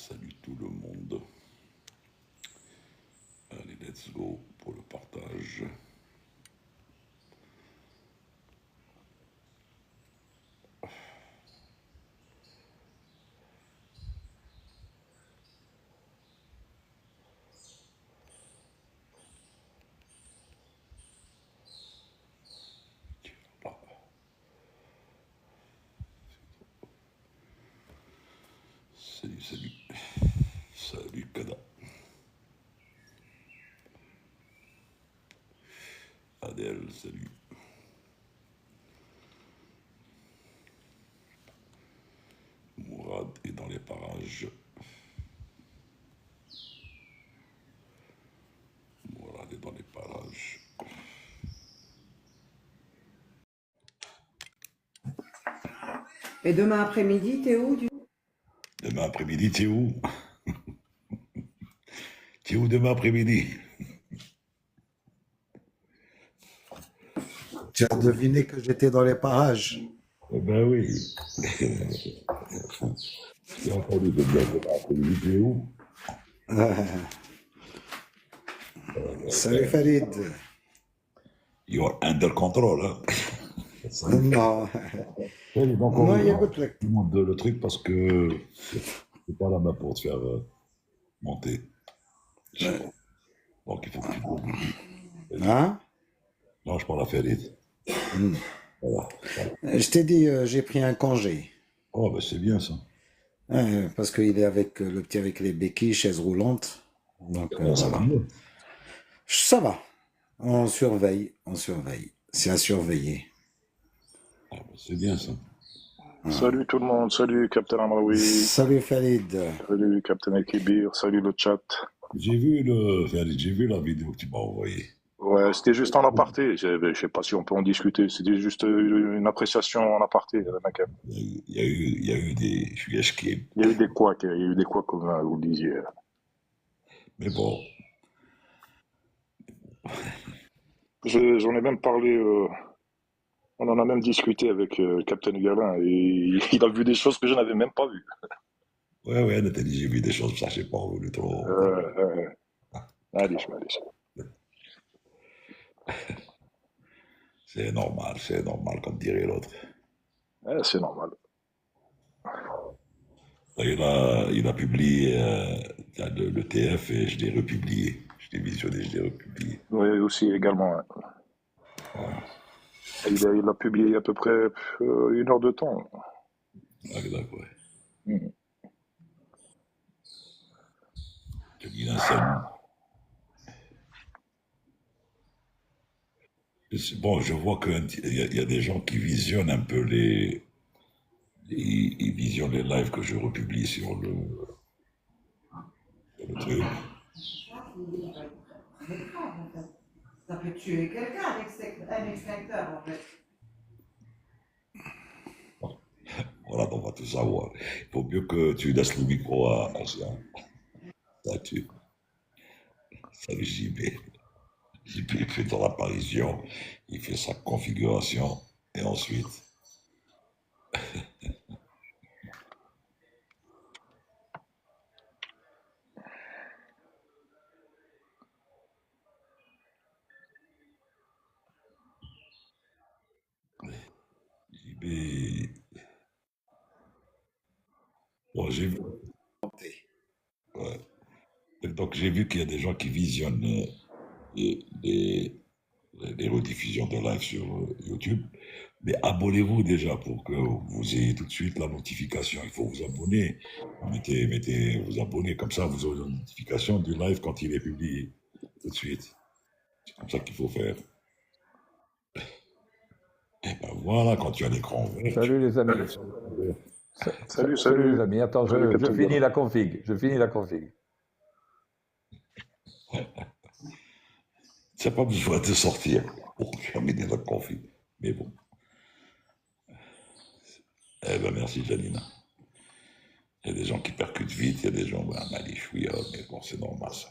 Salut tout le monde. Allez, let's go pour le partage. Salut, salut. Salut, Kada. Adèle, salut. Mourad est dans les parages. Mourad est dans les parages. Et demain après-midi, t'es où Demain après-midi, t'es où? T'es où demain après-midi? Tu as deviné que j'étais dans les parages. Eh ben oui. J'ai entendu demain après-midi, t'es où? Salut Farid. You're under control, hein? Non, Oui, donc non, il y a on d'autres trucs. demande le truc parce que c'est pas la main pour te faire monter. Donc il faut que tu bouges. Hein? Non, je parle à Farid. Voilà. Je t'ai dit, j'ai pris un congé. Oh, ben c'est bien ça. Parce qu'il est avec le petit avec les béquilles, chaise roulante. Donc Ça va voilà. mieux. Ça va. On surveille, on surveille. C'est à surveiller. Ah, ben, c'est bien ça. Salut tout le monde, salut Captain Amraoui, Salut Farid. salut Captain Ekibir, salut le chat. J'ai vu la vidéo que tu m'as envoyée. Ouais, c'était juste en aparté, je sais pas si on peut en discuter, c'était juste une appréciation en aparté, Makem. Il y a eu des. Je suis esquive. Il y a eu des couacs, comme vous le disiez. Mais bon, J'en ai même parlé, on en a même discuté avec Captain Galin, et il a vu des choses que je n'avais même pas vues. ouais, Nathalie, j'ai vu des choses, ça, j'ai pas voulu trop. Allez. C'est normal, comme dirait l'autre. C'est normal. Il a publié le TF et je l'ai republié. Je l'ai visionné, je l'ai republié. Oui, aussi, également. Ouais. Et il a publié il y a à peu près 1 heure de temps. Ah, d'accord, ouais. Mhm. Je dis l'insomnie. Bon, je vois qu'il y a des gens qui visionnent un peu ils visionnent les lives que je republie sur le truc. Ça peut tuer quelqu'un, un extincteur, en fait. Voilà, on va tout savoir. Il faut mieux que tu laisses le micro à Jean. Ça tue. Salut JB. JB, il fait son apparition, il fait sa configuration, et ensuite. JB. Bon, j'ai vu. Ouais. Donc j'ai vu qu'il y a des gens qui visionnent les rediffusions de live sur YouTube. Mais abonnez-vous déjà pour que vous ayez tout de suite la notification. Il faut vous abonner. Mettez vous abonner, comme ça vous aurez la notification du live quand il est publié. Tout de suite. C'est comme ça qu'il faut faire. Et ben voilà, quand tu as l'écran vert. Salut les amis. Salut. Les amis. Attends, Salut, je Captain finis Galin. la config. Je finis la config. Tu n'as pas besoin de sortir pour terminer la config. Mais bon. Eh ben merci Janina. Il y a des gens qui percutent vite, il y a des gens, ben, malichouilla, mais bon, c'est normal ça.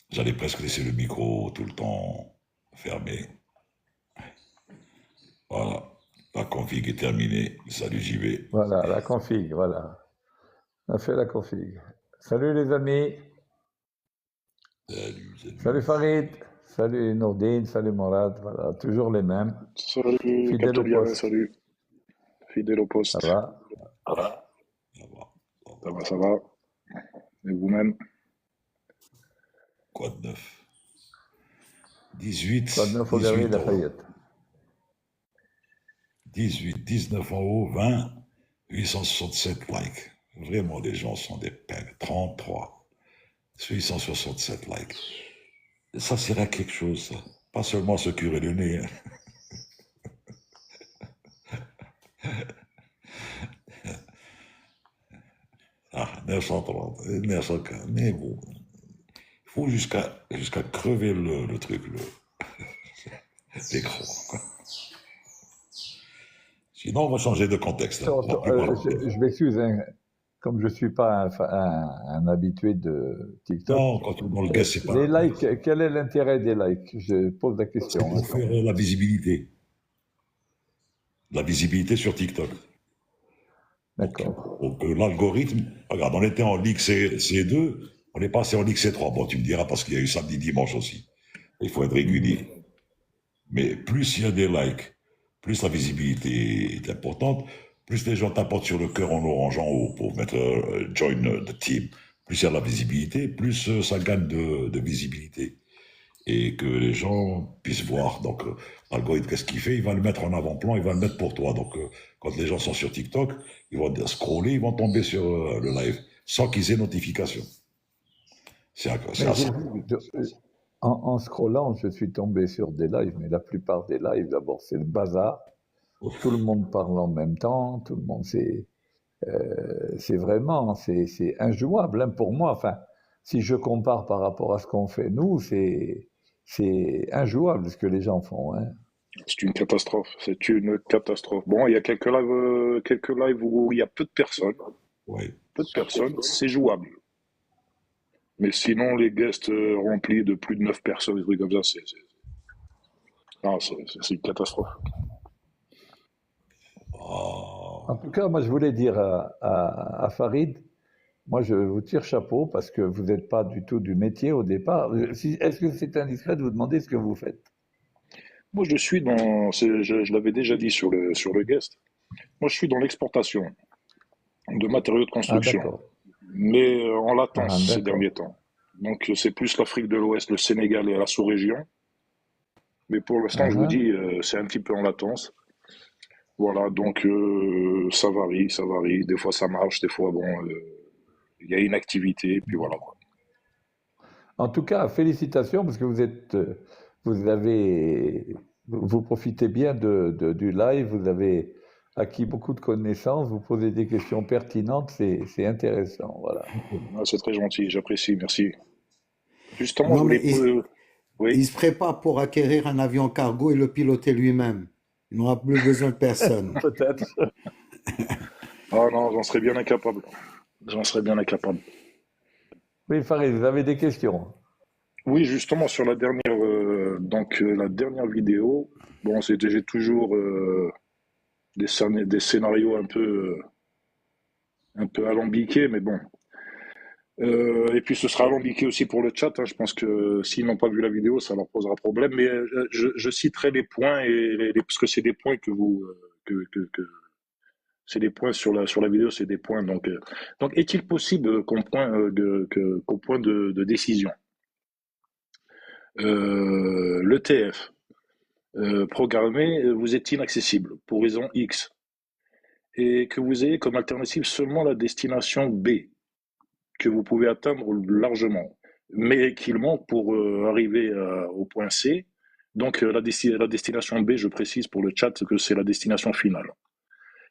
J'allais presque laisser le micro tout le temps fermé. Voilà. La config est terminée. Salut JB. Voilà, la config, voilà. On a fait la config. Salut les amis. Salut Farid. Salut Nourdine. Salut Morad. Voilà, toujours les mêmes. Salut, Fidèle au Captain Galin, poste. salut. Fidèle au Ça poste. va? Ça va. Ça va, ça va. Et vous-même? Quoi de neuf? 18, Pas de neuf au dernier 18 en haut. Lafayette. 18, 19 en haut, 20, 867 likes. Vraiment, les gens sont des pègres. 33, 867 likes. Ça sert à quelque chose, ça. Pas seulement se curer le nez. Hein. Ah, 930, 940, mais bon. Il faut jusqu'à crever le truc, l'écran. Sinon, on va changer de contexte. Hein. On va plus parler. Je m'excuse, hein, comme je ne suis pas un habitué de TikTok. Non, quand on le guest, c'est pas. Les likes, quel est l'intérêt des likes? Je pose la C'est question. pour faire la visibilité. La visibilité sur TikTok. D'accord. Donc, l'algorithme, regarde, on était en Ligue C2, on est passé en Ligue C3. Bon, tu me diras parce qu'il y a eu samedi, dimanche aussi. Il faut être régulier. Mais plus il y a des likes, plus la visibilité est importante, plus les gens t'apportent sur le cœur en orange en haut pour mettre join the team. Plus il y a de la visibilité, plus ça gagne de visibilité. Et que les gens puissent voir. Donc, l'algorithme, qu'est-ce qu'il fait? Il va le mettre en avant-plan, il va le mettre pour toi. Donc, quand les gens sont sur TikTok, ils vont scroller, ils vont tomber sur le live, sans qu'ils aient notification. C'est Mais assez. en scrollant, je suis tombé sur des lives, mais la plupart des lives, d'abord, c'est le bazar. Tout le monde parle en même temps, tout le monde, c'est vraiment, c'est injouable hein, pour moi. Enfin, si je compare par rapport à ce qu'on fait nous, c'est injouable ce que les gens font. Hein. C'est une catastrophe. C'est une catastrophe. Bon, il y a quelques lives où il y a peu de personnes. Ouais. Peu de personnes, c'est jouable. Mais sinon, les guests remplis de plus de 9 personnes, des trucs comme ça, c'est une catastrophe. En tout cas, moi, je voulais dire à Farid, moi, je vous tire chapeau parce que vous n'êtes pas du tout du métier au départ. Est-ce que c'est indiscret de vous demander ce que vous faites? Moi, je suis je l'avais déjà dit sur le guest. Moi, je suis dans l'exportation de matériaux de Ah, construction, d'accord. mais en latence Ah, ces d'accord. derniers temps. Donc, c'est plus l'Afrique de l'Ouest, le Sénégal et la sous-région. Mais pour l'instant, je vous dis, c'est un petit peu en latence. Voilà, donc ça varie, ça varie. Des fois, ça marche, des fois, bon, il y a une activité, puis voilà, quoi. En tout cas, félicitations parce que vous profitez bien du live, vous avez acquis beaucoup de connaissances, vous posez des questions pertinentes, c'est intéressant, voilà. Ah, c'est très gentil, j'apprécie, merci. Justement, je Non, mais voulais... Oui, il se prépare pour acquérir un avion cargo et le piloter lui-même. Il n'aura plus besoin de personne. Peut-être. ah non, j'en serais bien incapable. J'en serais bien incapable. Oui, Farid, vous avez des questions? Oui, justement, sur la dernière, la dernière vidéo, bon, j'ai toujours des scénarios un peu alambiqués, mais bon. Et puis ce sera alambiqué aussi pour le chat. Hein. Je pense que s'ils n'ont pas vu la vidéo, ça leur posera problème. Mais je citerai les points parce que c'est des points que vous c'est des points sur la vidéo, c'est des points. Donc est-il possible qu'au point de décision, l'ETF programmé vous est inaccessible pour raison X et que vous ayez comme alternative seulement la destination B que vous pouvez atteindre largement, mais qu'il manque pour arriver au point C. Donc la destination B, je précise pour le chat que c'est la destination finale,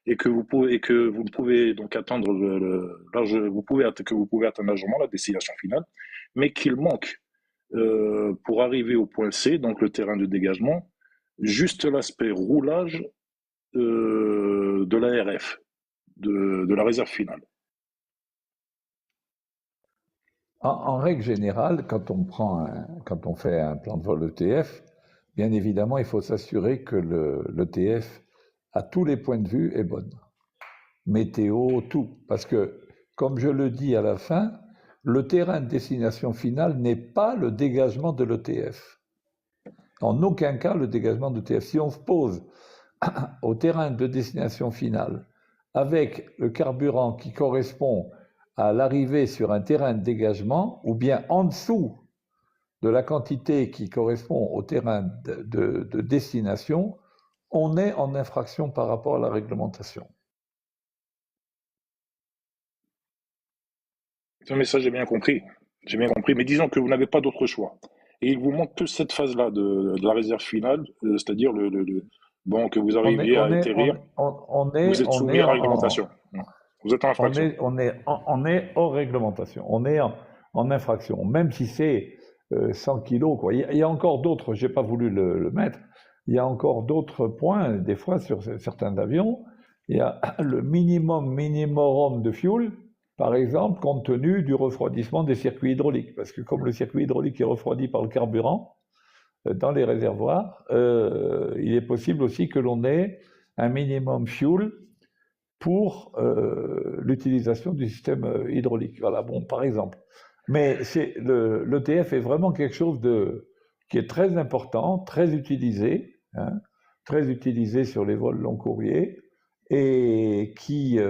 et que vous ne pouvez donc atteindre que vous pouvez atteindre largement la destination finale, mais qu'il manque pour arriver au point C, donc le terrain de dégagement, juste l'aspect roulage de la RF, de la réserve finale. En règle générale, quand on fait un plan de vol ETF, bien évidemment, il faut s'assurer que l'ETF à tous les points de vue, est bonne. Météo, tout. Parce que, comme je le dis à la fin, le terrain de destination finale n'est pas le dégagement de l'ETF. En aucun cas le dégagement de l'ETF. Si on se pose au terrain de destination finale avec le carburant qui correspond à l'arrivée sur un terrain de dégagement, ou bien en dessous de la quantité qui correspond au terrain de destination, on est en infraction par rapport à la réglementation. Mais ça, j'ai bien compris. J'ai bien compris. Mais disons que vous n'avez pas d'autre choix. Et il vous manque que cette phase-là de la réserve finale, c'est-à-dire bon, que vous arriviez à atterrir. Vous êtes soumis à la réglementation. Vous êtes en infraction. On est hors réglementation. On est en infraction. Même si c'est 100 kilos, quoi. Il y a encore d'autres, je n'ai pas voulu le mettre, il y a encore d'autres points, des fois, sur certains avions. Il y a le minimum de fuel, par exemple, compte tenu du refroidissement des circuits hydrauliques. Parce que comme le circuit hydraulique est refroidi par le carburant dans les réservoirs, il est possible aussi que l'on ait un minimum fuel pour l'utilisation du système hydraulique. Voilà, bon, par exemple. Mais l'ETF est vraiment quelque chose qui est très important, très utilisé sur les vols long courriers, et qui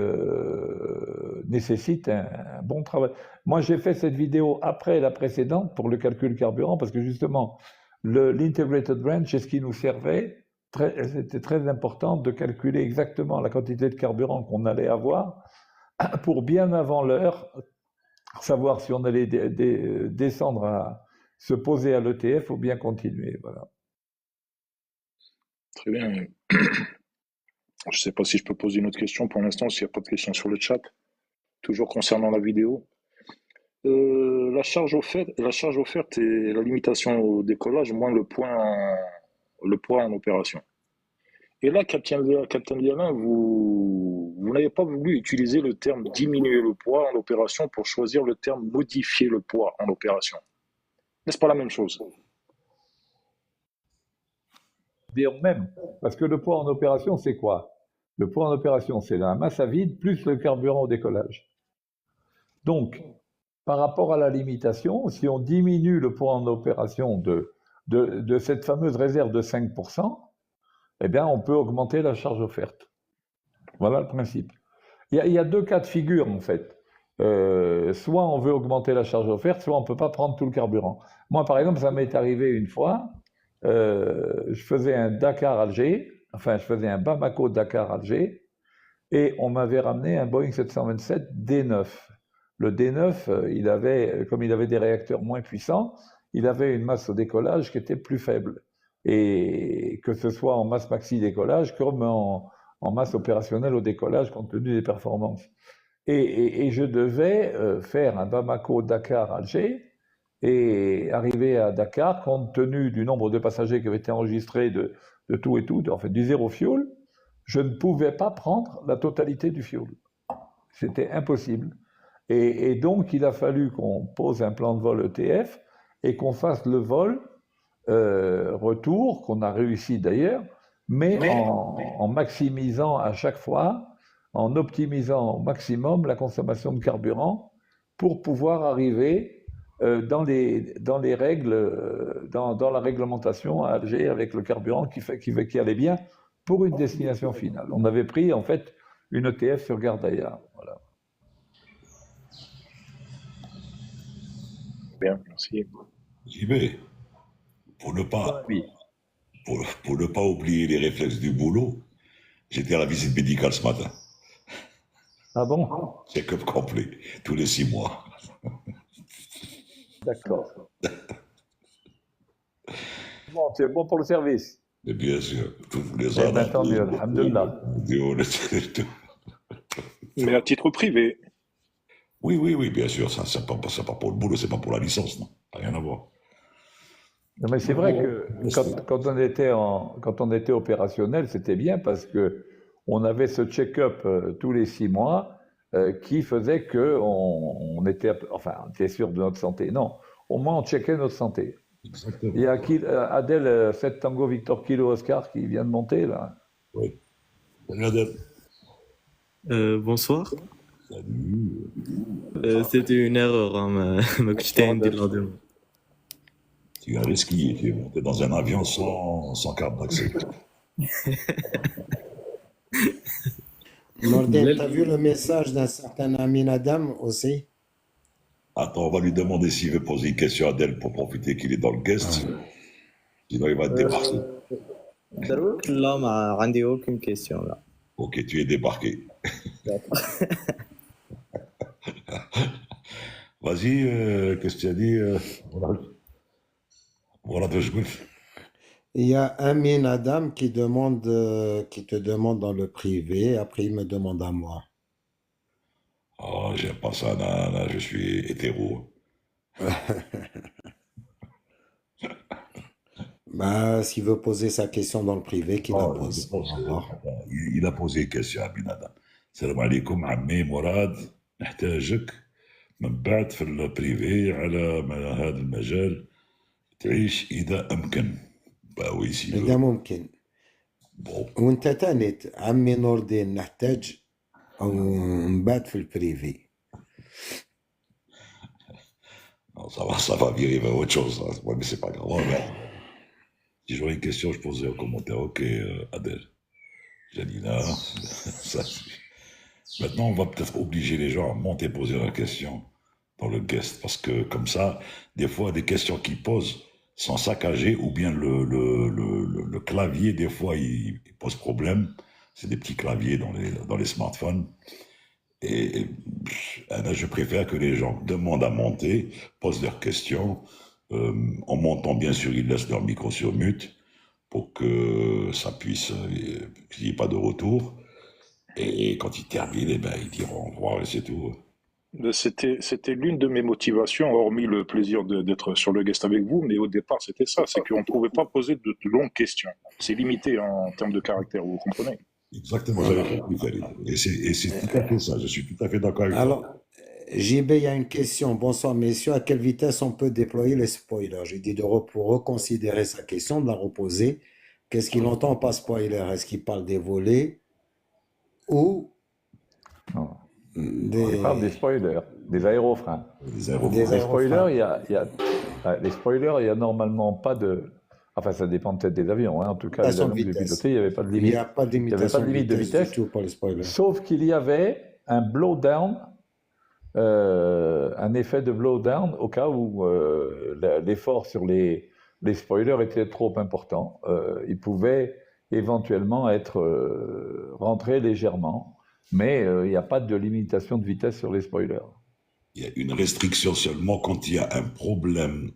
nécessite un bon travail. Moi, j'ai fait cette vidéo après la précédente pour le calcul carburant, parce que justement, l'integrated range, c'est ce qui nous servait. C'était très important de calculer exactement la quantité de carburant qu'on allait avoir pour bien avant l'heure savoir si on allait descendre à se poser à l'ETF ou bien continuer. Voilà. Très bien. Je ne sais pas si je peux poser une autre question pour l'instant, s'il n'y a pas de questions sur le chat. Toujours concernant la vidéo. La charge offerte et la limitation au décollage, moins le poids en opération. Et là, Captain Lialin, vous n'avez pas voulu utiliser le terme diminuer le poids en opération pour choisir le terme modifier le poids en opération. N'est-ce pas la même chose? Dire même, parce que le poids en opération, c'est quoi? Le poids en opération, c'est la masse à vide plus le carburant au décollage. Donc, par rapport à la limitation, si on diminue le poids en opération de cette fameuse réserve de 5%, eh bien, on peut augmenter la charge offerte. Voilà le principe. Il y a deux cas de figure, en fait. Soit on veut augmenter la charge offerte, soit on ne peut pas prendre tout le carburant. Moi, par exemple, ça m'est arrivé une fois, je faisais un Dakar-Alger, enfin, je faisais un Bamako-Dakar-Alger, et on m'avait ramené un Boeing 727 D9. Le D9, comme il avait des réacteurs moins puissants, il avait une masse au décollage qui était plus faible. Et que ce soit en masse maxi décollage comme en masse opérationnelle au décollage compte tenu des performances. Et je devais faire un Bamako-Dakar-Alger et arriver à Dakar, compte tenu du nombre de passagers qui avaient été enregistrés de tout et tout, en fait du zéro fuel, je ne pouvais pas prendre la totalité du fuel. C'était impossible. Et donc il a fallu qu'on pose un plan de vol ETF et qu'on fasse le vol retour, qu'on a réussi d'ailleurs, mais en maximisant à chaque fois, en optimisant au maximum la consommation de carburant pour pouvoir arriver dans les règles, dans la réglementation à Alger avec le carburant qui allait bien pour une destination finale. On avait pris en fait une ETF sur Gardaïa. Voilà. Bien, merci. JB, pour ne pas oublier les réflexes du boulot, j'étais à la visite médicale ce matin. Ah bon? Check-up complet, tous les 6 mois. D'accord. Bon, c'est bon pour le service. Et bien sûr, tous les ans. Tant mieux, alhamdoulilah. Mais à titre privé. Oui, bien sûr, ça c'est pas pour le boulot, c'est pas pour la licence, non, rien à voir. Non, mais c'est vrai que quand on était opérationnel, c'était bien parce que on avait ce check-up tous les 6 mois qui faisait que on était sûr de notre santé. Non, au moins on checkait notre santé. Exactement. Il y a Adèle 7 Tango Victor Kilo Oscar qui vient de monter là. Oui. Salut Adel. Bonsoir. Salut. C'était une erreur hein, ما كنتش Bonsoir ندير Adel. la demande. Tu as risqué, tu es monté dans un avion sans carte d'accès. Norden, t'as vu le message d'un certain Amin Adam aussi? Attends, on va lui demander s'il veut poser une question à Adel pour profiter qu'il est dans le guest. Sinon, il va te débarquer. دروك لا ما عندي aucune question là. Ok, tu es débarqué. Vas-y, qu'est-ce que tu as dit voilà, je Il y a Amin Adam qui demande, qui te demande dans le privé, après il me demande à moi. Oh, j'aime pas ça, là, je suis hétéro. Bah, s'il veut poser sa question dans le privé, qu'il la Oh, pose. On va voir. il a posé une question à Bin Adam. Salam alaikum, عمي مراد نحتاجك من بعد في البريفي على هذا المجال تعيش إذا أمكن. Bah oui, s'il veut. إذا ممكن. Bon, وانت تاني عمي نور الدين نحتاج أو نبات في البريفي. non, ça va virer vers autre chose. Hein. Ouais, mais c'est pas grave. Ouais, ouais. Si j'aurais une question, je poserai en commentaire. Ok, Adèle. Janina. Ça, maintenant, on va peut-être obliger les gens à monter poser la question dans le guest. Parce que comme ça, des fois, des questions qu'ils posent sont saccagées ou bien le clavier, des fois, il pose problème. C'est des petits claviers dans les smartphones. Et là, je préfère que les gens demandent à monter, posent leurs questions. En montant, bien sûr, ils laissent leur micro sur mute pour que ça puisse, qu'il n'y ait pas de retour. Et quand ils terminent, eh ben, ils diront au revoir et c'est tout. C'était l'une de mes motivations, hormis le plaisir d'être sur le guest avec vous, mais au départ, c'était ça, c'est qu'on ne pouvait pas poser de longues questions. C'est limité en termes de caractère, vous comprenez? Exactement, j'avais compris, Khalid. Et c'est tout à fait ça, je suis tout à fait d'accord avec toi. Alors, JB, il y a une question. Bonsoir, messieurs. À quelle vitesse on peut déployer les spoilers? J'ai dit pour reconsidérer sa question, de la reposer. Qu'est-ce qu'il entend par spoiler? Est-ce qu'il parle des volets ou Non. Il parle des spoilers, des aérofreins. Les aéroports. des Les spoilers, aérofreins? les spoilers, il n'y a normalement pas de. Enfin, ça dépend peut-être des avions. Hein. En tout cas, les Limitation de avions que j'ai vitesse. pilotés, il n'y avait pas de Il n'y limite. a pas de Il n'y avait pas limitation de limite de du vitesse, tout pour les spoilers. sauf qu'il y avait un blowdown, un effet de blowdown au cas où l'effort sur les spoilers était trop important. Il pouvait éventuellement être rentré légèrement, mais il n'y a pas de limitation de vitesse sur les spoilers. Il y a une restriction seulement quand il y a un problème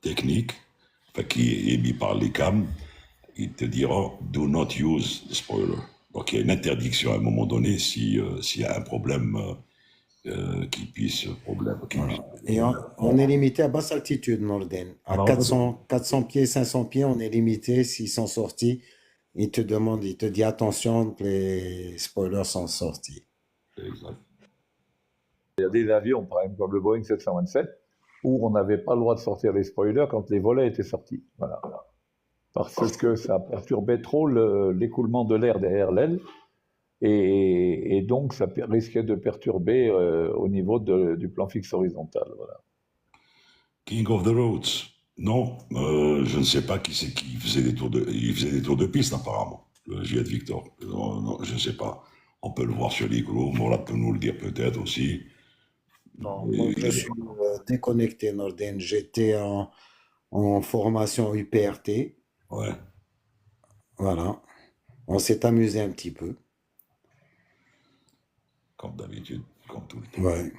technique, enfin, qui est émis par les CAM. Ils te diront do not use the spoiler. Donc il y a une interdiction à un moment donné s'il y a un problème qui puisse Et on est limité à basse altitude, Norden. À Alors, 400 pieds, 500 pieds, on est limité. S'ils sont sortis, il te dit attention, les spoilers sont sortis. Exact. Il y a des avions, par exemple, comme le Boeing 727, où on n'avait pas le droit de sortir les spoilers quand les volets étaient sortis. Voilà. Parce que ça perturbait trop l'écoulement de l'air derrière l'aile, et donc ça risquait de perturber au niveau du plan fixe horizontal. Voilà. King of the Roads. Non, je ne sais pas qui c'est qui faisait des tours il faisait des tours de piste apparemment, le Jet Victor. Non, je ne sais pas. On peut le voir sur l'Igloo, Mourad peut nous le dire peut-être aussi. Non, moi, je suis déconnecté, Norden. J'étais en formation UPRT. Ouais. Voilà. On s'est amusé un petit peu. Comme d'habitude, comme tout le temps. Ouais.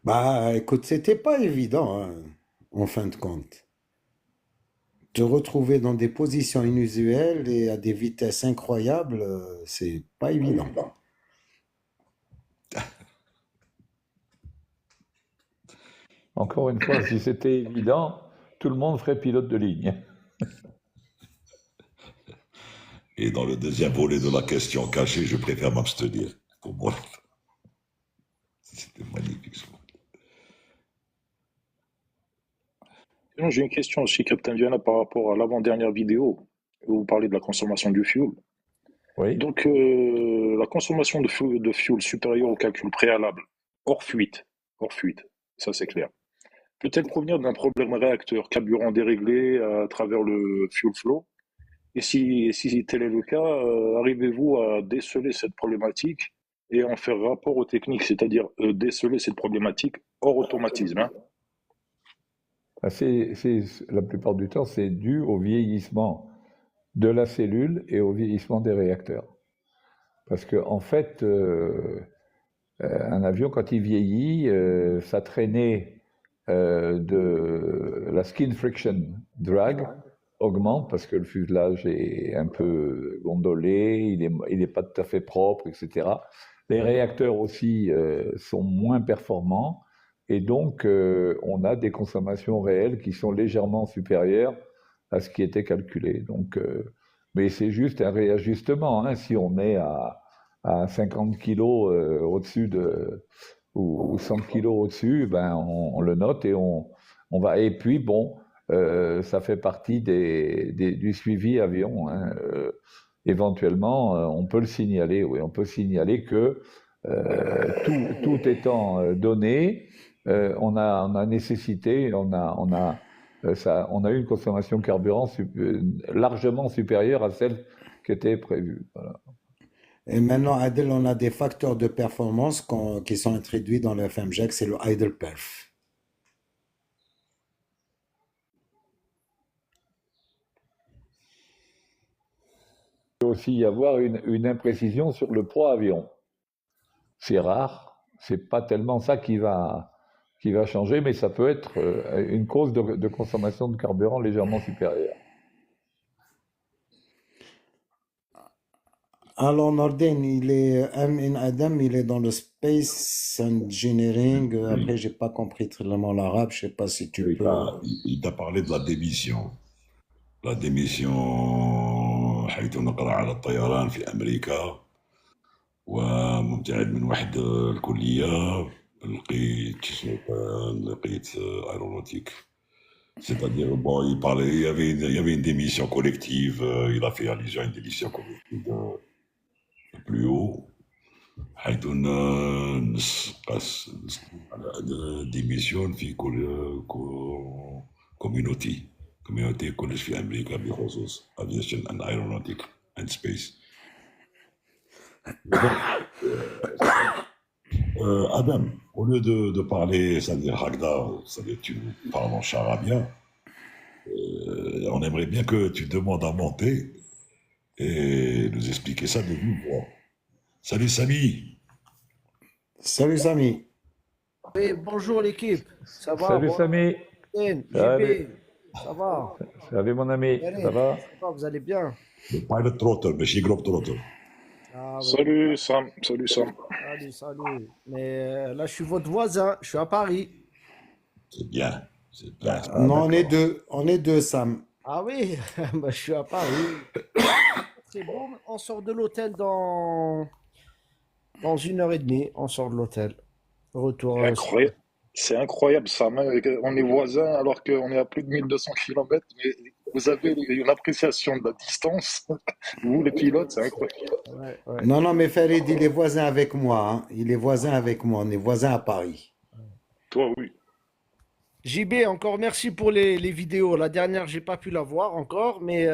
Bah, écoute, c'était pas évident, hein, en fin de compte. Te retrouver dans des positions inusuelles et à des vitesses incroyables, c'est pas évident. Encore une fois, si c'était évident, tout le monde ferait pilote de ligne. Et dans le deuxième volet de la question cachée, je préfère m'abstenir. Pour moi, c'était magnifique. Sinon, j'ai une question aussi, Captain Diana, par rapport à l'avant-dernière vidéo, où vous parlez de la consommation du fuel. Oui. Donc, la consommation de fuel supérieure au calcul préalable, hors fuite, ça c'est clair, peut-elle provenir d'un problème réacteur carburant déréglé à travers le fuel flow? Et si tel est le cas, arrivez-vous à déceler cette problématique et en faire rapport aux techniques, c'est-à-dire déceler cette problématique hors automatisme, hein? La plupart du temps, c'est dû au vieillissement de la cellule et au vieillissement des réacteurs. Parce que, en fait, un avion, quand il vieillit, sa traînée de la skin friction drag augmente parce que le fuselage est un peu gondolé, il est pas tout à fait propre, etc. Les réacteurs aussi sont moins performants et donc on a des consommations réelles qui sont légèrement supérieures à ce qui était calculé. Donc, mais c'est juste un réajustement, hein. Si on est à 50 kilos au-dessus ou 100 kilos au-dessus, ben on le note et on va. Et puis bon, ça fait partie du suivi avion, hein. Éventuellement, on peut le signaler. Oui, on peut signaler que tout étant donné, on a nécessité, on a eu une consommation de carburant largement supérieure à celle qui était prévue. Voilà. Et maintenant, Adel, on a des facteurs de performance qui sont introduits dans le FMJEC, c'est le idle perf. Il peut aussi y avoir une imprécision sur le poids avion. C'est rare, c'est pas tellement ça qui va changer, mais ça peut être une cause de consommation de carburant légèrement supérieure. Alors, Nordin, Adam, il est dans le Space Engineering. Après, j'ai pas compris très bien l'arabe. Je sais pas si tu peux. Il t'a parlé de la démission. La démission حيث نقرأ على الطيران في أمريكا ومبتعد من واحد الكلية لقيت aéronautique. C'est-à-dire, bon, il y avait une démission collective, il a fait allusion à une démission collective de plus haut. حيث démission في communauté كلش في أمريكا بخصوص aviation and aeronautic and space. Adam, au lieu de parler, c'est-à-dire Hagda, c'est-à-dire tu parles en charabia, on aimerait bien que tu demandes à monter et nous expliquer ça de vive voix. Salut Samy. Salut Samy. Oui, bonjour l'équipe. Ça va? Salut Samy. JB, ça va? Salut mon ami, ça va? Vous allez bien? Le pilot trotter, mais chez Globetrotter. Ah, ouais. Salut Sam, salut Sam. Salut. Mais là, je suis votre voisin, je suis à Paris. C'est bien, c'est bien. Non, on est deux, Sam. Ah oui, bah, je suis à Paris. C'est bon, on sort de l'hôtel dans 1h30, on sort de l'hôtel. Retour. C'est incroyable Sam, hein. On est voisins alors qu'on est à plus de 1200 km, mais vous avez une appréciation de la distance. Vous, les pilotes, c'est incroyable. Ouais. Non, mais Farid, il est voisin avec moi, hein. Il est voisin avec moi, on est voisins à Paris. Toi, oui. JB, encore merci pour les vidéos. La dernière, j'ai pas pu la voir encore, mais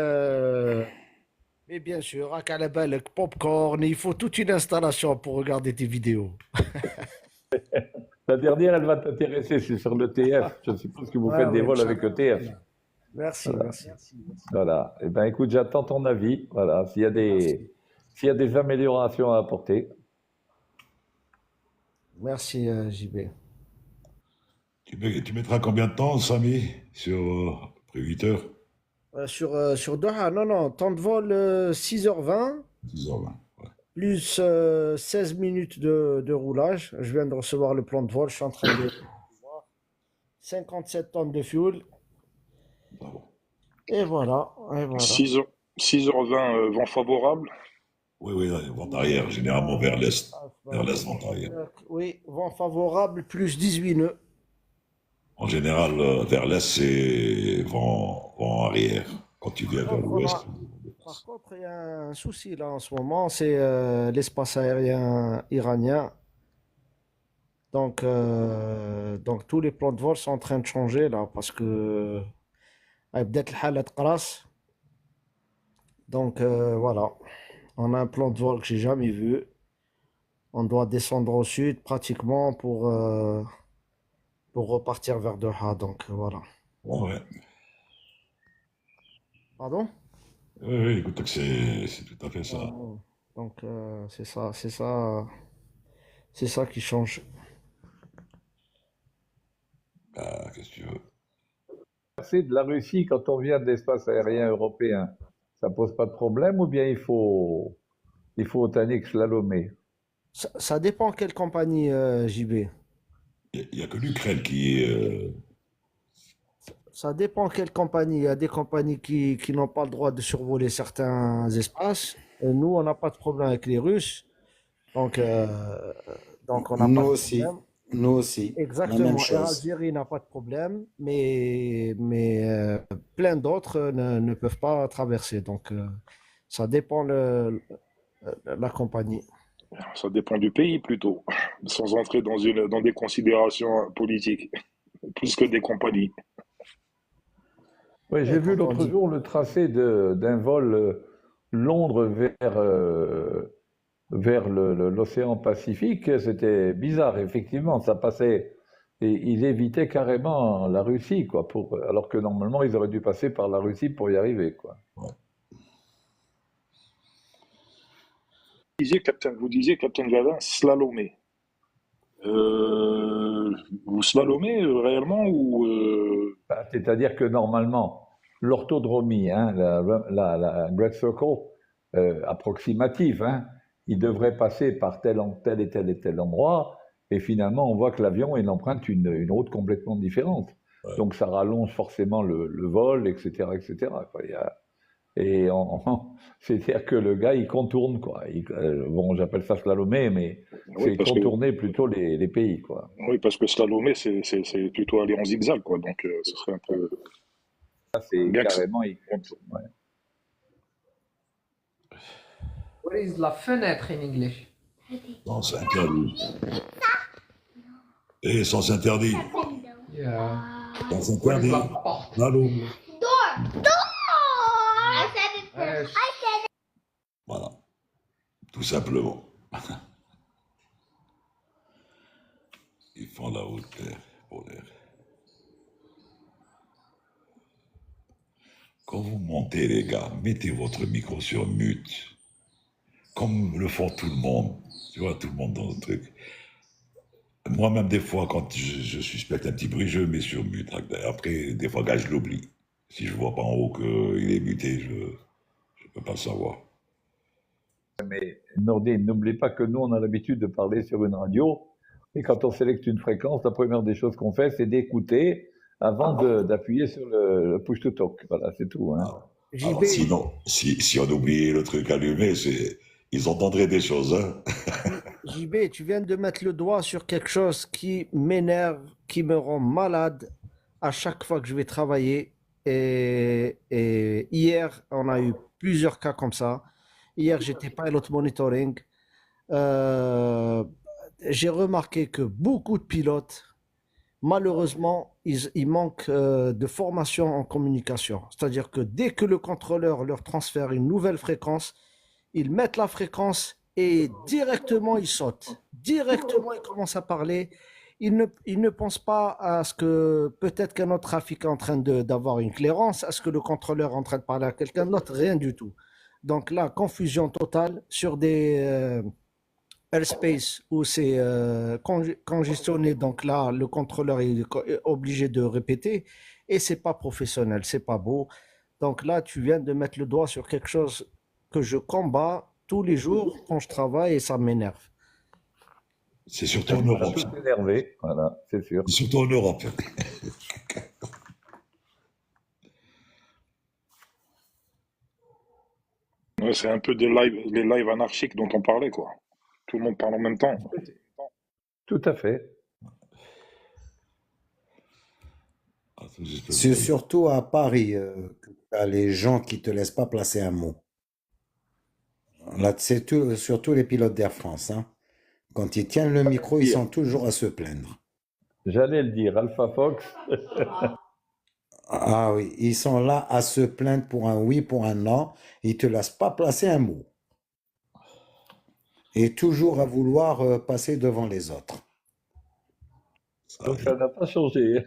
bien sûr, à Calabal, popcorn, il faut toute une installation pour regarder tes vidéos. La dernière, elle va t'intéresser, c'est sur l'ETF. Je suppose que vous faites des vols avec l'ETF. Merci, Voilà. merci. Voilà. Eh bien, écoute, j'attends ton avis. Voilà. S'il y a des améliorations à apporter. Merci, JB. Tu mettras combien de temps, Samy, sur après 8 heures? Sur Doha, non, temps de vol 6h20, 10h20. Ouais. plus 16 minutes de roulage. Je viens de recevoir le plan de vol, je suis en train de voir. 57 tonnes de fuel. Bravo. Et voilà. 6h20, vent favorable. Oui, vent arrière, généralement vers l'est. Vers l'est, vent arrière. Oui, vent favorable, plus 18 nœuds. En général, vers l'est, c'est vent arrière. Quand tu viens Par vers contre, on l'ouest, a, par contre, il y a un souci là en ce moment, c'est l'espace aérien iranien. Donc tous les plans de vol sont en train de changer là parce que بدات الحالة تقراص. Donc voilà, on a un plan de vol que j'ai jamais vu. On doit descendre au sud pratiquement pour repartir vers Doha. Donc voilà. ouais. Pardon? Oui, oui, écoute, donc c'est tout à fait ça. Donc c'est ça qui change. Ah, qu'est-ce que tu veux? C'est de la Russie quand on vient de l'espace aérien européen. Ça pose pas de problème ou bien il faut tanner slalomer? Ça dépend quelle compagnie, JB. Il n'y a que l'Ukraine qui est. Ça dépend quelle compagnie. Il y a des compagnies qui n'ont pas le droit de survoler certains espaces. Et nous, on n'a pas de problème avec les Russes. Donc, euh, donc on n'a Nous pas de aussi, problème. nous aussi, la même Exactement. Air chose. Algérie n'a pas de problème, mais plein d'autres ne peuvent pas traverser. Donc, ça dépend la compagnie. Ça dépend du pays plutôt, sans entrer dans des considérations politiques, plus que des compagnies. Oui, j'ai Et vu quand on l'autre dit, jour le tracé d'un vol Londres vers l'océan Pacifique. C'était bizarre, effectivement. Ça passait et il évitait carrément la Russie, quoi, alors que normalement ils auraient dû passer par la Russie pour y arriver, quoi. Vous disiez, Captain Jadin, slalomer. Vous slalomez réellement ou Bah, c'est-à-dire que normalement, l'orthodromie, hein, la Great Circle approximative, hein, il devrait passer par tel et tel et tel endroit, et finalement, on voit que l'avion, il emprunte une route complètement différente. Ouais. Donc, ça rallonge forcément le vol, etc., etc. Quoi. Et c'est-à-dire que le gars, il contourne, quoi. Bon, j'appelle ça slalomer, mais oui, c'est contourner plutôt les pays, quoi. oui, parce que slalomer, c'est plutôt aller en zigzag, quoi. Donc, ce serait un peu. Ça, c'est Bien que, carrément, il contourne. Ouais. What is la fenêtre in English? Non, c'est interdit. Et sens interdit. Yeah. Sens What is interdit. la porte? Allô. Yes. Voilà. Tout simplement. Ils font la haute pour l'air. Quand vous montez, les gars, mettez votre micro sur mute. Comme le font tout le monde. Tu vois, tout le monde dans le truc. Moi-même, des fois, quand je suspecte un petit bruit, je mets sur mute. Après, des fois, gars, je l'oublie. Si je vois pas en haut qu'il est muté, je peux pas le savoir. Mais Nordine, n'oublie pas que nous, on a l'habitude de parler sur une radio, et quand on sélectionne une fréquence, la première des choses qu'on fait, c'est d'écouter avant d'appuyer sur le push to talk. Voilà, c'est tout. Hein. Alors, JB, sinon, si on oubliait le truc allumé, ils entendraient des choses, hein. JB, tu viens de mettre le doigt sur quelque chose qui m'énerve, qui me rend malade à chaque fois que je vais travailler. Et hier, on a eu plusieurs cas comme ça. Hier, j'étais pilot monitoring. Euh, j'ai remarqué que beaucoup de pilotes, malheureusement, ils manquent de formation en communication. C'est-à-dire que dès que le contrôleur leur transfère une nouvelle fréquence, ils mettent la fréquence et directement ils sautent. Directement ils commencent à parler. Ils ne pensent pas à ce que peut-être qu'un autre trafic est en train d'avoir une clairance, à ce que le contrôleur est en train de parler à quelqu'un d'autre, rien du tout. Donc là, confusion totale sur des airspace où c'est congestionné. Donc là, le contrôleur est obligé de répéter et c'est pas professionnel, c'est pas beau. Donc là, tu viens de mettre le doigt sur quelque chose que je combats tous les jours quand je travaille et ça m'énerve. C'est surtout en On va Europe. tous énerver, voilà, c'est sûr. C'est surtout en Europe. ouais, c'est un peu les lives anarchiques dont on parlait, quoi. Tout le monde parle en même temps. Tout à fait. Ah, tout juste C'est le- surtout à Paris que t'as les gens qui te laissent pas placer un mot. Là, c'est surtout les pilotes d'Air France, hein. Quand ils tiennent le micro, ils sont toujours à se plaindre. J'allais le dire, Alpha Fox. Ah oui, ils sont là à se plaindre pour un oui, pour un non. Ils te laissent pas placer un mot. Et toujours à vouloir passer devant les autres. Donc ça n'a pas changé.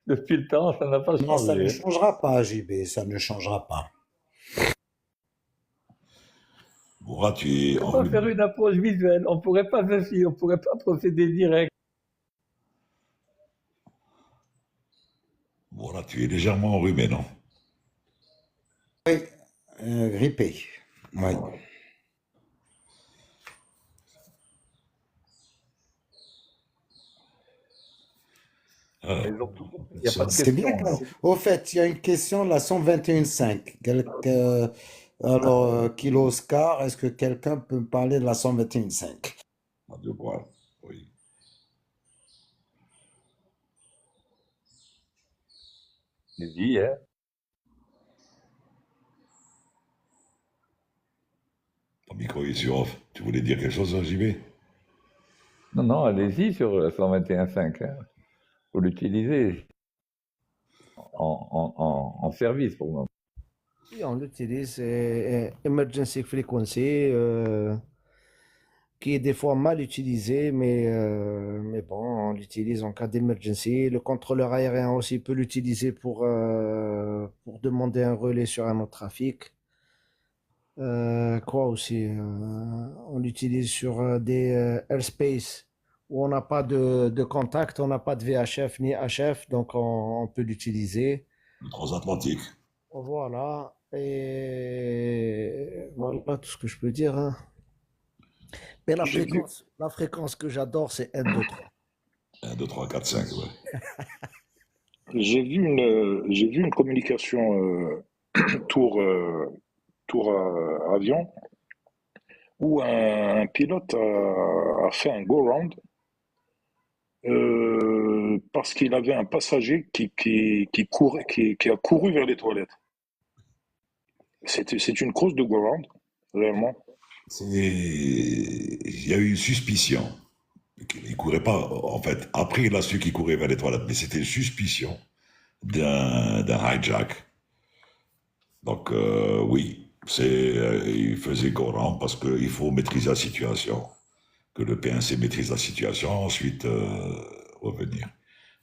Depuis le temps, ça n'a pas Non, ça ne changé. changera pas, JB, ça ne changera pas. Mourad, tu es On peut pas faire une approche visuelle. On pourrait pas faire ci, on pourrait pas procéder direct. Mourad, tu es légèrement enrhumé, non? Oui, grippé. Oui. Ah, Ils ont tout compris. Il n'y a pas de C'est bien. question. Au fait, il y a une question, la 121.5. Alors, Kilo Oscar, est-ce que quelqu'un peut me parler de la 121.5? de quoi? Oui. Vas-y, hein. Ton micro est sur off. Tu voulais dire quelque chose, JB? Non, non, allez-y sur 121.5. Hein. Faut l'utiliser en service pour moi. Oui, on l'utilise, emergency frequency, qui est des fois mal utilisé, mais bon, on l'utilise en cas d'emergency. Le contrôleur aérien aussi peut l'utiliser pour demander un relais sur un autre trafic. Quoi aussi? On l'utilise sur des airspace où on n'a pas de contact, on n'a pas de VHF ni HF, donc on peut l'utiliser. Le transatlantique. Voilà, et voilà tout ce que je peux dire, hein. Mais J'ai vu. la fréquence que j'adore, c'est 1, 2, 3. 1, 2, 3, 4, 5, ouais. J'ai vu une communication tour, tour avion où un pilote a fait un go-round parce qu'il avait un passager qui a couru vers les toilettes. C'est une cause de go-round, réellement. Il y a eu une suspicion. Il courait pas, en fait. Après, il a su qu'il courait vers les toilettes, mais c'était une suspicion d'un hijack. Donc, oui, il faisait go-round parce qu'il faut maîtriser la situation. Que le PNC maîtrise la situation, ensuite revenir.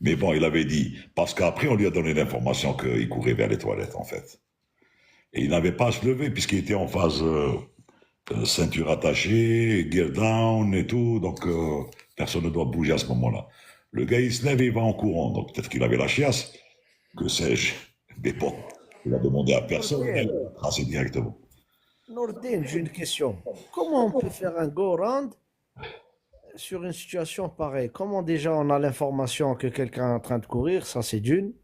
Mais bon, il avait dit, parce qu'après, on lui a donné l'information qu'il courait vers les toilettes, en fait. Et il n'avait pas à se lever, puisqu'il était en phase ceinture attachée, gear down et tout, donc personne ne doit bouger à ce moment-là. Le gars, il se lève et il va en courant, donc peut-être qu'il avait la chiasse, que sais-je. Mais bon, il a demandé à personne, il a tracé directement. Nordin, j'ai une question. Comment on peut faire un go-round sur une situation pareille? Comment déjà on a l'information que quelqu'un est en train de courir, ça c'est d'une.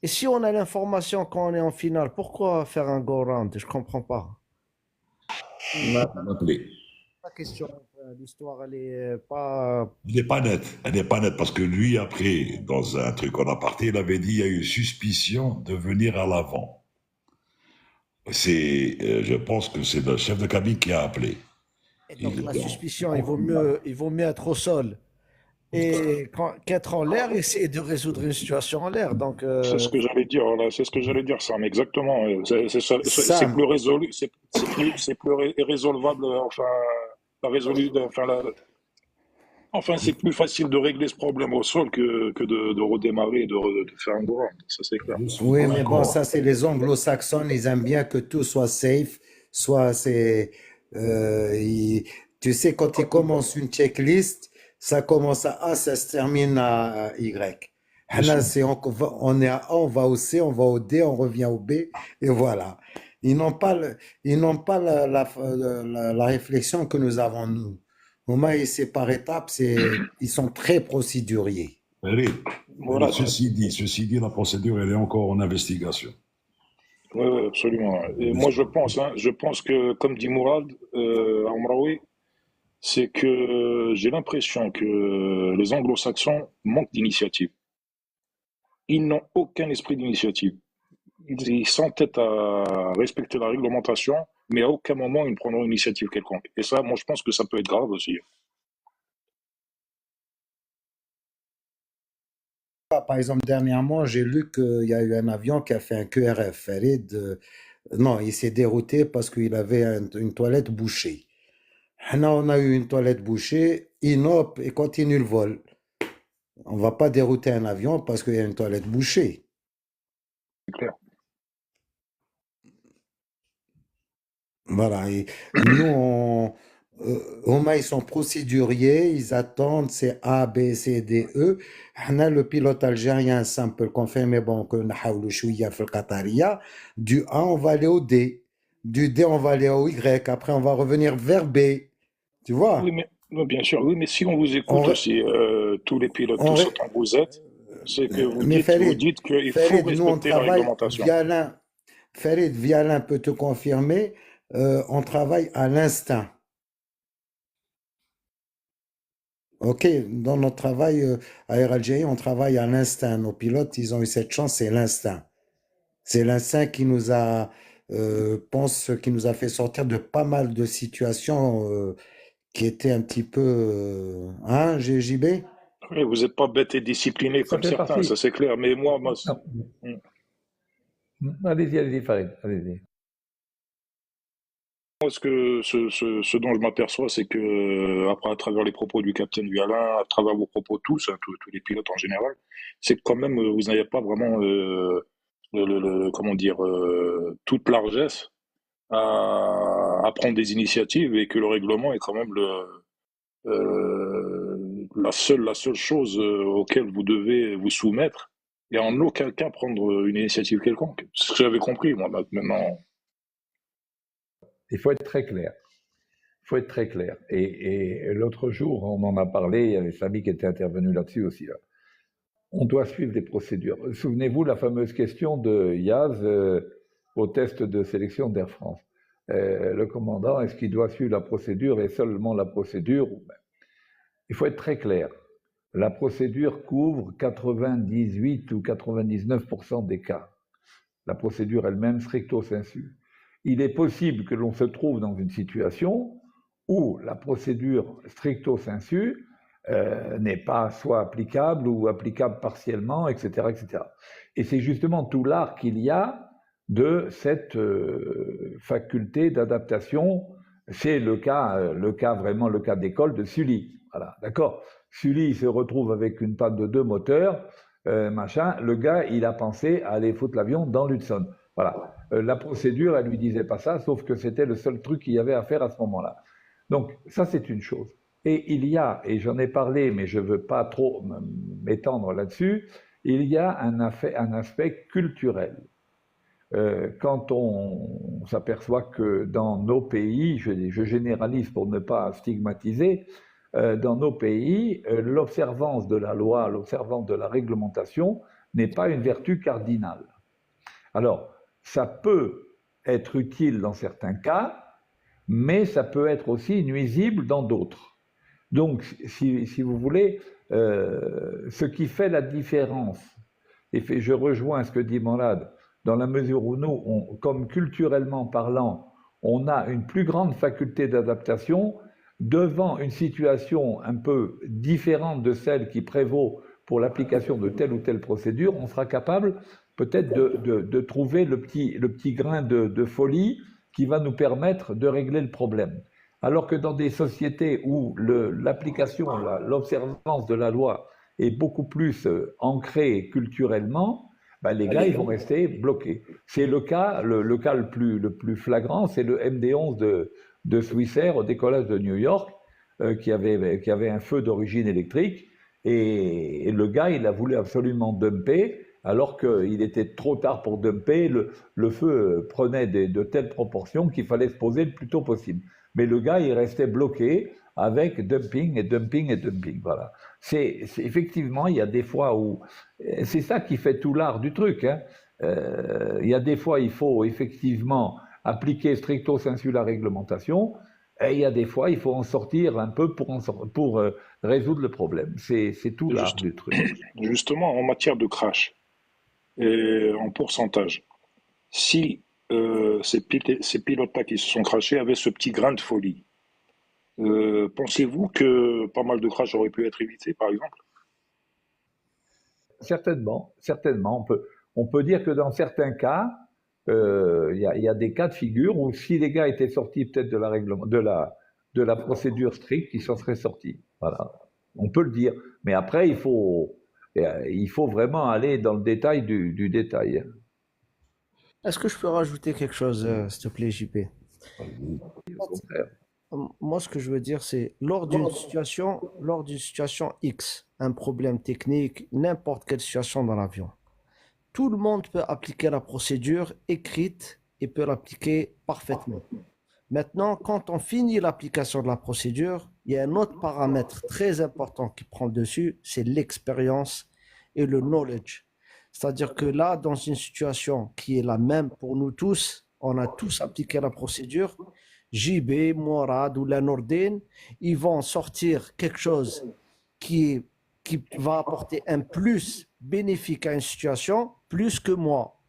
Et si on a l'information quand on est en finale, pourquoi faire un go-round? Je comprends pas. La question, l'histoire, elle est pas. Elle n'est pas nette, parce que lui, après, dans un truc en aparté, il avait dit il y a eu suspicion de venir à l'avant. Je pense que c'est le chef de cabine qui a appelé. Et donc la suspicion, il vaut mieux être au sol et qu'être en l'air, essayer de résoudre une situation en l'air. Donc, C'est ce que j'allais dire, voilà, c'est ce que j'allais dire, Sam, exactement. C'est Sam, plus résolu, c'est plus résolvable, enfin, enfin, c'est plus facile de régler ce problème au sol que de redémarrer et de faire un go round, ça c'est clair. Je suis oui, mais bon, d'accord. ça, c'est les anglo-saxons, ils aiment bien que tout soit safe, tu sais, quand ils commencent une checklist, ça commence à A, ça se termine à Y. Je suis- Là, on est à A, on va au C, on va au D, on revient au B, et voilà. Ils n'ont pas la réflexion que nous avons, nous. Au moins, c'est par étapes, ils sont très procéduriers. Allez, Voilà, ceci dit, la procédure, elle est encore en investigation. oui, absolument. Et moi je pense que, comme dit Mourad, Amraoui, c'est que j'ai l'impression que les anglo-saxons manquent d'initiative. Ils n'ont aucun esprit d'initiative. Ils s'entêtent à respecter la réglementation, mais à aucun moment ils ne prendront une initiative quelconque. Et ça, moi, je pense que ça peut être grave aussi. Par exemple, dernièrement, j'ai lu qu'il y a eu un avion qui a fait un QRF. Non, il s'est dérouté parce qu'il avait une toilette bouchée. Là, on a eu une toilette bouchée, inop et continue le vol. On va pas dérouter un avion parce qu'il y a une toilette bouchée. C'est clair. Voilà. Et nous, ils sont procéduriers, ils attendent, c'est A, B, C, D, E. Le pilote algérien simple confirme bon, que نحاولوا شوية في القطرية. Du A, on va aller au D. Du D, on va aller au Y. Après, on va revenir vers B. Tu Oui, vois? mais bien sûr, oui, mais si on vous écoute On, re- aussi, tous les pilotes, on tous re- autant que vous êtes, c'est que Mais vous dites qu'il faut Farid, nous, on respecter la travaille réglementation. via l'un. Farid, via l'un peut te confirmer, on travaille à l'instinct. Ok, dans notre travail à Air Algérie, on travaille à l'instinct. Nos pilotes, ils ont eu cette chance, c'est l'instinct. C'est l'instinct qui nous a, qui nous a fait sortir de pas mal de situations qui étaient un petit peu, hein, JB? Oui, vous n'êtes pas bête et discipliné Ça comme fait certains, ça partie. c'est clair, mais moi, Non. Hmm. Allez-y, Farid, allez-y. Moi, ce dont je m'aperçois, c'est que, après, à travers les propos du capitaine Vialin, à travers vos propos tous, hein, tous les pilotes en général, c'est que quand même, vous n'avez pas vraiment, comment dire, toute largesse à prendre des initiatives et que le règlement est quand même la seule chose auquel vous devez vous soumettre et en aucun cas prendre une initiative quelconque. C'est ce que j'avais compris, moi, maintenant. Il faut être très clair. Il faut être très clair. Et l'autre jour, on en a parlé, il y avait Samy qui était intervenu là-dessus aussi. Là. On doit suivre les procédures. Souvenez-vous la fameuse question de Yaz au test de sélection d'Air France. Le commandant, est-ce qu'il doit suivre la procédure et seulement la procédure? Il faut être très clair. La procédure couvre 98 ou 99% des cas. La procédure elle-même, stricto sensu. Il est possible que l'on se trouve dans une situation où la procédure stricto sensu n'est pas soit applicable ou applicable partiellement, etc. etc. Et c'est justement tout l'art qu'il y a de cette faculté d'adaptation. C'est le cas vraiment le cas d'école de Sully. Voilà, d'accord. Sully il se retrouve avec une panne de 2 moteurs, machin. Le gars, il a pensé à aller foutre l'avion dans l'Hudson. Voilà. La procédure, elle lui disait pas ça, sauf que c'était le seul truc qu'il y avait à faire à ce moment-là. Donc, ça, c'est une chose. Et il y a, et j'en ai parlé, mais je ne veux pas trop m'étendre là-dessus, il y a un aspect culturel. Quand on s'aperçoit que dans nos pays, je généralise pour ne pas stigmatiser, dans nos pays, l'observance de la loi, l'observance de la réglementation n'est pas une vertu cardinale. Alors, ça peut être utile dans certains cas, mais ça peut être aussi nuisible dans d'autres. Donc, si vous voulez, ce qui fait la différence, et je rejoins ce que dit Monlad, dans la mesure où nous, comme culturellement parlant, on a une plus grande faculté d'adaptation devant une situation un peu différente de celle qui prévaut pour l'application de telle ou telle procédure, on sera capable peut-être de trouver le petit grain de folie qui va nous permettre de régler le problème. Alors que dans des sociétés où l'application, l'observance de la loi est beaucoup plus ancrée culturellement, ben les gars, ils vont rester bloqués. C'est le cas le plus flagrant, c'est le MD-11 de Swissair au décollage de New York, qui avait un feu d'origine électrique, et le gars, il a voulu absolument dumper, alors qu'il était trop tard pour dumper, le feu prenait de telles proportions qu'il fallait se poser le plus tôt possible. Mais le gars, il restait bloqué avec dumping et dumping et dumping. Voilà. Effectivement, il y a des fois où... C'est ça qui fait tout l'art du truc. Hein. Il y a des fois, il faut effectivement appliquer stricto sensu la réglementation, et il y a des fois, il faut en sortir un peu pour résoudre le problème. C'est tout l'art du truc. Justement, en matière de crash, et en pourcentage, Si ces pilotes-là qui se sont crashés avaient ce petit grain de folie, pensez-vous que pas mal de crashs auraient pu être évités, par exemple? Certainement, certainement. On peut dire que dans certains cas, il y a des cas de figure où si les gars étaient sortis peut-être de la procédure stricte, ils s'en seraient sortis. Voilà. On peut le dire. Mais après, il faut vraiment aller dans le détail du détail. Est-ce que je peux rajouter quelque chose, s'il te plaît, JP? Au contraire. Moi, ce que je veux dire, c'est lors d'une situation X, un problème technique, n'importe quelle situation dans l'avion, tout le monde peut appliquer la procédure écrite et peut l'appliquer parfaitement. Maintenant, quand on finit l'application de la procédure, il y a un autre paramètre très important qui prend le dessus, c'est l'expérience et le knowledge. C'est-à-dire que là, dans une situation qui est la même pour nous tous, on a tous appliqué la procédure, JB, Morad ou la Nordine, ils vont sortir quelque chose qui va apporter un plus bénéfique à une situation, plus que moi.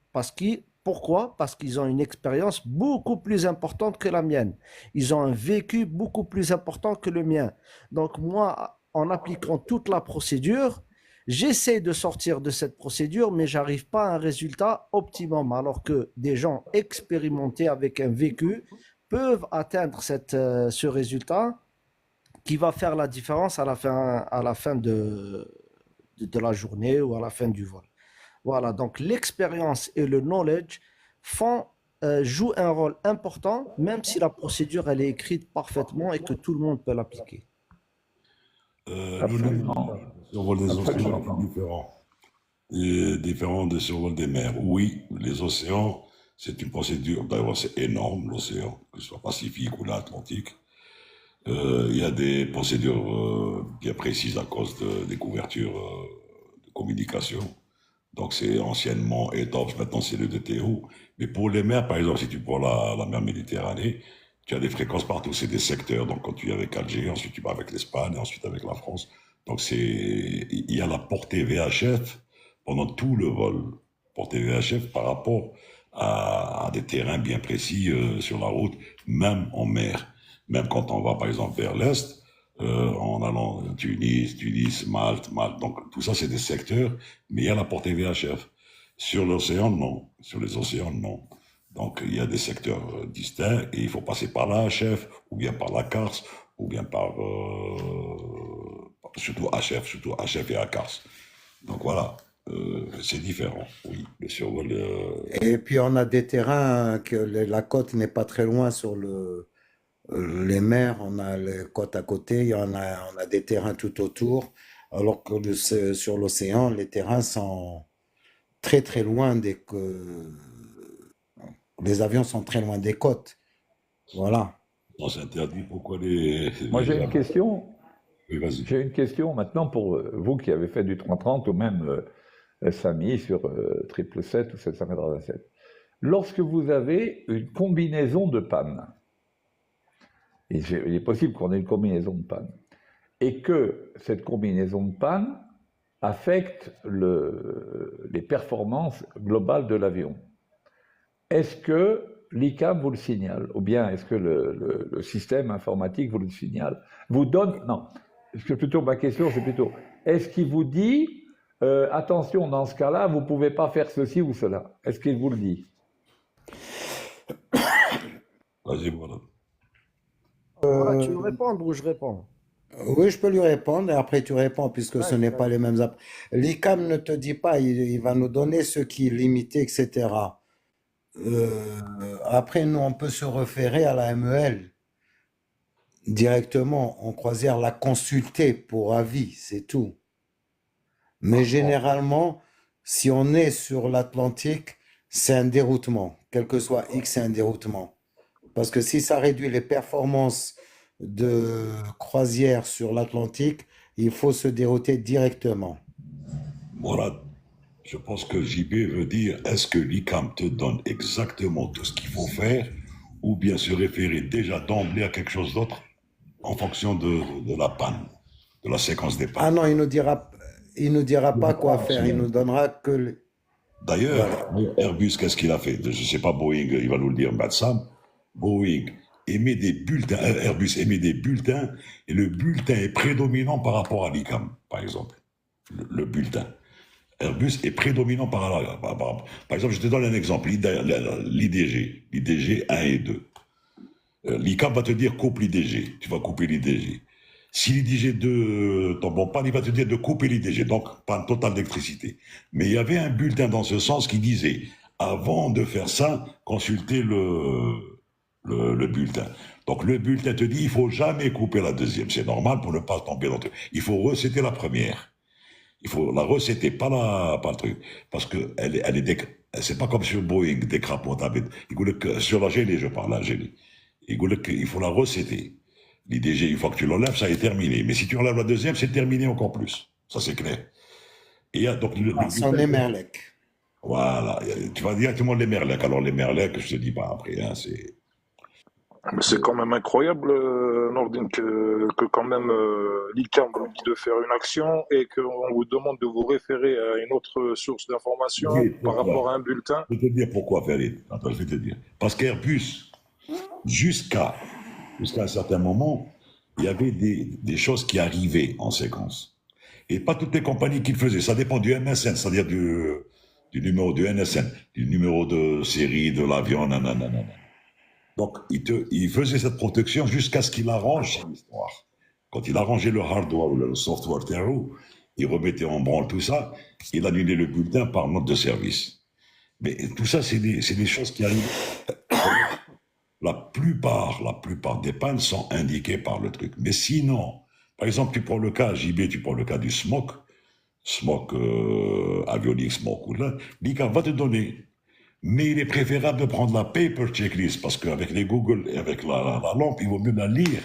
Pourquoi? Parce qu'ils ont une expérience beaucoup plus importante que la mienne. Ils ont un vécu beaucoup plus important que le mien. Donc moi, en appliquant toute la procédure, j'essaie de sortir de cette procédure, mais j'arrive pas à un résultat optimum, alors que des gens expérimentés avec un vécu peuvent atteindre ce résultat qui va faire la différence à la fin de la journée ou à la fin du vol. Voilà, donc l'expérience et le knowledge jouent un rôle important, même si la procédure elle est écrite parfaitement et que tout le monde peut l'appliquer. Absolument. Le survol des océans est différent. Différent des survols des mers. Oui, les océans, c'est une procédure, d'abord c'est énorme l'océan, que ce soit Pacifique ou l'Atlantique. Il y a des procédures bien précises à cause des couvertures de communication. Donc c'est anciennement ETOPS, maintenant c'est le DTO. Mais pour les mers, par exemple, si tu prends la mer Méditerranée, tu as des fréquences partout, c'est des secteurs. Donc quand tu es avec Alger, ensuite tu vas avec l'Espagne, ensuite avec la France. Donc il y a la portée VHF pendant tout le vol. Portée VHF par rapport à des terrains bien précis sur la route, même en mer. Même quand on va par exemple vers l'Est, en allant Tunis, Malte. Donc tout ça c'est des secteurs, mais il y a la portée VHF. Sur l'océan, non. Sur les océans, non. Donc il y a des secteurs distincts et il faut passer par la HF, ou bien par la CARS, ou bien par surtout HF et ACARS. Donc voilà, c'est différent, oui, le survol. Et puis on a des terrains que la côte n'est pas très loin sur les mers, on a les côtes à côté, on a des terrains tout autour, alors que sur l'océan, les terrains sont très très loin les avions sont très loin des côtes. Voilà. On s'interdit pourquoi Moi, j'ai une question. Oui, vas-y. J'ai une question maintenant pour vous qui avez fait du 330 ou même SAMI sur 777 ou 787. Lorsque vous avez une combinaison de panne, et il est possible qu'on ait une combinaison de panne, et que cette combinaison de panne affecte les performances globales de l'avion, est-ce que l'ICAM vous le signale, ou bien est-ce que le système informatique vous le signale? Vous donne, non, ma question c'est plutôt, est-ce qu'il vous dit, attention, dans ce cas-là, vous ne pouvez pas faire ceci ou cela? Est-ce qu'il vous le dit? Vas-y, voilà. Voilà, tu veux répondre ou je réponds? Oui, je peux lui répondre et après tu réponds puisque ce n'est pas les mêmes. L'ICAM ne te dit pas, il va nous donner ce qui est limité, etc. Après, nous, on peut se référer à la MEL directement en croisière, la consulter pour avis, c'est tout. Mais généralement, si on est sur l'Atlantique, c'est un déroutement. Quel que soit X, c'est un déroutement. Parce que si ça réduit les performances de croisière sur l'Atlantique, il faut se dérouter directement. Voilà. Je pense que JB veut dire, est-ce que l'ICAM te donne exactement tout ce qu'il faut faire ou bien se référer déjà d'emblée à quelque chose d'autre en fonction de la panne, de la séquence des pannes? Ah non, il nous dira pas quoi faire, il nous donnera que D'ailleurs, Airbus, qu'est-ce qu'il a fait? Je ne sais pas, Boeing, il va nous le dire, Sam. Boeing émet des bulletins, Airbus émet des bulletins, et le bulletin est prédominant par rapport à l'ICAM, par exemple. Le bulletin. Airbus est prédominant par exemple, je te donne un exemple, l'IDG 1 et 2. L'ICAM va te dire coupe l'IDG, tu vas couper l'IDG. Si l'IDG 2 tombe en panne, il va te dire de couper l'IDG, donc panne totale d'électricité. Mais il y avait un bulletin dans ce sens qui disait, avant de faire ça, consultez le bulletin. Donc le bulletin te dit, il faut jamais couper la deuxième, c'est normal pour ne pas tomber dans le truc. Il faut recéter la première. Il faut la recéter, pas le truc. Parce que c'est pas comme sur Boeing, décrapotable. Sur la Génie, je parle, la Génie. Il faut la recéter. L'IDG, une fois que tu l'enlèves, ça est terminé. Mais si tu enlèves la deuxième, c'est terminé encore plus. Ça, c'est clair. Et il y a donc Sans les Merlec. Voilà. Tu vas directement les Merlec. Alors, les Merlec, je te dis pas après, hein, c'est. Mais c'est quand même incroyable, Nordine, que quand même l'ICAM vous dit de faire une action et qu'on vous demande de vous référer à une autre source d'information par rapport à un bulletin. Je vais te dire pourquoi, Farid. Attends, je vais te dire. Parce qu'Airbus, jusqu'à un certain moment, il y avait des choses qui arrivaient en séquence. Et pas toutes les compagnies qui le faisaient. Ça dépend du MSN, c'est-à-dire du numéro du NSN, du numéro de série de l'avion, nanana. Donc, il faisait cette protection jusqu'à ce qu'il arrange l'histoire. Quand il arrangeait le hardware ou le software terreau, il remettait en branle tout ça, il annulait le bulletin par note de service. Mais tout ça, c'est des choses qui arrivent. La plupart des pannes sont indiquées par le truc. Mais sinon, par exemple, tu prends le cas, JB, tu prends le cas du smoke avionique, smoke, ou là, l'ICAM va te donner. Mais il est préférable de prendre la paper checklist, parce qu'avec les Google et avec la lampe, il vaut mieux la lire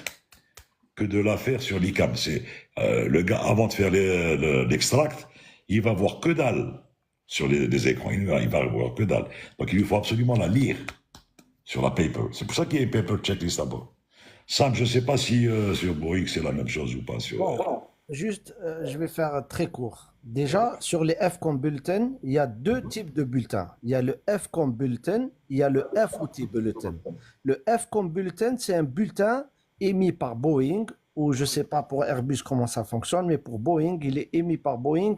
que de la faire sur l'ICAM. C'est le gars, avant de faire l'extract, il va voir que dalle sur les écrans. Il va voir que dalle. Donc il lui faut absolument la lire sur la paper. C'est pour ça qu'il y a une paper checklist d'abord. Sam, je ne sais pas si sur Boeing c'est la même chose ou pas. Juste, je vais faire très court. Déjà, sur les FCOM bulletins, il y a deux types de bulletins. Il y a le FCOM bulletin, il y a le FOT bulletin. Le FCOM bulletin, c'est un bulletin émis par Boeing, ou je ne sais pas pour Airbus comment ça fonctionne, mais pour Boeing, il est émis par Boeing,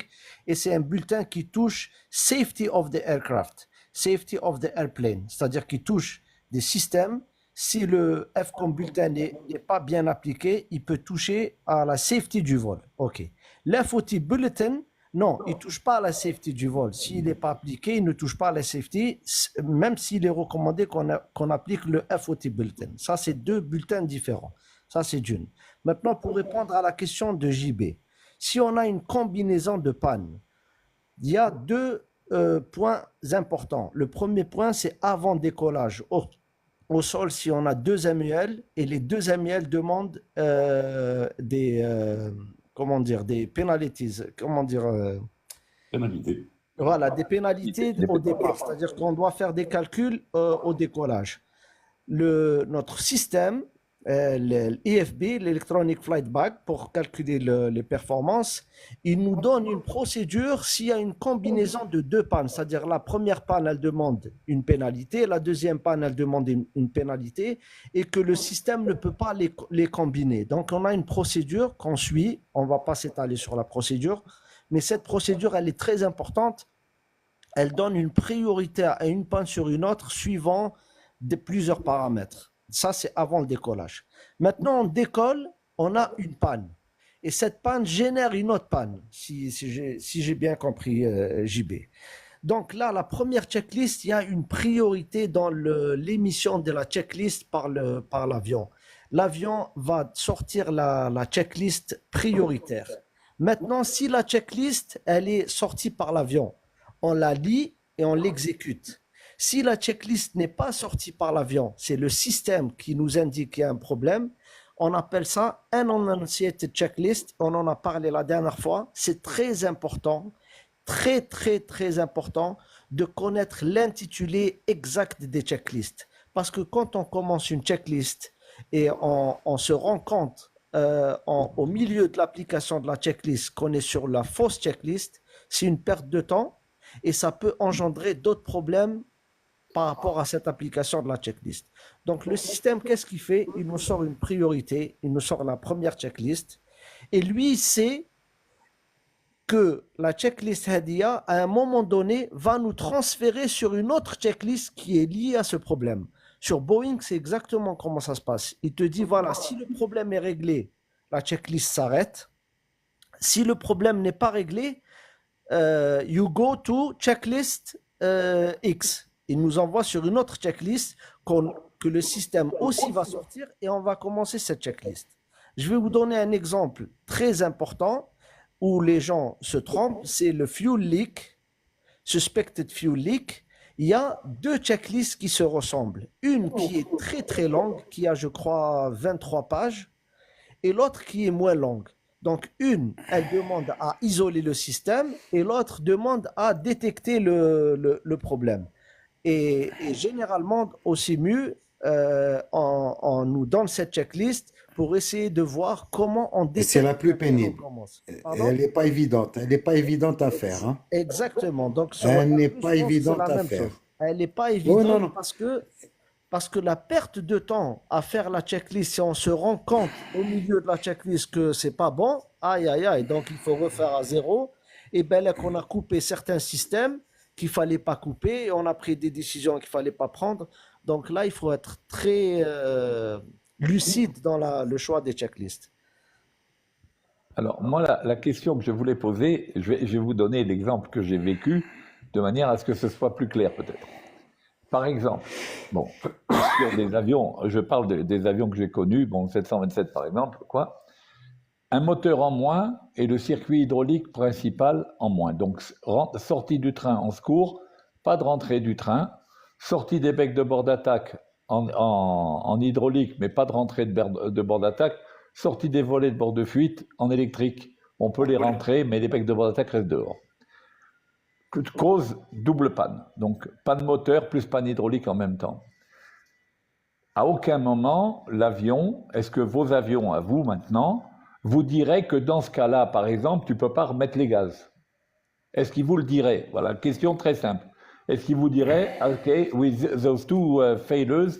et c'est un bulletin qui touche safety of the aircraft, safety of the airplane, c'est-à-dire qui touche des systèmes. Si le FCOM bulletin n'est pas bien appliqué, il peut toucher à la safety du vol. OK. L'FOT bulletin, non, il ne touche pas à la safety du vol. S'il n'est pas appliqué, il ne touche pas à la safety, même s'il est recommandé qu'on applique le FOT bulletin. Ça, c'est deux bulletins différents. Ça, c'est d'une. Maintenant, pour répondre à la question de JB, si on a une combinaison de pannes, il y a deux points importants. Le premier point, c'est avant décollage. Au sol, si on a deux MEL et les deux MEL demandent des penalties, Pénalité. Voilà, des pénalités au départ, c'est-à-dire qu'on doit faire des calculs au décollage. Notre système, l'EFB, l'Electronic Flight Bag, pour calculer les performances, il nous donne une procédure s'il y a une combinaison de deux pannes, c'est-à-dire la première panne, elle demande une pénalité, la deuxième panne, elle demande une pénalité, et que le système ne peut pas les combiner. Donc, on a une procédure qu'on suit, on ne va pas s'étaler sur la procédure, mais cette procédure, elle est très importante, elle donne une priorité à une panne sur une autre suivant plusieurs paramètres. Ça, c'est avant le décollage. Maintenant, on décolle, on a une panne. Et cette panne génère une autre panne, si j'ai bien compris, JB. Donc là, la première checklist, il y a une priorité dans l'émission de la checklist par l'avion. L'avion va sortir la checklist prioritaire. Maintenant, si la checklist, elle est sortie par l'avion, on la lit et on l'exécute. Si la checklist n'est pas sortie par l'avion, c'est le système qui nous indique qu'il y a un problème, on appelle ça un unannotated checklist. On en a parlé la dernière fois. C'est très important, très, très, très important de connaître l'intitulé exact des checklists. Parce que quand on commence une checklist et on se rend compte au milieu de l'application de la checklist qu'on est sur la fausse checklist, c'est une perte de temps. et ça peut engendrer d'autres problèmes par rapport à cette application de la checklist. Donc le système, qu'est-ce qu'il fait? Il nous sort une priorité, il nous sort la première checklist, et lui, il sait que la checklist Hadia, à un moment donné, va nous transférer sur une autre checklist qui est liée à ce problème. Sur Boeing, c'est exactement comment ça se passe. Il te dit, voilà, si le problème est réglé, la checklist s'arrête. Si le problème n'est pas réglé, you go to checklist X. Il nous envoie sur une autre checklist que le système aussi va sortir et on va commencer cette checklist. Je vais vous donner un exemple très important où les gens se trompent, c'est le fuel leak, suspected fuel leak. Il y a deux checklists qui se ressemblent. Une qui est très très longue, qui a je crois 23 pages, et l'autre qui est moins longue. Donc une, elle demande à isoler le système et l'autre demande à détecter le problème. Et généralement, au CIMU, on nous donne cette checklist pour essayer de voir comment on détecte. C'est la plus pénible. Pardon? Elle n'est pas évidente. Elle n'est pas évidente à faire. Hein. Exactement. Donc, sur Elle la n'est plus, pas je pense que c'est évidente la à même faire. chose. Elle n'est pas Oh, évidente non, non. parce que la perte de temps à faire la checklist, si on se rend compte au milieu de la checklist que c'est pas bon, aïe aïe aïe, donc il faut refaire à zéro. Et bien là qu'on a coupé certains systèmes qu'il fallait pas couper, et on a pris des décisions qu'il fallait pas prendre. Donc là, il faut être très lucide dans le choix des checklists. Alors, moi, la question que je voulais poser, je vais vous donner l'exemple que j'ai vécu de manière à ce que ce soit plus clair, peut-être. Par exemple, bon, sur des avions, je parle des avions que j'ai connus, bon, 727 par exemple, quoi, un moteur en moins et le circuit hydraulique principal en moins. Donc, sortie du train en secours, pas de rentrée du train, sortie des becs de bord d'attaque en hydraulique, mais pas de rentrée de bord d'attaque, sortie des volets de bord de fuite en électrique. On peut les rentrer, mais les becs de bord d'attaque restent dehors. Cause double panne. Donc, panne moteur plus panne hydraulique en même temps. À aucun moment, l'avion, est-ce que vos avions à vous maintenant, vous diraient que dans ce cas-là, par exemple, tu ne peux pas remettre les gaz? Est-ce qu'il vous le dirait? Voilà, question très simple. Est-ce qu'il vous dirait, OK, with those two failures,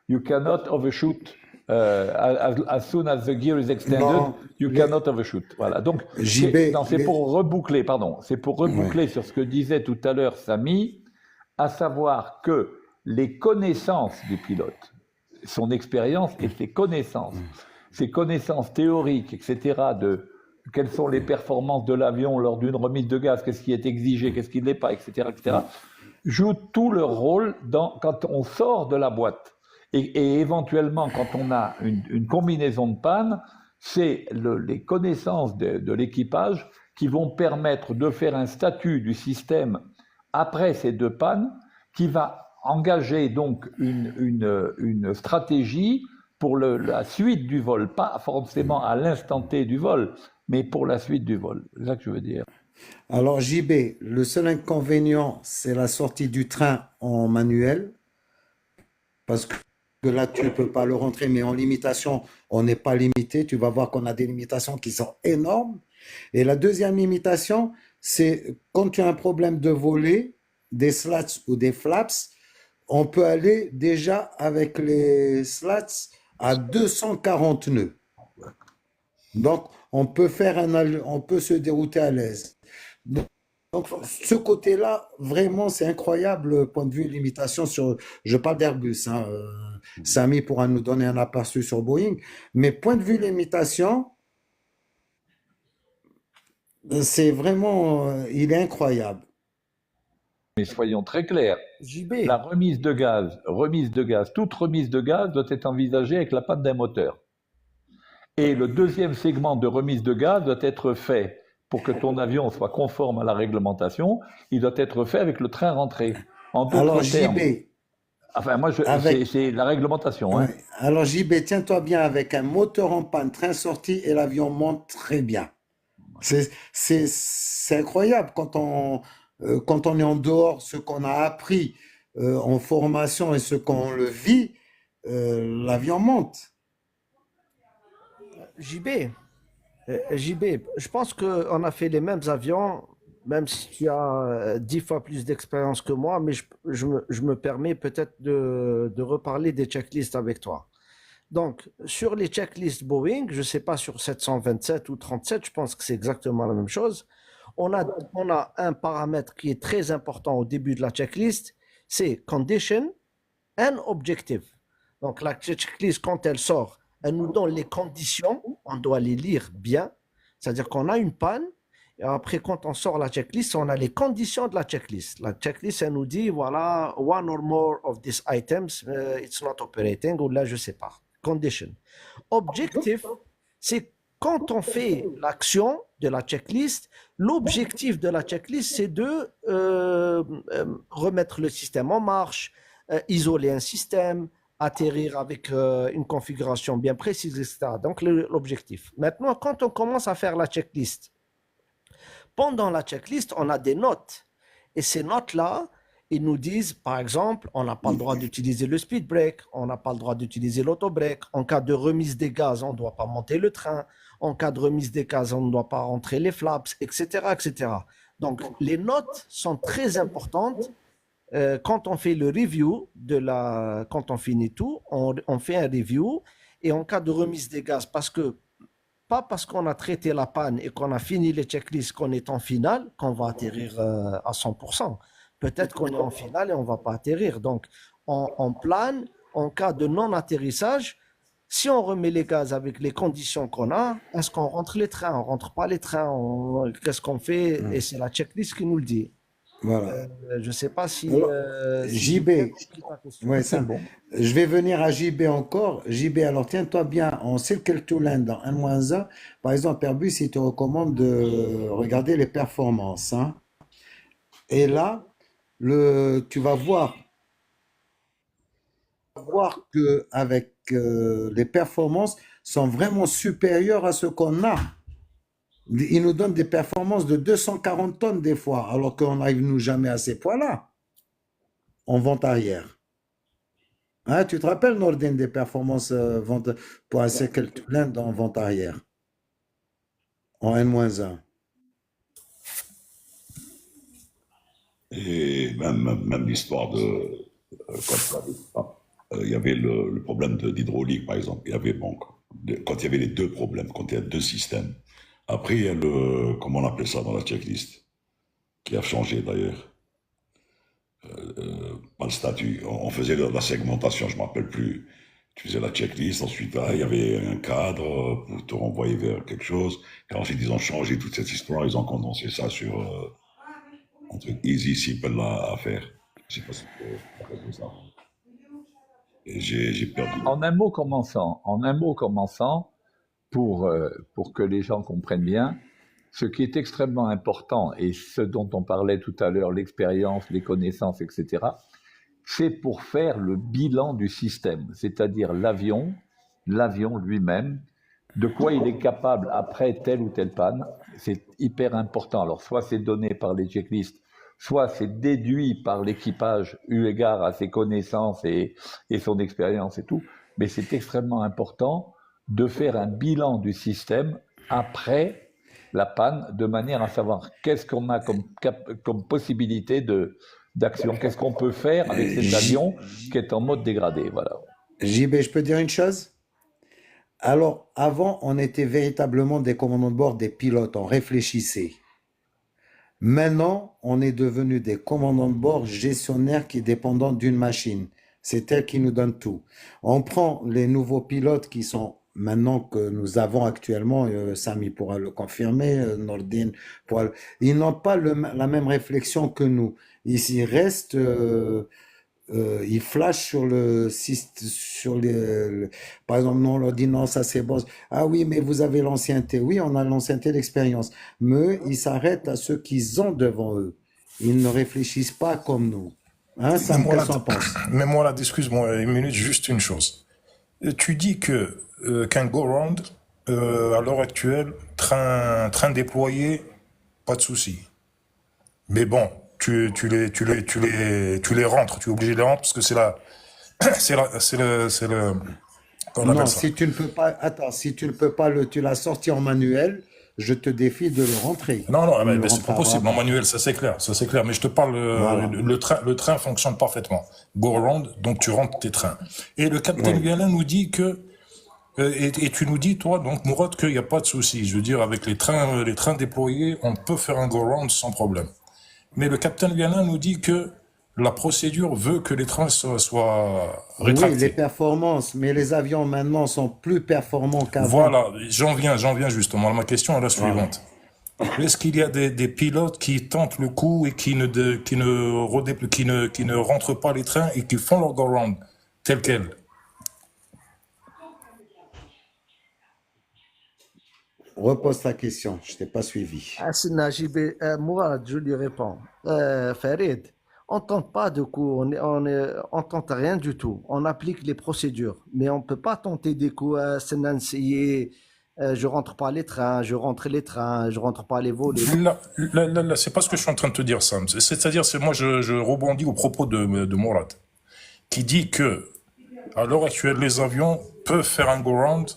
you cannot overshoot. As soon as the gear is extended, Non, you cannot overshoot. Voilà. Donc, JB, c'est pour reboucler, pardon. C'est pour reboucler sur ce que disait tout à l'heure Samy, à savoir que les connaissances du pilote, son expérience et ses connaissances théoriques, etc., de quelles sont les performances de l'avion lors d'une remise de gaz, qu'est-ce qui est exigé, qu'est-ce qui ne l'est pas, etc., jouent tout leur rôle quand on sort de la boîte. Et éventuellement, quand on a une combinaison de panne, c'est les connaissances de l'équipage qui vont permettre de faire un statut du système après ces deux pannes qui va engager donc une stratégie pour la suite du vol, pas forcément à l'instant T du vol, mais pour la suite du vol. C'est ça que je veux dire. Alors JB, le seul inconvénient, c'est la sortie du train en manuel, parce que là, tu ne peux pas le rentrer, mais en limitation, on n'est pas limité. Tu vas voir qu'on a des limitations qui sont énormes. Et la deuxième limitation, c'est quand tu as un problème de volet, des slats ou des flaps, on peut aller déjà avec les slats à 240 nœuds. Donc, on peut se dérouter à l'aise. Donc, ce côté-là, vraiment, c'est incroyable, point de vue limitation je parle d'Airbus, hein, Samy pourra nous donner un aperçu sur Boeing, mais point de vue limitation, c'est vraiment, il est incroyable. Mais soyons très clairs, JB, la remise de gaz, toute remise de gaz doit être envisagée avec la panne d'un moteur. Et le deuxième segment de remise de gaz doit être fait pour que ton avion soit conforme à la réglementation, il doit être fait avec le train rentré. En d'autres termes, JB, enfin moi, c'est la réglementation. ouais. Hein. Alors JB, tiens-toi bien avec un moteur en panne, train sorti et l'avion monte très bien. C'est incroyable quand on est en dehors, ce qu'on a appris en formation et ce qu'on le vit, l'avion monte. JB, je pense qu'on a fait les mêmes avions même si tu as 10 fois plus d'expérience que moi, mais je me permets peut-être de reparler des checklists avec toi. Donc, sur les checklists Boeing, je ne sais pas sur 727 ou 37, je pense que c'est exactement la même chose. On a un paramètre qui est très important au début de la checklist, c'est condition and objective. Donc, la checklist, quand elle sort, elle nous donne les conditions, on doit les lire bien, c'est-à-dire qu'on a une panne, et après, quand on sort la checklist, on a les conditions de la checklist. La checklist, elle nous dit, voilà, one or more of these items, it's not operating, ou là, je ne sais pas. Condition. Objectif, c'est quand on fait l'action de la checklist, l'objectif de la checklist, c'est de remettre le système en marche, isoler un système, atterrir avec une configuration bien précise, etc. Donc, l'objectif. Maintenant, quand on commence à faire la checklist, pendant la checklist, on a des notes. Et ces notes-là, ils nous disent, par exemple, on n'a pas le droit d'utiliser le speed brake, on n'a pas le droit d'utiliser l'auto-brake. En cas de remise des gaz, on ne doit pas monter le train. En cas de remise des gaz, on ne doit pas rentrer les flaps, etc., etc. Donc, les notes sont très importantes. Quand on fait le review, quand on finit tout, on fait un review. Et en cas de remise des gaz, pas parce qu'on a traité la panne et qu'on a fini les checklists qu'on est en finale, qu'on va atterrir à 100%. Peut-être qu'on est en finale et on ne va pas atterrir. Donc, on plane en cas de non-atterrissage. Si on remet les gaz avec les conditions qu'on a, est-ce qu'on rentre les trains? On ne rentre pas les trains? Qu'est-ce qu'on fait? Et c'est la checklist qui nous le dit. Voilà. Je ne sais pas si... JB, ouais, C'est bon. je vais venir à JB encore. JB, alors tiens-toi bien, en Circle to Land, dans 1-1, par exemple, Airbus, il te recommande de regarder les performances. Hein. Et là, tu vas voir que avec les performances sont vraiment supérieures à ce qu'on a. Ils nous donnent des performances de 240 tonnes des fois, alors qu'on n'arrive nous jamais à ces poids-là, en vente arrière. Hein, tu te rappelles, Nordin, des performances pour un Circle to Land en vente arrière, en N-1. Et même l'histoire de. Il y avait le problème d'hydraulique, par exemple. Il y avait, bon, quand il y avait les deux problèmes, quand il y a deux systèmes. Après, il y a comment on appelait ça dans la checklist, qui a changé d'ailleurs. Pas le statut. On faisait la segmentation, je ne me rappelle plus. Tu faisais la checklist, ensuite il y avait un cadre pour te renvoyer vers quelque chose. Et ensuite, ils ont changé toute cette histoire, ils ont condensé ça sur un truc easy, simple à faire. Je ne sais pas si c'est ça. Et j'ai perdu. En un mot commençant, pour que les gens comprennent bien, ce qui est extrêmement important et ce dont on parlait tout à l'heure, l'expérience, les connaissances, etc., c'est pour faire le bilan du système, c'est-à-dire l'avion lui-même, de quoi il est capable après telle ou telle panne. C'est hyper important. Alors, soit c'est donné par les checklists, soit c'est déduit par l'équipage eu égard à ses connaissances et son expérience et tout, mais c'est extrêmement important de faire un bilan du système après la panne, de manière à savoir qu'est-ce qu'on a comme possibilité d'action, qu'est-ce qu'on peut faire avec cet avion qui est en mode dégradé. Voilà. JB, je peux dire une chose? Alors, avant, on était véritablement des commandants de bord, des pilotes, on réfléchissait. Maintenant, on est devenu des commandants de bord gestionnaires qui dépendent d'une machine. C'est elle qui nous donne tout. On prend les nouveaux pilotes qui sont maintenant que nous avons actuellement, Sami pourra le confirmer, Nordin ils n'ont pas la même réflexion que nous. Ils restent, ils flashent sur par exemple, non, on leur dit non, ça c'est bon. Ah oui, mais vous avez l'ancienneté. Oui, on a l'ancienneté, l'expérience. Mais eux, ils s'arrêtent à ceux qu'ils ont devant eux. Ils ne réfléchissent pas comme nous. Hein, Sam, qu'est-ce qu'on pense? Mais moi, là, excuse-moi une minute, juste une chose. Tu dis qu'un go-round, à l'heure actuelle, train déployé, pas de souci. Mais bon, tu les rentres, tu es obligé de les rentrer parce que Non, si tu ne peux pas, attends, si tu ne peux pas tu l'as sorti en manuel, je te défie de le rentrer. Non, non, Tu ne le mais c'est pas rentreras possible. Non, pas. Manuel, ça c'est clair, ça c'est clair. Mais je te parle, Voilà. le train fonctionne parfaitement. Go around, donc tu rentres tes trains. Et le capitaine Oui. Guyalin nous dit que, et tu nous dis, toi, donc Mourad, qu'il n'y a pas de souci. Je veux dire, avec les trains déployés, on peut faire un go around sans problème. Mais le capitaine Guyalin nous dit que la procédure veut que les trains soient Oui, les rétractés. performances, mais les avions maintenant sont plus performants qu'avant. Voilà, j'en viens justement. Ma question est la Voilà. suivante. Est-ce qu'il y a des pilotes qui tentent le coup et qui ne rentrent pas les trains et qui font leur go-round tel quel? Repose ta question, je t'ai pas suivi. Hassan JB, moi, je lui réponds. Farid, on tente pas de coups, on tente rien du tout. On applique les procédures, mais on peut pas tenter des coups. Je rentre pas les trains, je rentre les trains, je rentre pas les volets. Là, c'est pas ce que je suis en train de te dire, Sam. C'est-à-dire, moi, je rebondis au propos de Mourad, qui dit que, à l'heure actuelle, les avions peuvent faire un go-round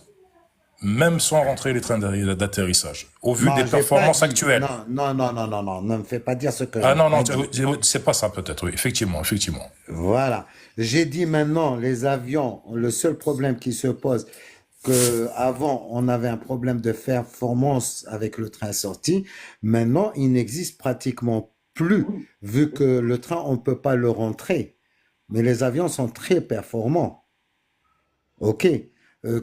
même sans rentrer les trains d'atterrissage, au vu Non, des j'ai pas performances dit. actuelles. Non, ne me fais pas dire ce que Ah je non, n'ai non, pas dit. c'est pas ça peut-être, oui, effectivement. Voilà. J'ai dit maintenant, les avions, le seul problème qui se pose, que avant on avait un problème de performance avec le train sorti, maintenant il n'existe pratiquement plus, vu que le train on peut pas le rentrer. Mais les avions sont très performants. Ok.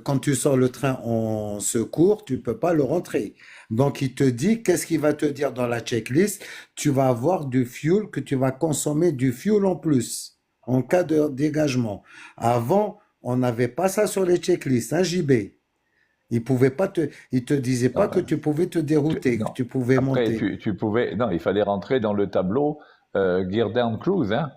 Quand tu sors le train en secours, tu peux pas le rentrer. Donc, il te dit, qu'est-ce qu'il va te dire dans la checklist? Tu vas avoir du fuel, que tu vas consommer du fuel en plus, en cas de dégagement. Avant, on n'avait pas ça sur les checklists, hein, JB. Il te disait pas que tu pouvais te dérouter, que Non. tu pouvais Après, monter. tu pouvais. Non, il fallait rentrer dans le tableau Gear Down Cruise. Hein.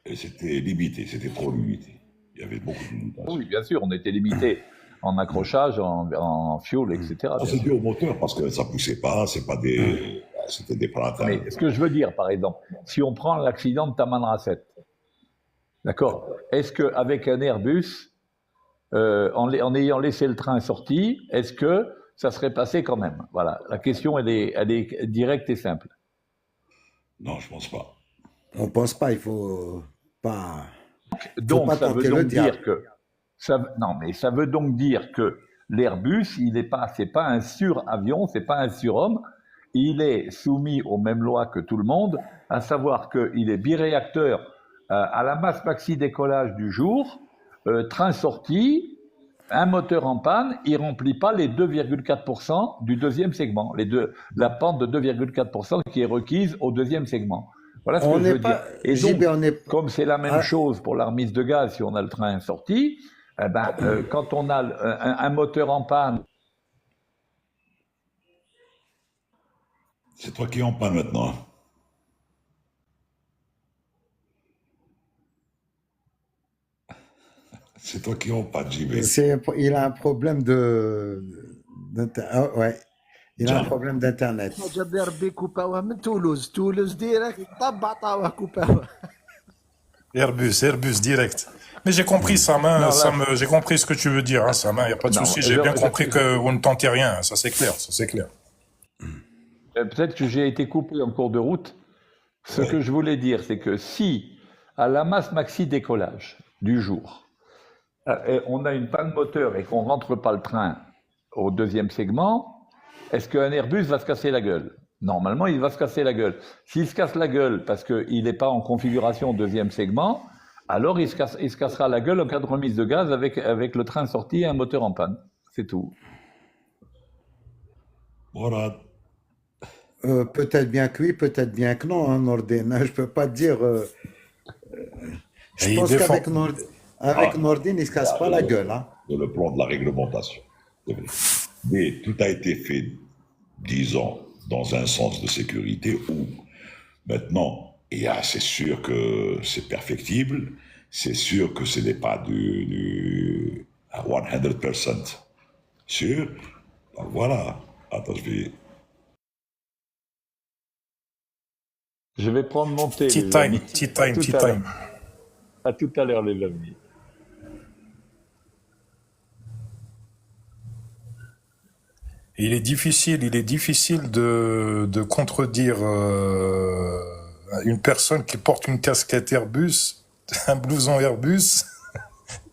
Et c'était limité, c'était trop limité. Il y avait beaucoup de limitations. Oui, bien sûr, on était limité en accrochage, en fuel, etc. Ça, bien c'est sûr. dû au moteur parce que ça poussait pas, c'était des printemps. Mais ce que je veux dire, par exemple, si on prend l'accident de Taman Rasset, d'accord, est-ce qu'avec un Airbus, en ayant laissé le train sorti, est-ce que ça serait passé quand même? Voilà, la question, elle est directe et simple. Non, je pense pas. On pense pas, il faut pas Donc, ça veut tenter le donc diable. dire que non, mais ça veut donc dire que l'Airbus, c'est pas un suravion, c'est pas un surhomme. Il est soumis aux mêmes lois que tout le monde, à savoir qu'il est biréacteur à la masse maxi décollage du jour, train sorti, un moteur en panne, il remplit pas les 2,4% du deuxième segment, la pente de 2,4% qui est requise au deuxième segment. Voilà ce que On je n'est veux dire. pas, Et JB, donc, on est, comme c'est la même ah, chose pour la remise de gaz si on a le train sorti, quand on a un moteur en panne, C'est toi qui es en panne maintenant. C'est toi qui es en panne, JB. il a un problème ouais, il a un Tiens, problème d'internet. جاب لي ربي كوباوه من تولوز ديريكت طبع طاوه كوباوه. Airbus, direct. Mais j'ai compris, Sam, non, là, j'ai compris ce que tu veux dire, hein, Sam, il n'y a pas de non, souci, j'ai bien compris que vous ne tentez rien, ça c'est clair, ça c'est clair. peut-être que j'ai été coupé en cours de route. Ce Ouais. que je voulais dire, c'est que si, à la masse maxi décollage du jour, on a une panne moteur et qu'on ne rentre pas le train au deuxième segment, est-ce qu'un Airbus va se casser la gueule? Normalement, il va se casser la gueule. S'il se casse la gueule parce qu'il n'est pas en configuration deuxième segment, alors il se cassera la gueule en cas de remise de gaz avec le train sorti et un moteur en panne. C'est tout. Voilà. Peut-être bien que oui, peut-être bien que non, hein, Nordin. Je peux pas te dire. Je Et il pense défend. qu'avec Nordin, il se casse pas la gueule. Hein. Sur le plan de la réglementation. C'est vrai. Mais tout a été fait, disons, dans un sens de sécurité où maintenant, c'est sûr que c'est perfectible, c'est sûr que ce n'est pas à 100% sûr. Donc voilà. Attends, Je vais prendre mon thé, Tea les time, amis. tea time, À tout tea à l'heure. time. À tout à l'heure, les amis. Il est difficile de contredire une personne qui porte une casquette Airbus, un blouson Airbus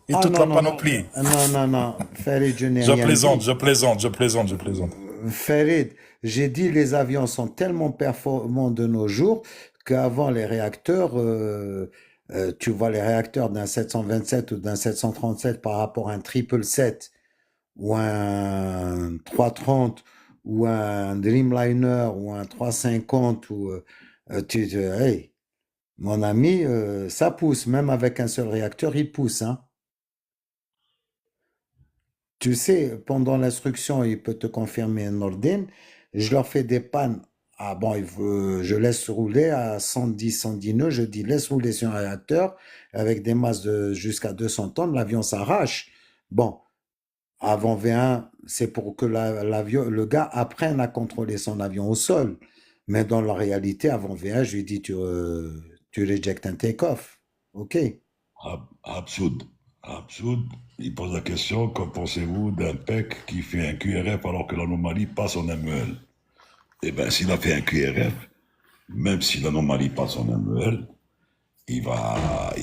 et Ah toute non, la non, non, panoplie. non, Farid, je n'ai Je rien plaisante, dit. je plaisante, je plaisante, je plaisante. Farid, j'ai dit les avions sont tellement performants de nos jours qu'avant les réacteurs, tu vois les réacteurs d'un 727 ou d'un 737 par rapport à un 777 ou un 330 ou un Dreamliner ou un 350 ou hey, mon ami, ça pousse, même avec un seul réacteur, il pousse, hein. Tu sais, pendant l'instruction, il peut te confirmer un ordine. Je leur fais des pannes. Ah bon, je laisse rouler à 110, 110 nœuds. Je dis laisse rouler sur un réacteur avec des masses de jusqu'à 200 tonnes. L'avion s'arrache. Bon, avant V1, c'est pour que l'avion, le gars apprenne à contrôler son avion au sol. Mais dans la réalité, avant V1, je lui dis tu rejectes un take-off. OK. Absoud. Absoud, il pose la question, qu'en pensez-vous d'un PEC qui fait un QRF alors que l'anomalie passe en MEL? Eh bien, s'il a fait un QRF, même si l'anomalie passe en MEL, il va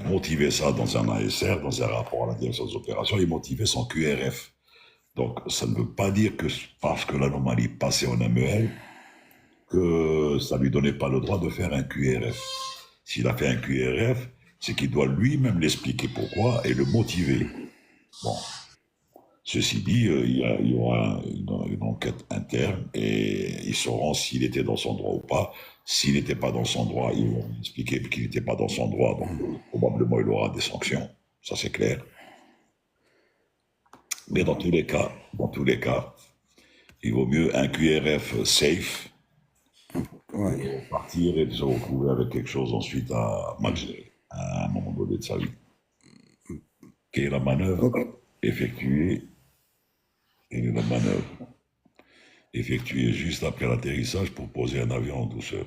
motiver ça dans un ASR, dans un rapport à la direction des opérations, et motiver son QRF. Donc, ça ne veut pas dire que parce que l'anomalie passait en MEL, que ça ne lui donnait pas le droit de faire un QRF. S'il a fait un QRF, c'est qu'il doit lui-même l'expliquer pourquoi et le motiver. Bon. Ceci dit, il y aura une enquête interne et ils sauront s'il était dans son droit ou pas. S'il n'était pas dans son droit, ils vont expliquer qu'il n'était pas dans son droit, donc probablement il aura des sanctions, ça c'est clair. Mais dans tous les cas, il vaut mieux un QRF safe Ouais. partir et de se retrouver avec quelque chose ensuite à mal gérer à un moment donné de sa vie. Quelle est la manœuvre Ok. effectuée juste après l'atterrissage pour poser un avion en douceur.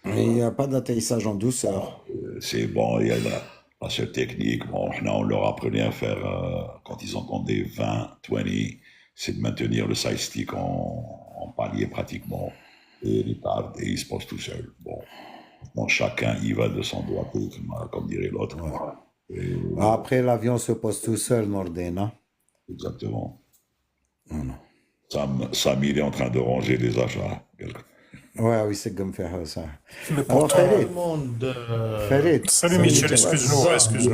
Il n'y a pas d'atterrissage en douceur. C'est bon, il y a la seule technique. Bon, on leur apprenait à faire, quand ils entendaient 20, 20, c'est de maintenir le side stick en palier pratiquement. Et ils se posent tout seuls. Bon, chacun y va de son doigt, comme dirait l'autre. Et Après, l'avion se pose tout seul, Norden, hein? exactement. Non. Sam, il est en train de ranger les achats. Ouais, oui, c'est comme faire ça. Mais Alors, pourtant, Farid, Tout le monde. Farid, salut Michel, excuse-nous, salut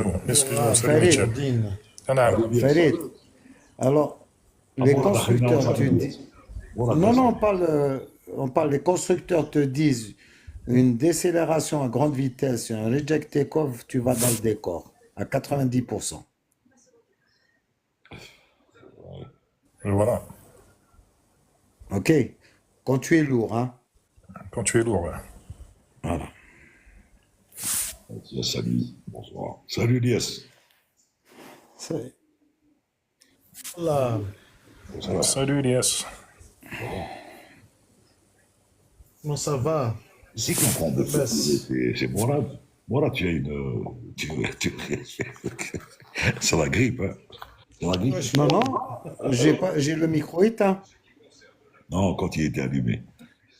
Farid, Michel. Din. Farid. Alors, les constructeurs, tu dis. Non, on parle, les constructeurs te disent une décélération à grande vitesse, un reject take-off, tu vas dans le décor, à 90%. Et voilà, OK? Quand tu es lourd, hein? quand tu es lourd. Ouais. Voilà. Salut, bonsoir. Salut Lies. C'est- Là, Salut Elias. comment ça va? C'est qu'on prend de Bah, c'est Morad. Morad, tu as une. C'est la grippe, hein. C'est la grippe. ouais, je Non, crois. j'ai le micro éteint. Non, quand il était allumé,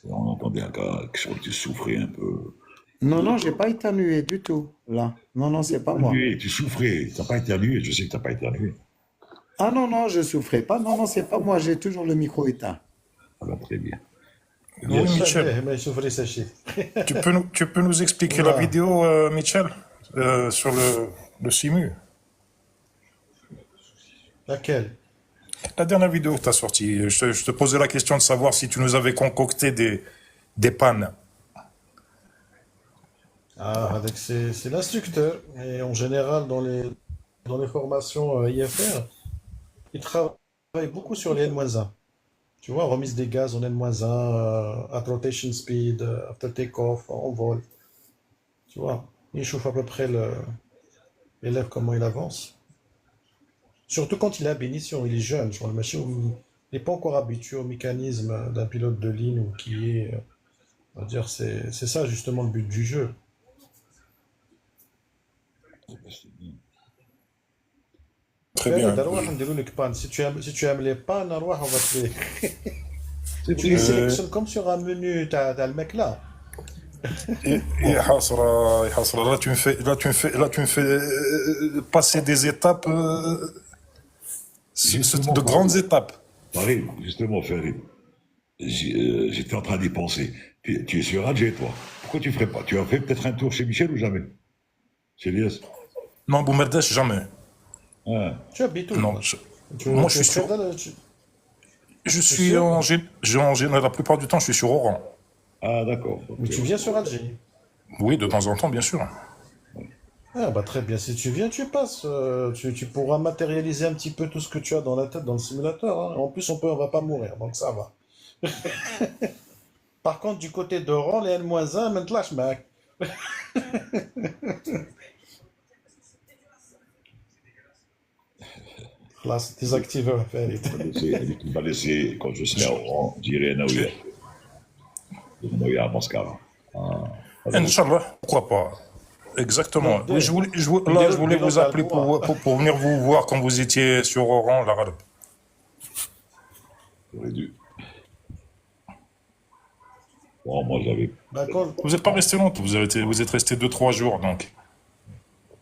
on entendait quelque chose, tu souffrais un peu. Non, j'ai pas éternué du tout, là. Non, c'est pas moi. Tu souffrais, tu n'as pas éternué, je sais que tu n'as pas éternué. Ah non, je souffrais pas. Non, c'est pas moi, j'ai toujours le micro éteint. Ça va très bien. Oui, Michel, Mais je voulais sacher. tu peux nous expliquer la vidéo, Michel, sur le simu? Laquelle? La dernière vidéo que tu as sortie, je te posais la question de savoir si tu nous avais concocté des pannes. Ah, c'est l'instructeur. Et en général, dans les formations IFR, il travaille beaucoup sur les N-1. Tu vois, remise des gaz en N-1, at rotation speed, after take-off, en vol. Tu vois, il chauffe à peu près l'élève comment il avance. Surtout quand il est à bénition, il est jeune sur le machine, il n'est pas encore habitué au mécanisme d'un pilote de ligne ou qui est, on va dire, c'est ça justement le but du jeu. très bien. Farid, alors, on dirait que si tu aimes les pannes, alors on va te les... Tu les Euh, sélectionnes comme sur un menu, t'as le mec là. يا حسرة là tu me fais passer des étapes Justement, de grandes étapes. Farid, justement, Farid, j'étais en train d'y penser. Tu es sur Alger, toi. Pourquoi tu ferais pas? Tu as fait peut-être un tour chez Michel ou jamais? Chez Elias? Non, Boumerdesh, jamais. Ah, Tu habites où Non, toi? moi Tu je es suis près sur, je T'es suis sûr? en général, la plupart du temps, je suis sur Oran. ah d'accord. Mais tu viens sur Alger. Oui, de temps en temps, bien sûr. Ah bah très bien, si tu viens, tu passes. Tu pourras matérialiser un petit peu tout ce que tu as dans la tête dans le simulateur. Hein. En plus, on va pas mourir, donc ça va. Par contre, du côté d'Oran, les N-1, maintenant, je mec. Là, c'est désactivé, Farid. Tu vas laisser, quand je serai au rang, j'irai à Naouya. Naouya à Mascara. Ah, Inch'Allah, pourquoi pas. Exactement. Oui, je voulais vous appeler pour venir vous voir quand vous étiez sur Oran, l'Arabe. j'aurais dû. Bon, moi, D'accord. Vous n'êtes pas resté longtemps, vous êtes resté 2-3 jours, donc.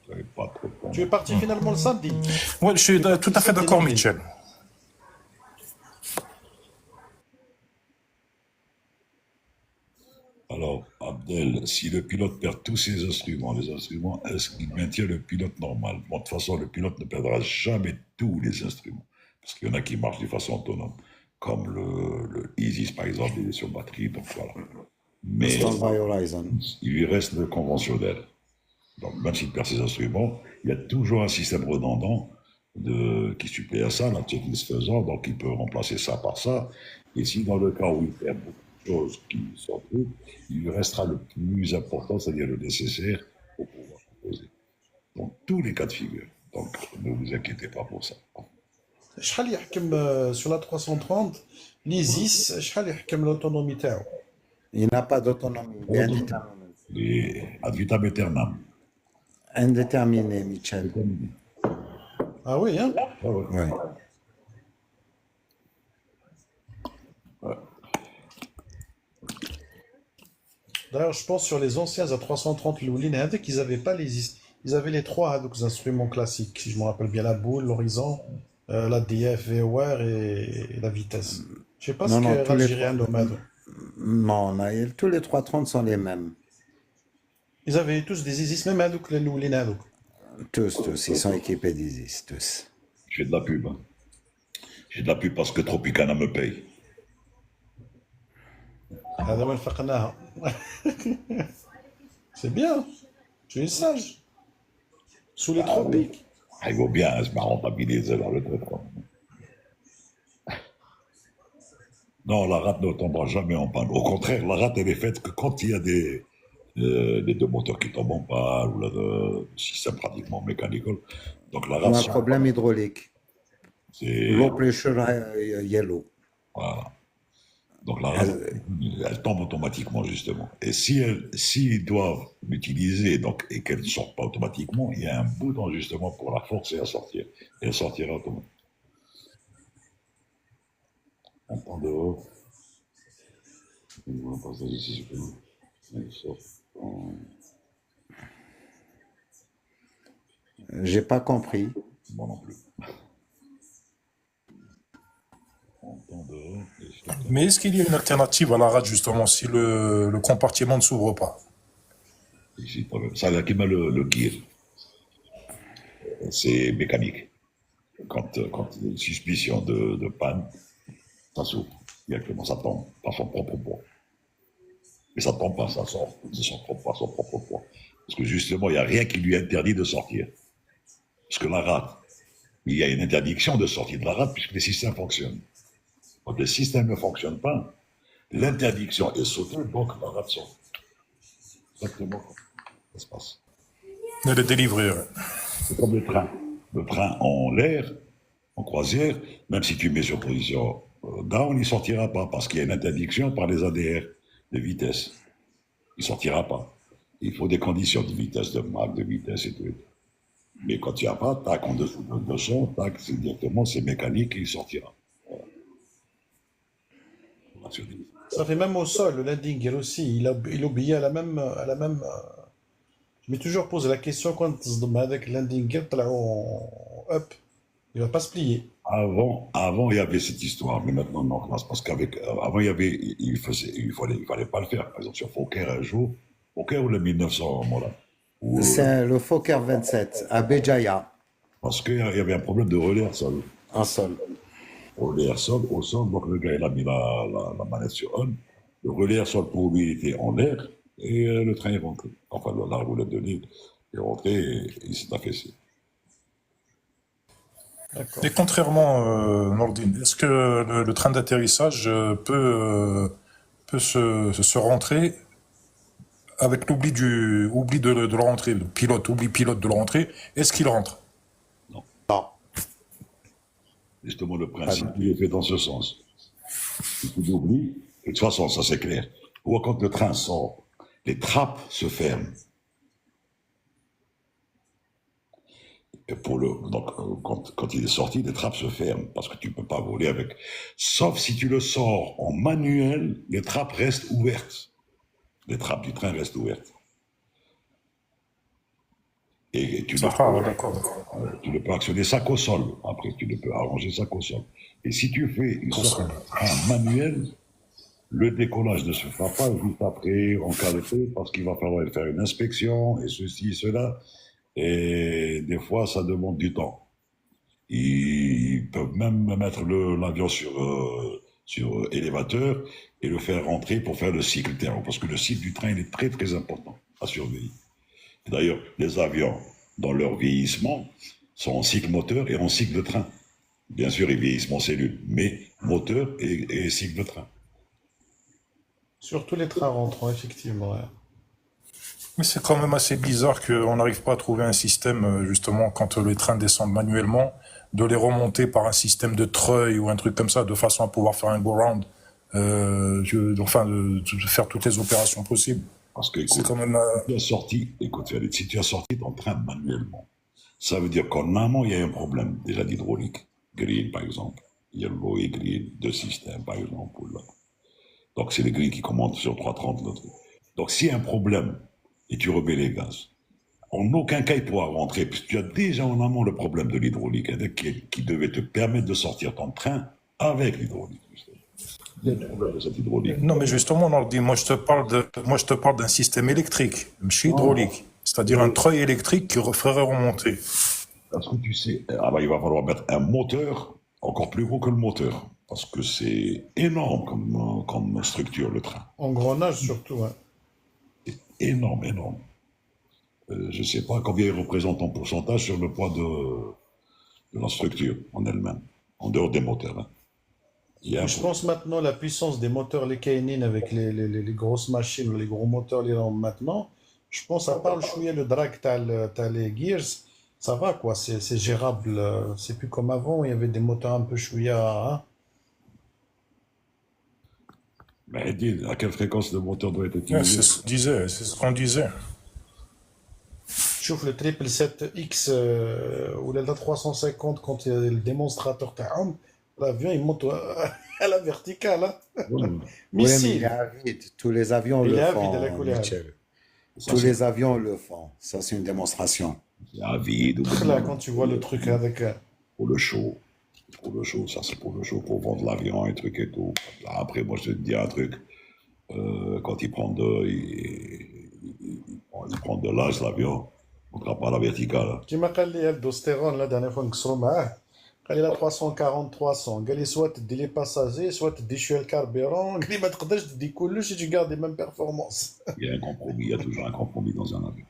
j'avais pas trop de temps. Tu es parti finalement le samedi. Oui, je suis tout à fait d'accord, Michel. Alors, Abdel, si le pilote perd tous ses instruments, les instruments, est-ce qu'il maintient le pilote normal? Bon, de toute façon, le pilote ne perdra jamais tous les instruments. Parce qu'il y en a qui marchent de façon autonome. Comme le Isis, par exemple, il est sur batterie, donc voilà. Mais Standby Horizon. il lui reste le conventionnel. Donc, même s'il perd ses instruments, il y a toujours un système redondant qui supplée à ça, la checklist faisant, donc il peut remplacer ça par ça. Et si dans le cas où il perd beaucoup de choses qui sont trucs, il lui restera le plus important, c'est-à-dire le nécessaire pour pouvoir composer. Donc, tous les cas de figure. Donc, ne vous inquiétez pas pour ça. شحال يحكم sur la 330 l'ISIS شحال يحكم l'autonomie تاعو. Il n'a pas d'autonomie. Il est indéterminé. Et ad vitam aeternam. Indéterminé, Michel. Ah oui, hein? Ah ouais. Ouais. D'ailleurs, je pense sur les anciens A330 Loulin, avec ils n'avaient pas les ISIS. Ils avaient les trois donc, instruments classiques, si je me rappelle bien, la boule, l'horizon, la DF, VOR et la vitesse. Je sais pas Non, ce non, que tous les l'Algérien nomade. Non, tous les 330 sont les mêmes. Ils avaient tous des ISIS, même avec les Loulin. Tous. Ils sont équipés d'ISIS, tous. J'ai de la pub. Hein. J'ai de la pub parce que Tropicana me paye. هذا وين فقناها. C'est bien. Tu es sage. Sous les tropiques. Ah, il vaut bien, hein, je m'en rentabilise dans le truc. Quoi. Non, la rate ne tombera jamais en panne. Au contraire, la rate, elle est faite que quand il y a les deux moteurs qui tombent en panne ou le système pratiquement mécanique. Donc la Ou rate, un problème hydraulique. c'est... Low pressure yellow. Voilà. Donc la rate, elle tombe automatiquement, justement. Et s'ils doivent l'utiliser et qu'elle ne sorte pas automatiquement, il y a un bouton, justement, pour la forcer à sortir. Et elle sortira automatiquement. Un temps dehors. On va passer ici, je peux. Elle sort. J'ai pas compris. Moi non plus. Un temps dehors. Mais est-ce qu'il y a une alternative à la rate, justement, si le compartiment ne s'ouvre pas? Ici, problème. Ça, là, qui met le gear. C'est mécanique. Quand il y a une suspicion de panne, ça s'ouvre. Directement, ça tombe par son propre poids. Mais ça ne tombe pas, ça sort de son propre poids. Parce que justement, il n'y a rien qui lui interdit de sortir. Parce que la rate, il y a une interdiction de sortir de la rate puisque les systèmes fonctionnent. Quand le système ne fonctionne pas, l'interdiction est sautée, donc la rate sort. Exactement comme ça se passe. Elle est délivrée, ouais. C'est comme le train. Le train en l'air, en croisière, même si tu mets sur position down, il ne sortira pas parce qu'il y a une interdiction par les ADR de vitesse. Il ne sortira pas. Il faut des conditions de vitesse, de marque, de vitesse et tout. Mais quand il n'y a pas, tac, en dessous de 200, tac, c'est directement, c'est mécanique et il sortira. Rationnel. Ça fait même au sol, le landing gear aussi, il obéit Je m'ai toujours posé la question quand avec le landing gear, t'as là en up, il va pas se plier. Avant, il y avait cette histoire, mais maintenant, non. Non, c'est parce avant, il fallait pas le faire. Par exemple, sur Fokker, un jour, Fokker ou le 1900, voilà. C'est le Fokker 27 à Béjaïa, Parce qu'il y avait un problème de relais sol. en sol. Relais sol, au sol, donc le gars, il a mis la manette sur on. Le relais sol pour lui, il était en l'air, et le train est rentré. Enfin, la roulette de l'île est rentrée et il s'est affaissé. D'accord. Et contrairement, Nordine, est-ce que le train d'atterrissage peut se rentrer avec oubli de la rentrée, oubli pilote de la rentrée, est-ce qu'il rentre? Non, Justement, le pas principe, du tout. il est fait dans ce sens. Si tu l'oublies, de toute façon, ça c'est clair. Ou quand le train sort, les trappes se ferment. Et donc, quand il est sorti, les trappes se ferment parce que tu ne peux pas voler avec. Sauf si tu le sors en manuel, les trappes restent ouvertes. Les trappes du train restent ouvertes. Et tu, ne Ah, peux, d'accord. tu ne peux actionner ça qu'au sol. Après, tu ne peux arranger ça qu'au sol. Et si tu fais une sorte de train manuel, le décollage ne se fera pas juste après en qualité parce qu'il va falloir faire une inspection et ceci, cela. Et des fois, ça demande du temps. Ils peuvent même mettre l'avion sur élévateur et le faire rentrer pour faire le cycle terreau. Parce que le cycle du train, il est très, très important à surveiller. D'ailleurs, les avions, dans leur vieillissement, sont en cycle moteur et en cycle de train. Bien sûr, ils vieillissent en cellule, mais moteur et cycle de train. Surtout les trains rentrants, effectivement. Ouais. Mais c'est quand même assez bizarre qu'on n'arrive pas à trouver un système, justement, quand les trains descendent manuellement, de les remonter par un système de treuil ou un truc comme ça, de façon à pouvoir faire un go-round, de faire toutes les opérations possibles. Parce que, C'est écoute, quand même... si tu as sorti ton train manuellement, ça veut dire qu'en amont, il y a un problème, déjà d'hydraulique. Green, par exemple. Yellow et green, deux systèmes, par exemple. Donc, c'est les grilles qui commandent sur 330 le truc. Donc, s'il y a un problème et tu remets les gaz, en aucun cas il pourra rentrer, puisque tu as déjà en amont le problème de l'hydraulique, qui devait te permettre de sortir ton train avec l'hydraulique. Il y a le problème de cette hydraulique. Non, mais justement, Nordine, moi je te parle d'un système électrique, chez hydraulique. C'est-à-dire un treuil électrique qui ferait remonter. Parce que tu sais, il va falloir mettre un moteur encore plus gros que le moteur. Parce que c'est énorme comme structure, le train. Engrenage surtout. Ouais. C'est énorme, énorme. Je ne sais pas combien il représente en pourcentage sur le poids de la structure en elle-même, en dehors des moteurs. Hein. Je pense maintenant la puissance des moteurs, les Kainin avec les grosses machines, les gros moteurs, les rampes maintenant, je pense à part le chouïa, le drag, t'as les gears, ça va quoi, c'est gérable. C'est plus comme avant, il y avait des moteurs un peu chouïa. Hein. Mais dis, à quelle fréquence le moteur doit être Ouais, utilisé? c'est ce qu'on disait. Chauffe le 777X ou la 350 quand il y a le démonstrateur t'aoum, l'avion il monte à la verticale. Hein. Ouais. Oui, mais il Missile. est avide. Tous les avions Il le est avide à la font, couleur. Michel. Ça, Tous c'est les avions le font. Ça, c'est une démonstration. avide Là, quand tu vois le truc avec. pour le show. Pour le show, ça c'est pour le show, pour vendre l'avion et trucs et tout. Après, moi je te dis un truc. Quand il prend de l'âge, l'avion, on ne pas à la verticale. Hein. كيما قال لي الدوستيرون لا دانيير فوا نكسروا معاه قال لي لا 340 300 قال لي سوا تدي لي باساجي سوا تدي شويه الكاربيرون قال لي ما تقدرش تدي كلش et tu gardes les mêmes performances. Il y a un compromis, il y a toujours un compromis dans un avion.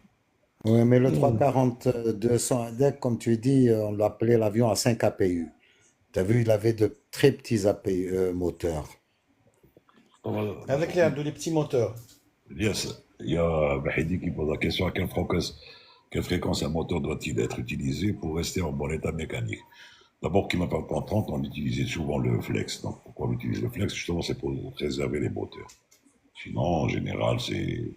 Oui, mais le 340-200 Indec, comme tu dis, on l'appelait l'avion à 5 APU. Tu as vu, il avait de très petits APU moteurs. Avec les petits moteurs. Yes. Il y a Bahidi qui pose la question à quelle fréquence un moteur doit-il être utilisé pour rester en bon état mécanique? D'abord, qui m'appelle pas 30, on utilisait souvent le flex. Donc, pourquoi on utilise le flex? Justement, c'est pour préserver les moteurs. Sinon, en général, c'est.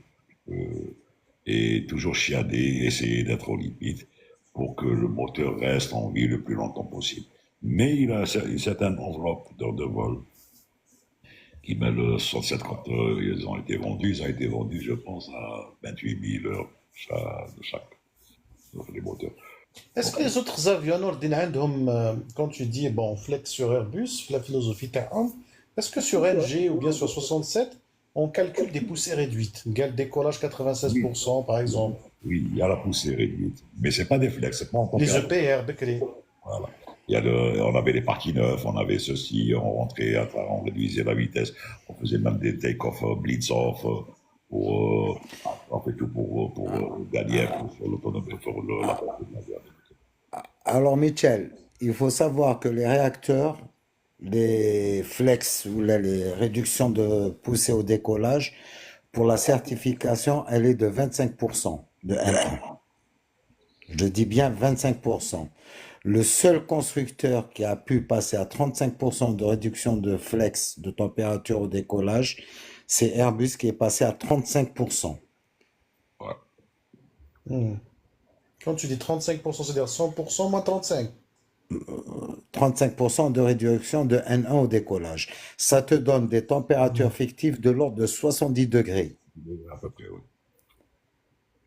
Et toujours chiader, essayer d'être au limite pour que le moteur reste en vie le plus longtemps possible. Mais il a une certaine enveloppe d'heures de vol qui met le 67 quand ils ont été vendus. Ils ont été vendus, je pense, à 28 000 heures de chaque les moteurs. Est-ce que les autres avions, quand tu dis, bon, flex sur Airbus, la philosophie تاعهم, est-ce que sur NG ou bien sur 67, on calcule des poussées réduites? Décollage 96% par exemple. Oui, il y a la poussée réduite. Mais c'est pas des flex, c'est pas en Les température. EPR, Bekri. Voilà. On avait les parties neufs, on avait ceci, on rentrait, on réduisait la vitesse, on faisait même des take-off, blitz-off, on fait tout pour gagner sur l'autonomie, sur la portée de l'avion. Alors, Michel, il faut savoir que les réacteurs, les flex ou les réductions de poussée au décollage, pour la certification, elle est de 25% de N1. Je dis bien 25%. Le seul constructeur qui a pu passer à 35% de réduction de flex de température au décollage, c'est Airbus qui est passé à 35%. Quand tu dis 35%, c'est-à-dire 100% moins 35%. 35% de réduction de N1 au décollage. Ça te donne des températures fictives de l'ordre de 70 degrés À peu près, oui.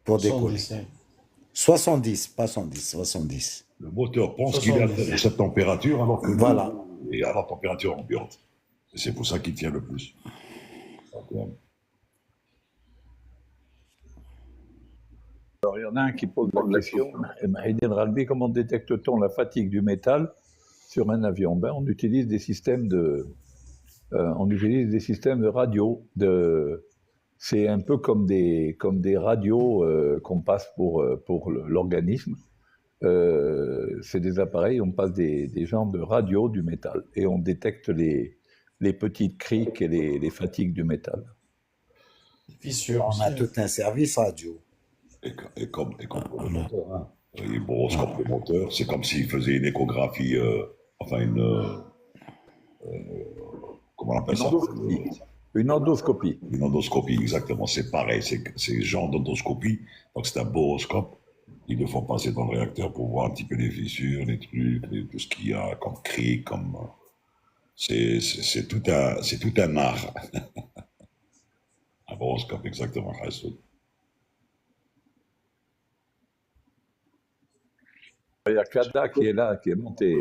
pour décoller. 70, 70, pas 110, 70. Le moteur pense qu'il est à cette température alors que Voilà. il est à la température ambiante. Et c'est pour ça qu'il tient le plus. Alors, il y en a un qui pose la question, Mahidine Ralbi, comment détecte-t-on la fatigue du métal sur un avion? On utilise des systèmes de radio. C'est un peu comme des radios qu'on passe pour l'organisme. C'est des appareils, on passe des genres de radio du métal et on détecte les petites criques et les fatigues du métal. Fissure. On a tout un service radio. Et comme pour le moteur, hein. Il brosse comme le moteur, c'est comme s'il faisait une échographie, comment on appelle ça? Une endoscopie. Une endoscopie, exactement, c'est pareil, c'est le genre d'endoscopie, donc c'est un boroscope. Ils le font passer dans le réacteur pour voir un petit peu les fissures, les trucs, tout ce qu'il y a comme cric, comme. C'est tout un art. Un boroscope, exactement. Il y a Kada qui est là, qui est monté.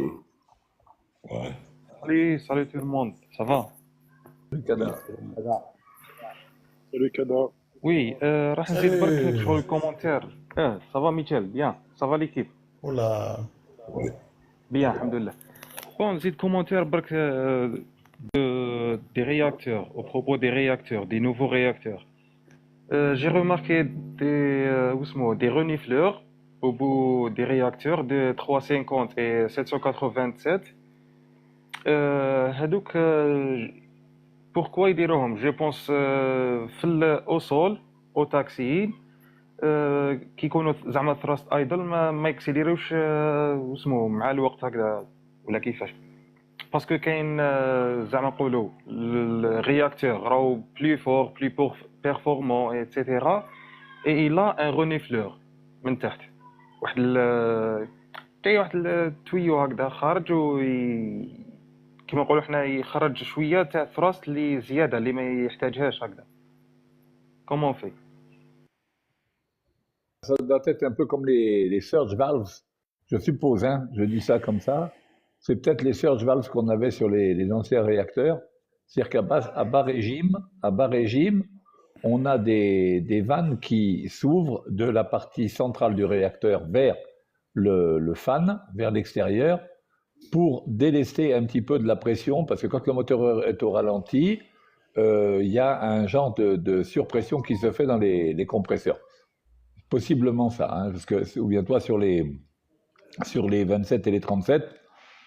Ouais. Salut tout le monde, ça va? Salut Kada. Salut Kada. Oui, راح نزيد برك sur le commentaire. Ça va Michel, bien, ça va l'équipe? Oula. Bien, alhamdoulilah. Bon, نزيد commentaire برك des réacteurs, au propos des réacteurs, des nouveaux réacteurs. J'ai remarqué des renifleurs au bout des réacteurs de 350 et 787. هذوك pourquoi يديروهم؟ je pense au sol au taxi كيكونوا زعما thrust idle ما يكسيديروش واسمو مع الوقت هكذا ولا كيفاش باسكو كاين زعما نقولوا الرياكتور راهو بلو فور بلو بيرفورمون ايتترا اي il a un renifleur من تحت واحد التويو هكذا خارج كما نقولوا حنا يخرج شويه تاع ثراست اللي زياده اللي ما يحتاجهاش هكذا كومون في Ça doit être un peu comme les surge valves, je suppose, hein, je dis ça comme ça. C'est peut-être les surge valves qu'on avait sur les anciens réacteurs. C'est-à-dire qu'à bas régime, on a des vannes qui s'ouvrent de la partie centrale du réacteur vers le fan, vers l'extérieur, pour délester un petit peu de la pression, parce que quand le moteur est au ralenti, il y a un genre de surpression qui se fait dans les compresseurs. Possiblement ça, hein, parce que souviens-toi sur les 27 et les 37,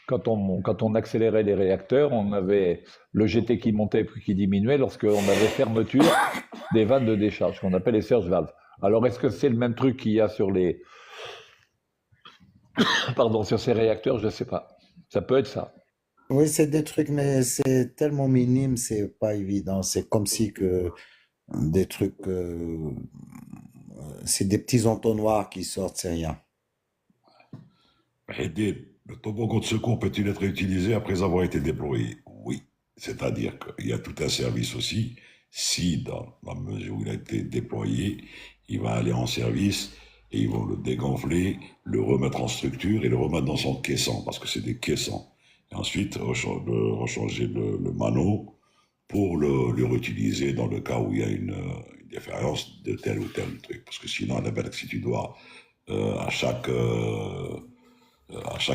quand on accélérait les réacteurs, on avait le GT qui montait puis qui diminuait lorsqu'on avait fermeture des vannes de décharge, qu'on appelle les surge valves. Alors est-ce que c'est le même truc qu'il y a sur sur ces réacteurs? Je ne sais pas. Ça peut être ça. Oui, c'est des trucs, mais c'est tellement minime, c'est pas évident. C'est comme si que des trucs, c'est des petits entonnoirs qui sortent, c'est rien. Le toboggan de secours peut-il être utilisé après avoir été déployé? Oui. C'est-à-dire qu'il y a tout un service aussi. Si, dans la mesure où il a été déployé, il va aller en service et ils vont le dégonfler, le remettre en structure et le remettre dans son caisson, parce que c'est des caissons. Et ensuite, rechanger le mano pour le réutiliser dans le cas où il y a une défaillance de tel ou tel truc. Parce que sinon, si tu dois, à chaque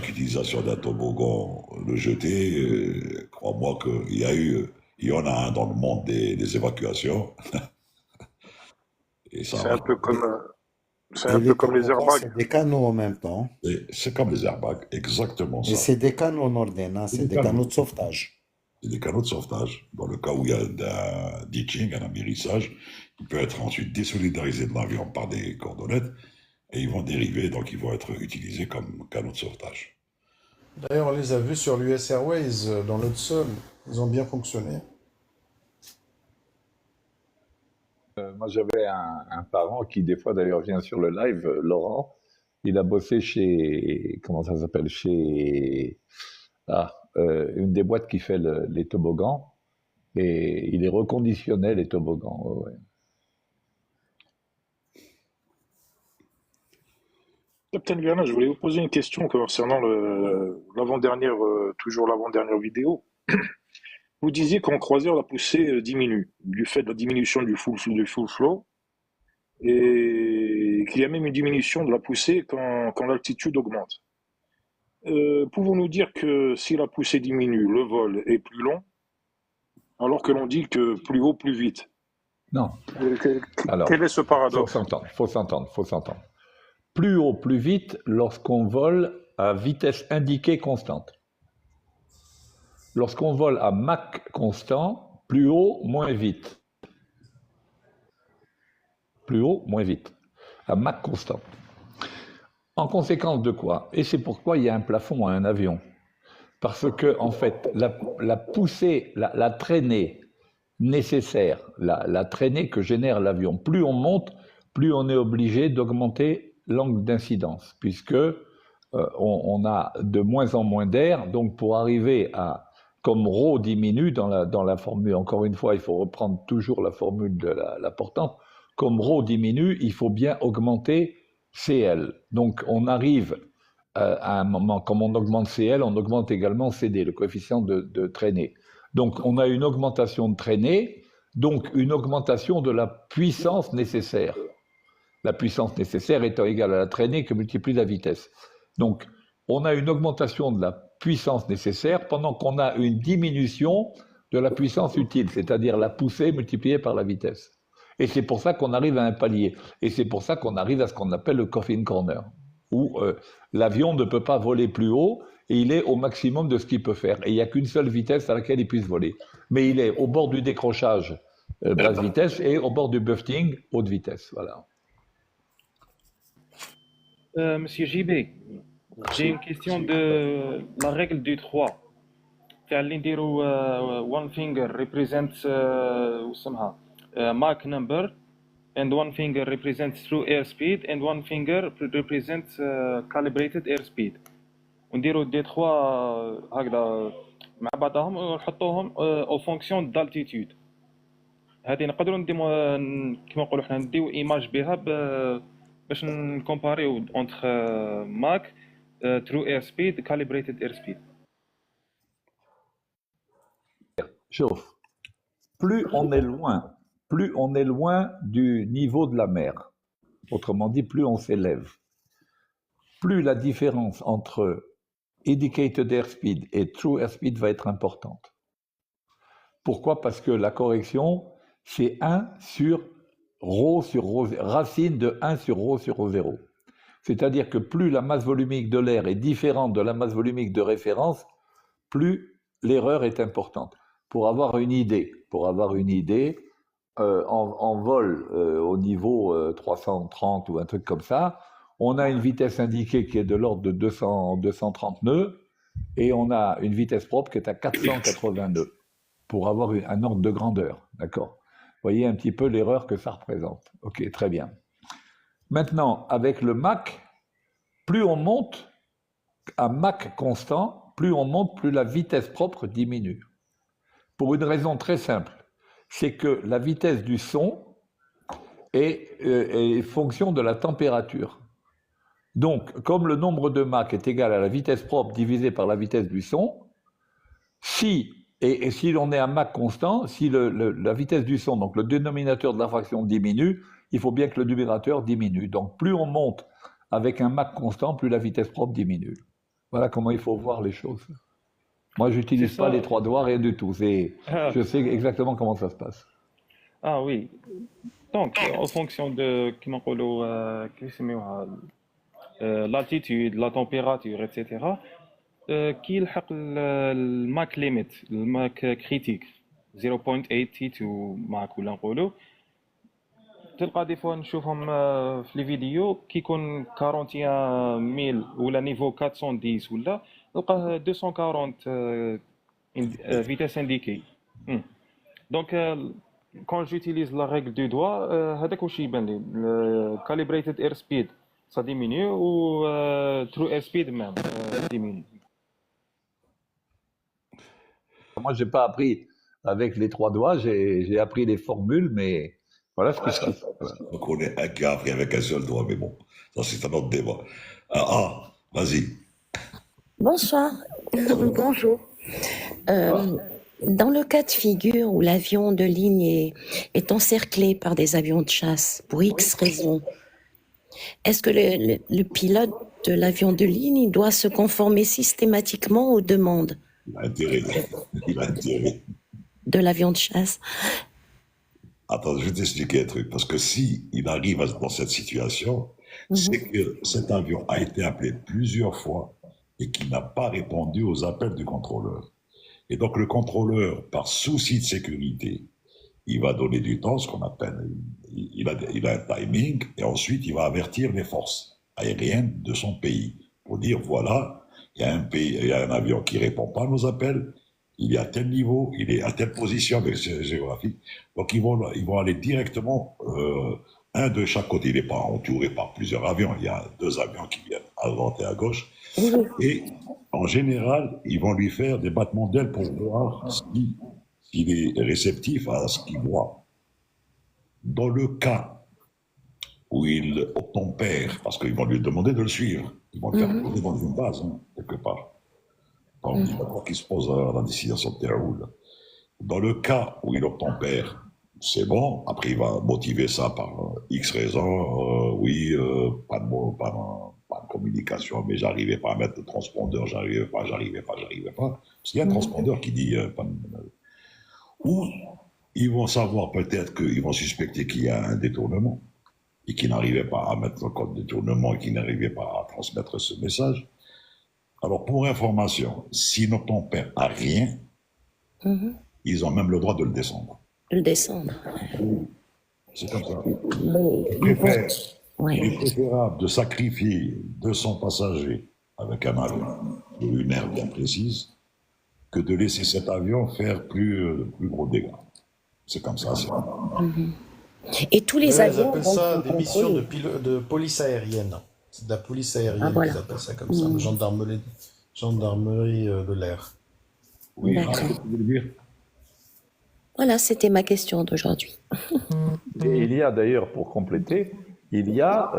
utilisation d'un toboggan le jeter, crois-moi il y en a un dans le monde des évacuations. Et ça C'est va. un peu comme, c'est Et un peu les comme les toboggans, c'est airbags. des canaux en même temps. C'est comme les airbags, exactement Et ça. c'est des canaux, Norden, hein, C'est c'est des des canaux. canaux de sauvetage. C'est des canaux de sauvetage. Dans le cas où il y a un ditching, un amérissage, il peut être ensuite désolidarisé de l'avion par des cordonnettes et ils vont dériver, donc ils vont être utilisés comme canaux de sauvetage. D'ailleurs, on les a vus sur l'US Airways dans le sol. Ils ont bien fonctionné. Moi, j'avais un parent qui, des fois, d'ailleurs, vient sur le live, Laurent. Il a bossé chez, comment ça s'appelle, chez une des boîtes qui fait les toboggans. Et il les reconditionnait, les toboggans. Ouais, ouais. Captain Viana, je voulais vous poser une question concernant l'avant-dernière, toujours l'avant-dernière vidéo. Vous disiez qu'en croisière, la poussée diminue, du fait de la diminution du full flow, et qu'il y a même une diminution de la poussée quand l'altitude augmente. Pouvons-nous dire que si la poussée diminue, le vol est plus long, alors que l'on dit que plus haut, plus vite? Non. Alors, Quel est ce paradoxe? faut s'entendre. Plus haut, plus vite lorsqu'on vole à vitesse indiquée constante. Lorsqu'on vole à Mach constant, plus haut, moins vite. Plus haut, moins vite. À Mach constant. En conséquence de quoi? Et c'est pourquoi il y a un plafond à un avion. Parce que, en fait, la poussée, la traînée nécessaire, la traînée que génère l'avion, plus on monte, plus on est obligé d'augmenter l'angle d'incidence, puisque on a de moins en moins d'air. Donc, pour arriver à, comme ρ diminue dans la formule, encore une fois, il faut reprendre toujours la formule de la portante, comme ρ diminue, il faut bien augmenter CL. Donc, on arrive à un moment, comme on augmente CL, on augmente également CD, le coefficient de traînée. Donc, on a une augmentation de traînée, donc une augmentation de la puissance nécessaire. La puissance nécessaire étant égale à la traînée que multiplie la vitesse. Donc, on a une augmentation de la puissance nécessaire pendant qu'on a une diminution de la puissance utile, c'est-à-dire la poussée multipliée par la vitesse. Et c'est pour ça qu'on arrive à un palier. Et c'est pour ça qu'on arrive à ce qu'on appelle le coffin corner, où l'avion ne peut pas voler plus haut et il est au maximum de ce qu'il peut faire. Et il n'y a qu'une seule vitesse à laquelle il puisse voler. Mais il est au bord du décrochage basse vitesse et au bord du buffeting haute vitesse. Voilà. Monsieur JB, j'ai une question de la règle du 3. One finger represents Mach number, and one finger represents true airspeed, and one finger represents calibrated airspeed. ونديرو دي 3 هكذا مع بعضهم ونحطوهم au fonction d'altitude. هذه نقدروا كما نقولوا حنا نديو ايماج بها باش نكومباريو entre Mach, true airspeed, calibrated airspeed. Chauffe. Plus on est loin du niveau de la mer, autrement dit, plus on s'élève, plus la différence entre indicated airspeed et true airspeed va être importante. Pourquoi? Parce que la correction, c'est 1 sur ρ sur ρ, racine de 1 sur ρ sur ρ0. C'est-à-dire que plus la masse volumique de l'air est différente de la masse volumique de référence, plus l'erreur est importante. Pour avoir une idée, en vol au niveau 330 ou un truc comme ça, on a une vitesse indiquée qui est de l'ordre de 230 nœuds et on a une vitesse propre qui est à 480 nœuds pour avoir un ordre de grandeur, d'accord? Vous voyez un petit peu l'erreur que ça représente. Ok, très bien. Maintenant, avec le Mach, plus on monte, un Mach constant, plus on monte, plus la vitesse propre diminue. Pour une raison très simple, c'est que la vitesse du son est fonction de la température. Donc, comme le nombre de Mach est égal à la vitesse propre divisée par la vitesse du son, si l'on est à Mach constant, si la vitesse du son, donc le dénominateur de la fraction diminue, il faut bien que le numérateur diminue. Donc, plus on monte avec un Mach constant, plus la vitesse propre diminue. Voilà comment il faut voir les choses. Moi, je n'utilise pas les trois doigts, rien du tout. Je sais exactement comment ça se passe. Ah oui. Donc, en fonction de, l'altitude, la température, etc., qui يلحق الماك ليميت الماك كريتيك 0.82 ماك ولا نقولوا تلقى دي فوا نشوفهم في لي فيديو كي يكون 41000 ولا نيفو 410 ولا نلقاه 240 vitesse indiquée. Donc quand j'utilise la règle du doigt هذاك واش يبان لي calibrated airspeed ça diminue ou true airspeed même diminue. Moi, je n'ai pas appris avec les trois doigts, j'ai appris les formules, mais voilà ce qui se passe. Donc on est un qui a appris avec un seul doigt, mais bon, ça c'est un autre débat. Vas-y. Bonsoir. Bonjour. Dans le cas de figure où l'avion de ligne est encerclé par des avions de chasse pour X raisons, est-ce que le pilote de l'avion de ligne il doit se conformer systématiquement aux demandes Il a intérêt. de l'avion de chasse? Attends, je vais t'expliquer un truc. Parce que si il arrive dans cette situation, c'est que cet avion a été appelé plusieurs fois et qu'il n'a pas répondu aux appels du contrôleur. Et donc le contrôleur, par souci de sécurité, il va donner du temps, ce qu'on appelle, il a un timing, et ensuite il va avertir les forces aériennes de son pays pour dire voilà, il y a un avion qui ne répond pas à nos appels, il est à tel niveau, il est à telle position géographique. Donc ils vont aller directement, un de chaque côté. Il n'est pas entouré par plusieurs avions, il y a 2 avions qui viennent à droite et à gauche. Et en général, ils vont lui faire des battements d'ailes pour voir s'il est réceptif à ce qu'il voit. Dans le cas où il obtempère, parce qu'ils vont lui demander de le suivre, ils vont le faire poser dans une base, quelque part. On dit d'accord qu'il se pose à la destination de Terroul. Dans le cas où il obtempère, c'est bon, après il va motiver ça par X raisons, pas de communication, mais j'arrivais pas à mettre le transpondeur, j'arrivais pas. Parce qu'il y a un transpondeur qui dit ou ils vont savoir peut-être qu'ils vont suspecter qu'il y a un détournement et qu'ils n'arrivaient pas à mettre le code de détournement et qu'ils n'arrivaient pas à transmettre ce message. Alors, pour information, s'ils n'obtempèrent à rien, ils ont même le droit de le descendre. C'est comme ça. Il est préférable de sacrifier 200 passagers avec un avion de une aire bien précise que de laisser cet avion faire plus gros dégâts. C'est comme ça. Et tous les avions ils appellent ça des missions de police aérienne. C'est de la police aérienne qu'ils appellent ça comme ça, gendarmerie de l'air. Oui, voilà, c'était ma question d'aujourd'hui. Et il y a d'ailleurs, pour compléter, il y a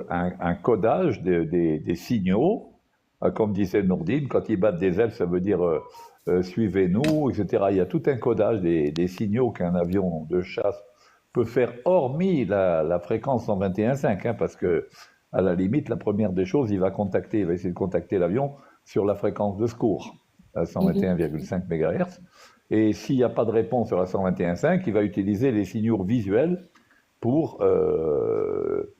un codage des signaux, comme disait Nourdine, quand ils battent des ailes, ça veut dire suivez-nous, etc. Il y a tout un codage des signaux qu'un avion de chasse peut faire, hormis la fréquence 121.5, parce que à la limite, la première des choses, il va essayer de contacter l'avion sur la fréquence de secours, à 121,5 MHz. Et s'il n'y a pas de réponse sur la 121.5, il va utiliser les signaux visuels pour le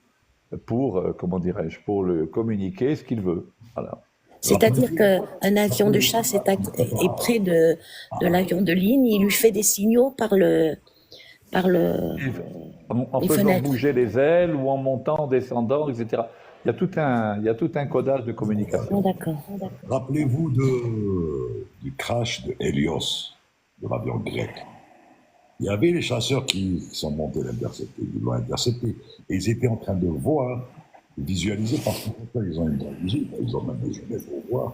communiquer ce qu'il veut. Voilà. C'est-à-dire qu'un avion de chasse est près de l'avion de ligne, il lui fait des signaux en faisant bouger les ailes ou en montant, descendant, etc. Il y a tout un codage de communication. D'accord. Rappelez-vous du crash de Hélios, de l'avion grec. Il y avait les chasseurs qui sont montés l'intercepter, ils l'ont intercepté. Et ils étaient en train de voir visualiser parce que ils ont une grande visite, ils ont même des jumelles pour voir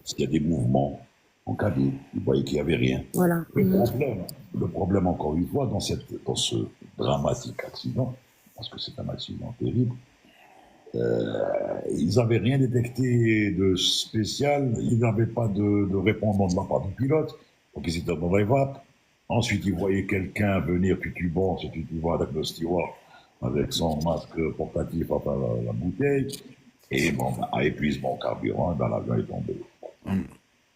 s'il y a des mouvements en cabine. Ils voyaient qu'il n'y avait rien. Voilà. Le problème, encore une fois, dans ce dramatique accident, parce que c'est un accident terrible, ils n'avaient rien détecté de spécial, ils n'avaient pas de répondant de la part du pilote, donc ils étaient dans les vapes. Ensuite, ils voyaient quelqu'un venir titubant avec le steward, avec son masque portatif, enfin la bouteille, et bon, à épuisement carburant, ben, l'avion est tombé.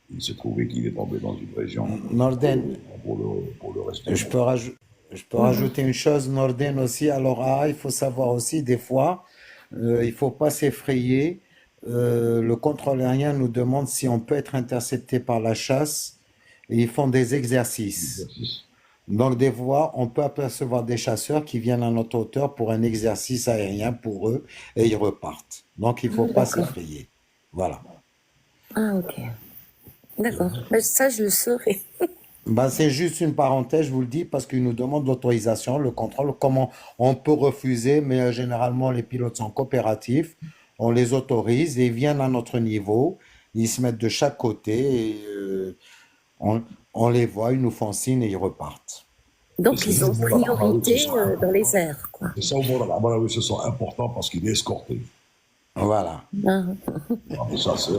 Il s'est trouvé qu'il est tombé dans une région Norden, pour le rester. je peux rajouter une chose, Norden aussi. Alors, il faut savoir aussi, des fois, il faut pas s'effrayer. Le contrôle aérien nous demande si on peut être intercepté par la chasse et ils font des exercices. Donc, des fois, on peut apercevoir des chasseurs qui viennent à notre hauteur pour un exercice aérien pour eux et ils repartent. Donc, il faut pas s'effrayer. Voilà. Ah, ok. D'accord. Mais ça, je le saurais. Ben, c'est juste une parenthèse, je vous le dis, parce qu'ils nous demandent l'autorisation, le contrôle, comment on peut refuser, mais généralement les pilotes sont coopératifs, on les autorise et ils viennent à notre niveau, ils se mettent de chaque côté et on les voit, ils nous font signe et ils repartent. Donc, ils ont priorité dans les airs, quoi. C'est ça, voilà, oui, ce sont importants parce qu'il est escorté. Voilà. Mais ça, c'est...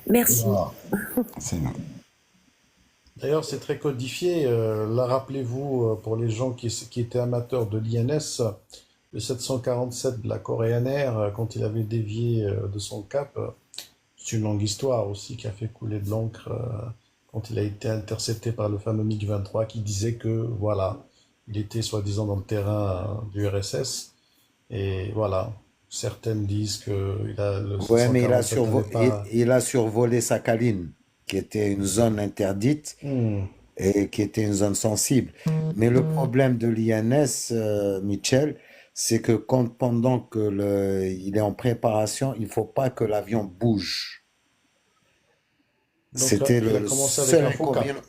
Merci. Voilà. D'ailleurs, c'est très codifié. Là, rappelez-vous, pour les gens qui étaient amateurs de l'INS, le 747 de la Korean Air, quand il avait dévié de son cap, c'est une longue histoire aussi qui a fait couler de l'encre quand il a été intercepté par le fameux MiG-23 qui disait que, voilà, il était soi-disant dans le terrain du RSS. Et voilà, certaines disent que Ouais, mais il il a survolé Sakhaline, qui était une zone interdite et qui était une zone sensible. Mais le problème de l'INS, Michel, c'est que pendant que il est en préparation, il ne faut pas que l'avion bouge. Donc C'était là, il a le commencé avec seul un faux cap. inconvénient.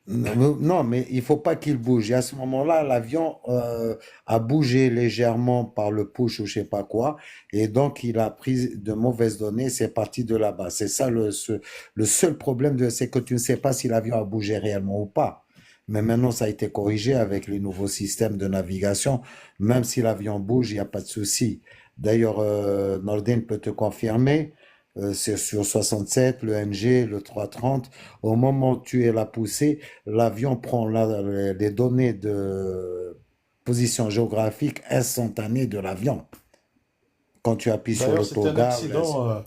Non, mais il faut pas qu'il bouge. Et à ce moment-là, l'avion a bougé légèrement par le push ou je sais pas quoi, et donc il a pris de mauvaises données. C'est parti de là-bas. C'est ça le seul problème c'est que tu ne sais pas si l'avion a bougé réellement ou pas. Mais maintenant, ça a été corrigé avec les nouveaux systèmes de navigation. Même si l'avion bouge, il n'y a pas de souci. D'ailleurs, Nordin peut te confirmer. C'est sur 67, le NG, le 330. Au moment où tu es la poussée, l'avion prend les données de position géographique instantanée de l'avion. Quand tu appuies sur D'ailleurs, c'était un l'autogare, accident.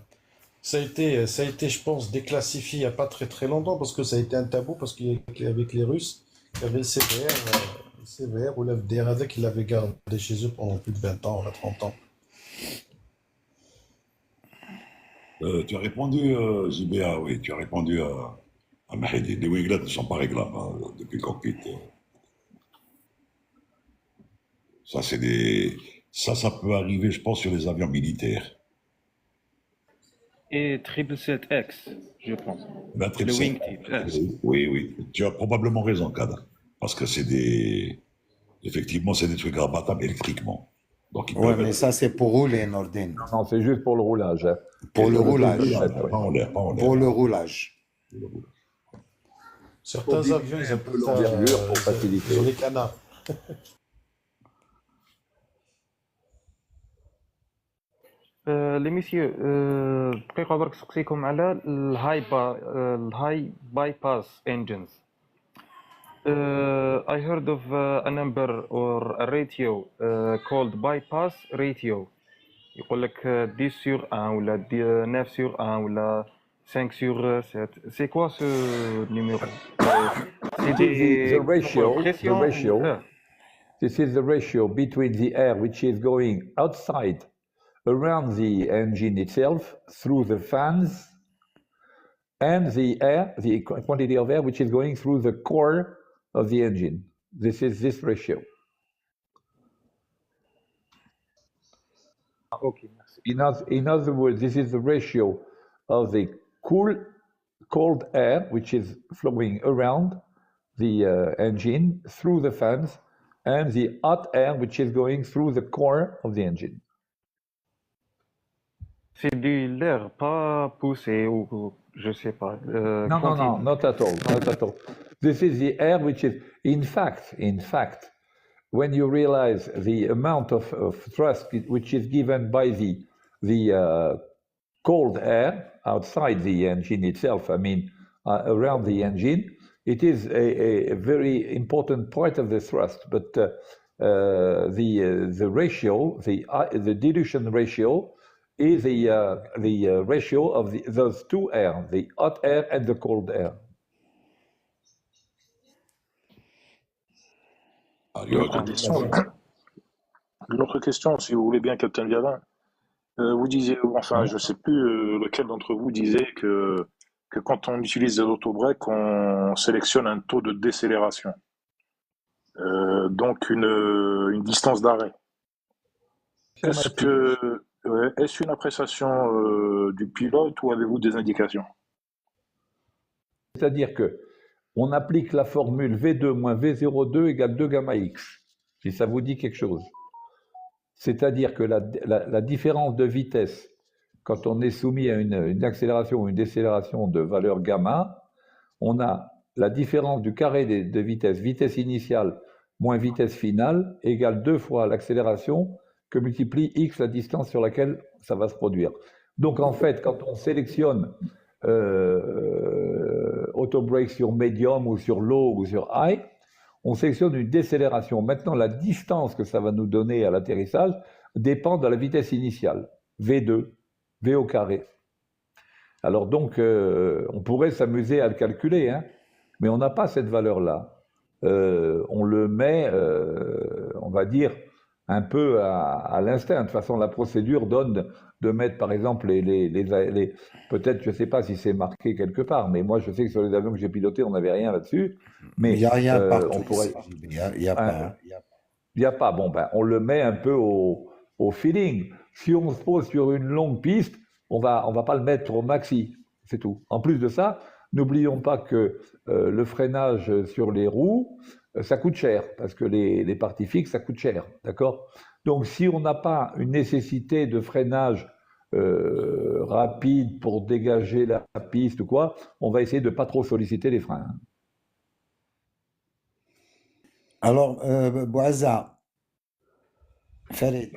Ça a été, je pense, déclassifié il n'y a pas très très longtemps parce que ça a été un tabou parce qu'avec les Russes, il y avait le CVR ou l'FDR avec, ils l'avaient gardé chez eux pendant plus de 20 ans, 30 ans. Tu as répondu, JBA, oui, tu as répondu à Mahedi. Les Wiglet ne sont pas réglables depuis le cockpit. Ça peut arriver, je pense, sur les avions militaires. Et 777X, je pense. La Le wingtip. Oui, tu as probablement raison, Kada. Parce que effectivement, c'est des trucs rabattables électriquement. Donc, ouais, mais ça, c'est pour rouler, Nordin. Non, c'est juste pour le roulage. Hein. Pour le roulage. Pas en l'air. Pour le roulage. Certains avions, ils appellent ça, pour faciliter. ils ont des canards. لي ميسيو دقيقة برك سقسيكم على الهاي باي باس engines. I heard of a number or a ratio called bypass ratio. يقول لك 10 sur 1 ولا 9 sur 1 ولا 5 sur 7. C'est quoi ce numéro? C'est the ratio. This is the ratio between the air which is going outside around the engine itself through the fans and the quantity of air which is going through the core of the engine. This is this ratio. Okay. In other words, this is the ratio of the cold air which is flowing around the engine through the fans and the hot air which is going through the core of the engine. C'est de l'air pas poussé ou je sais pas. No, no, no, not at all, not at all. This is the air which is, in fact, when you realize the amount of thrust which is given by the cold air outside the engine itself, I mean, around the engine, it is a very important part of the thrust, but the ratio, the dilution ratio, is the ratio of those two air, the hot air and the cold air. L'autre question, si vous voulez bien, Captain Vialin. Vous disiez, enfin, je ne sais plus lequel d'entre vous disait que quand on utilise des autobreaks, on sélectionne un taux de décélération. Donc une distance d'arrêt. Est-ce une appréciation du pilote ou avez-vous des indications? C'est-à-dire que on applique la formule V2 moins V02 égale 2 gamma X, si ça vous dit quelque chose. C'est-à-dire que la différence de vitesse, quand on est soumis à une accélération ou une décélération de valeur gamma, on a la différence du carré de vitesse, vitesse initiale moins vitesse finale, égale 2 fois l'accélération que multiplie X la distance sur laquelle ça va se produire. Donc en fait, quand on sélectionne autobrake sur medium ou sur low ou sur high, on sélectionne une décélération. Maintenant, la distance que ça va nous donner à l'atterrissage dépend de la vitesse initiale, V2, V au carré. Alors donc, on pourrait s'amuser à le calculer, hein, mais on n'a pas cette valeur-là. On le met, on va dire, un peu à l'instinct. De toute façon, la procédure donne de mettre, par exemple, peut-être, je ne sais pas si c'est marqué quelque part, mais moi, je sais que sur les avions que j'ai pilotés, on n'avait rien là-dessus. Mais il n'y a rien partout. On pourrait... Il n'y a pas. Il n'y a pas. Bon, ben, on le met un peu au feeling. Si on se pose sur une longue piste, on va pas le mettre au maxi. C'est tout. En plus de ça, n'oublions pas que le freinage sur les roues, ça coûte cher, parce que les parties fixes, ça coûte cher, d'accord? Donc, si on n'a pas une nécessité de freinage rapide pour dégager la piste ou quoi, on va essayer de ne pas trop solliciter les freins. Alors, Bouazza,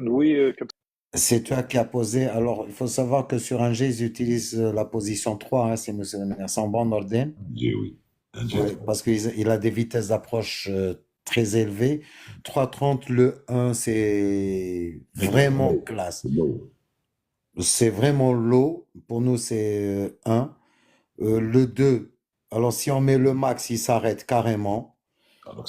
oui, c'est toi qui as posé. Alors, il faut savoir que sur un G, ils utilisent la position 3, hein, c'est monsieur le ministre, en bon ordre. Oui. Oui, parce qu'il a des vitesses d'approche très élevées. 330, le 1, c'est vraiment classe. C'est vraiment low. Pour nous, c'est 1. Le 2, alors si on met le max, il s'arrête carrément.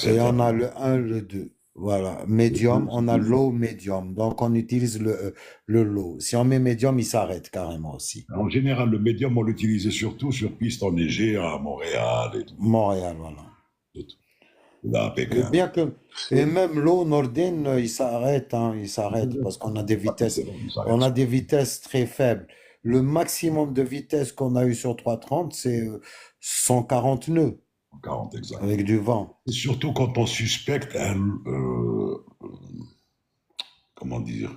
Et on a le 1, le 2. Voilà. Medium, on a low, medium. Donc, on utilise le low. Si on met medium, il s'arrête carrément aussi. En général, le medium, on l'utilisait surtout sur piste enneigée à Montréal et tout. Montréal, voilà. Là, et même low, Norden, il s'arrête, hein, il s'arrête parce qu'on a des vitesses, très faibles. Le maximum de vitesse qu'on a eu sur 330, c'est 140 nœuds. 40, exact. Avec du vent. Et surtout quand on suspecte un, comment dire,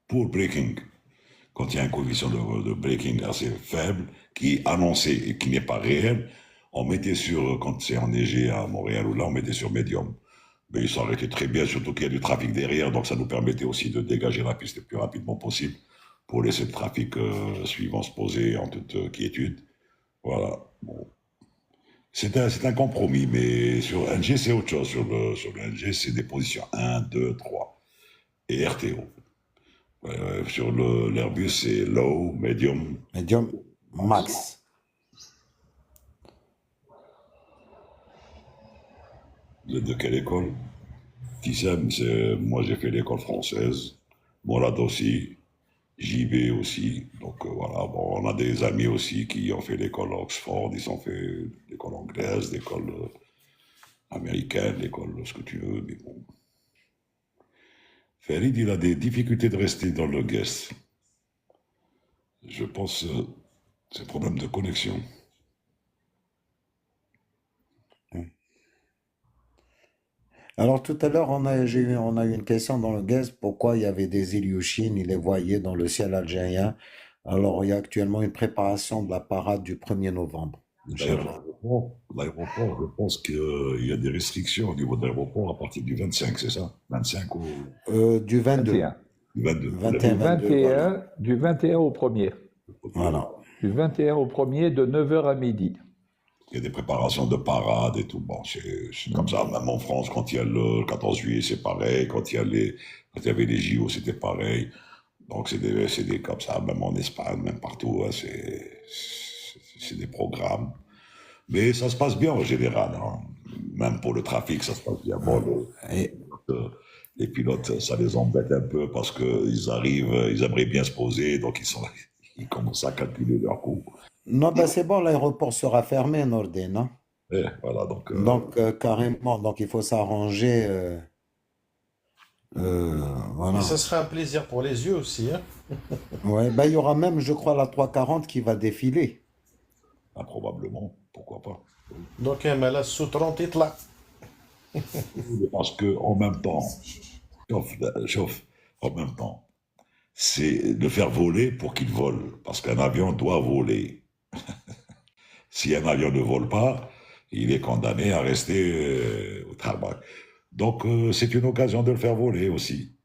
poor braking. Quand il y a une condition de braking assez faible, qui est annoncée et qui n'est pas réelle, on mettait sur, quand c'est enneigé à Montréal ou là, on mettait sur médium. Mais il s'arrêtait très bien, surtout qu'il y a du trafic derrière, donc ça nous permettait aussi de dégager la piste le plus rapidement possible pour laisser le trafic suivant se poser en toute quiétude. Voilà. Bon. C'est un compromis, mais sur NG, c'est autre chose. Sur le NG, c'est des positions 1, 2, 3 et RTO. Sur l'Airbus, c'est low, medium. Medium, max. Vous êtes de quelle école? Tissem, moi j'ai fait l'école française. Morad aussi. JB aussi, donc voilà, bon, on a des amis aussi qui ont fait l'école Oxford, ils ont fait l'école anglaise, l'école américaine, l'école ce que tu veux, mais bon. Farid, il a des difficultés de rester dans le guest. Je pense c'est un problème de connexion. Alors tout à l'heure, on a eu une question dans le guest, pourquoi il y avait des Ilyushin, il les voyait dans le ciel algérien. Alors il y a actuellement une préparation de la parade du 1er novembre, Inch'Allah. L'aéroport, je pense qu'il y a des restrictions au niveau de l'aéroport à partir du 25, c'est ça? 25 ou Du 22. 21. du 22? 21, 22, voilà. Du 21 au 1er. Voilà. Du 21 au 1er de 9h à midi. Il y a des préparations de parade et tout. Bon, c'est comme ça. Même en France, quand il y a le 14 juillet, c'est pareil. Quand il y avait les JO, c'était pareil. Donc, c'est des comme ça. Même en Espagne, même partout, hein, c'est des programmes. Mais ça se passe bien en général, hein. Même pour le trafic, ça se passe bien. Bon, les pilotes, ça les embête un peu parce qu'ils arrivent, ils aimeraient bien se poser, donc ils commencent à calculer leurs coûts. Non, ben c'est bon, l'aéroport sera fermé, Nordin, hein. Et voilà, donc, Donc, carrément, donc il faut s'arranger. Voilà. Et ça sera un plaisir pour les yeux aussi, hein. Ouais, ben il y aura même, je crois, la 340 qui va défiler. ah, probablement, pourquoi pas. Donc, mais là, sous 30 et là. Parce que en même temps, chauffe, en même temps, c'est de faire voler pour qu'il vole, parce qu'un avion doit voler. Si un avion ne vole pas, il est condamné à rester au tarmac. Donc, c'est une occasion de le faire voler aussi.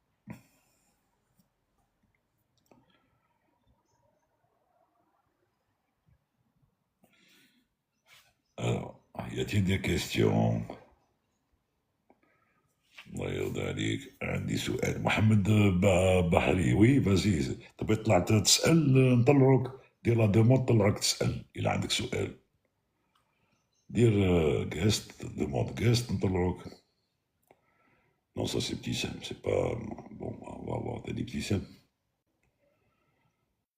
Alors, y a-t-il des questions? الله يرضى عليك عندي سؤال محمد بحري وي فازي تبغي تطلع تسأل نطلعوك دير لا دوموند نطلعك تسأل إلا عندك سؤال دير جيست دوموند جيست نطلعوك non ça c'est petit simple c'est pas bon on va avoir des petits simples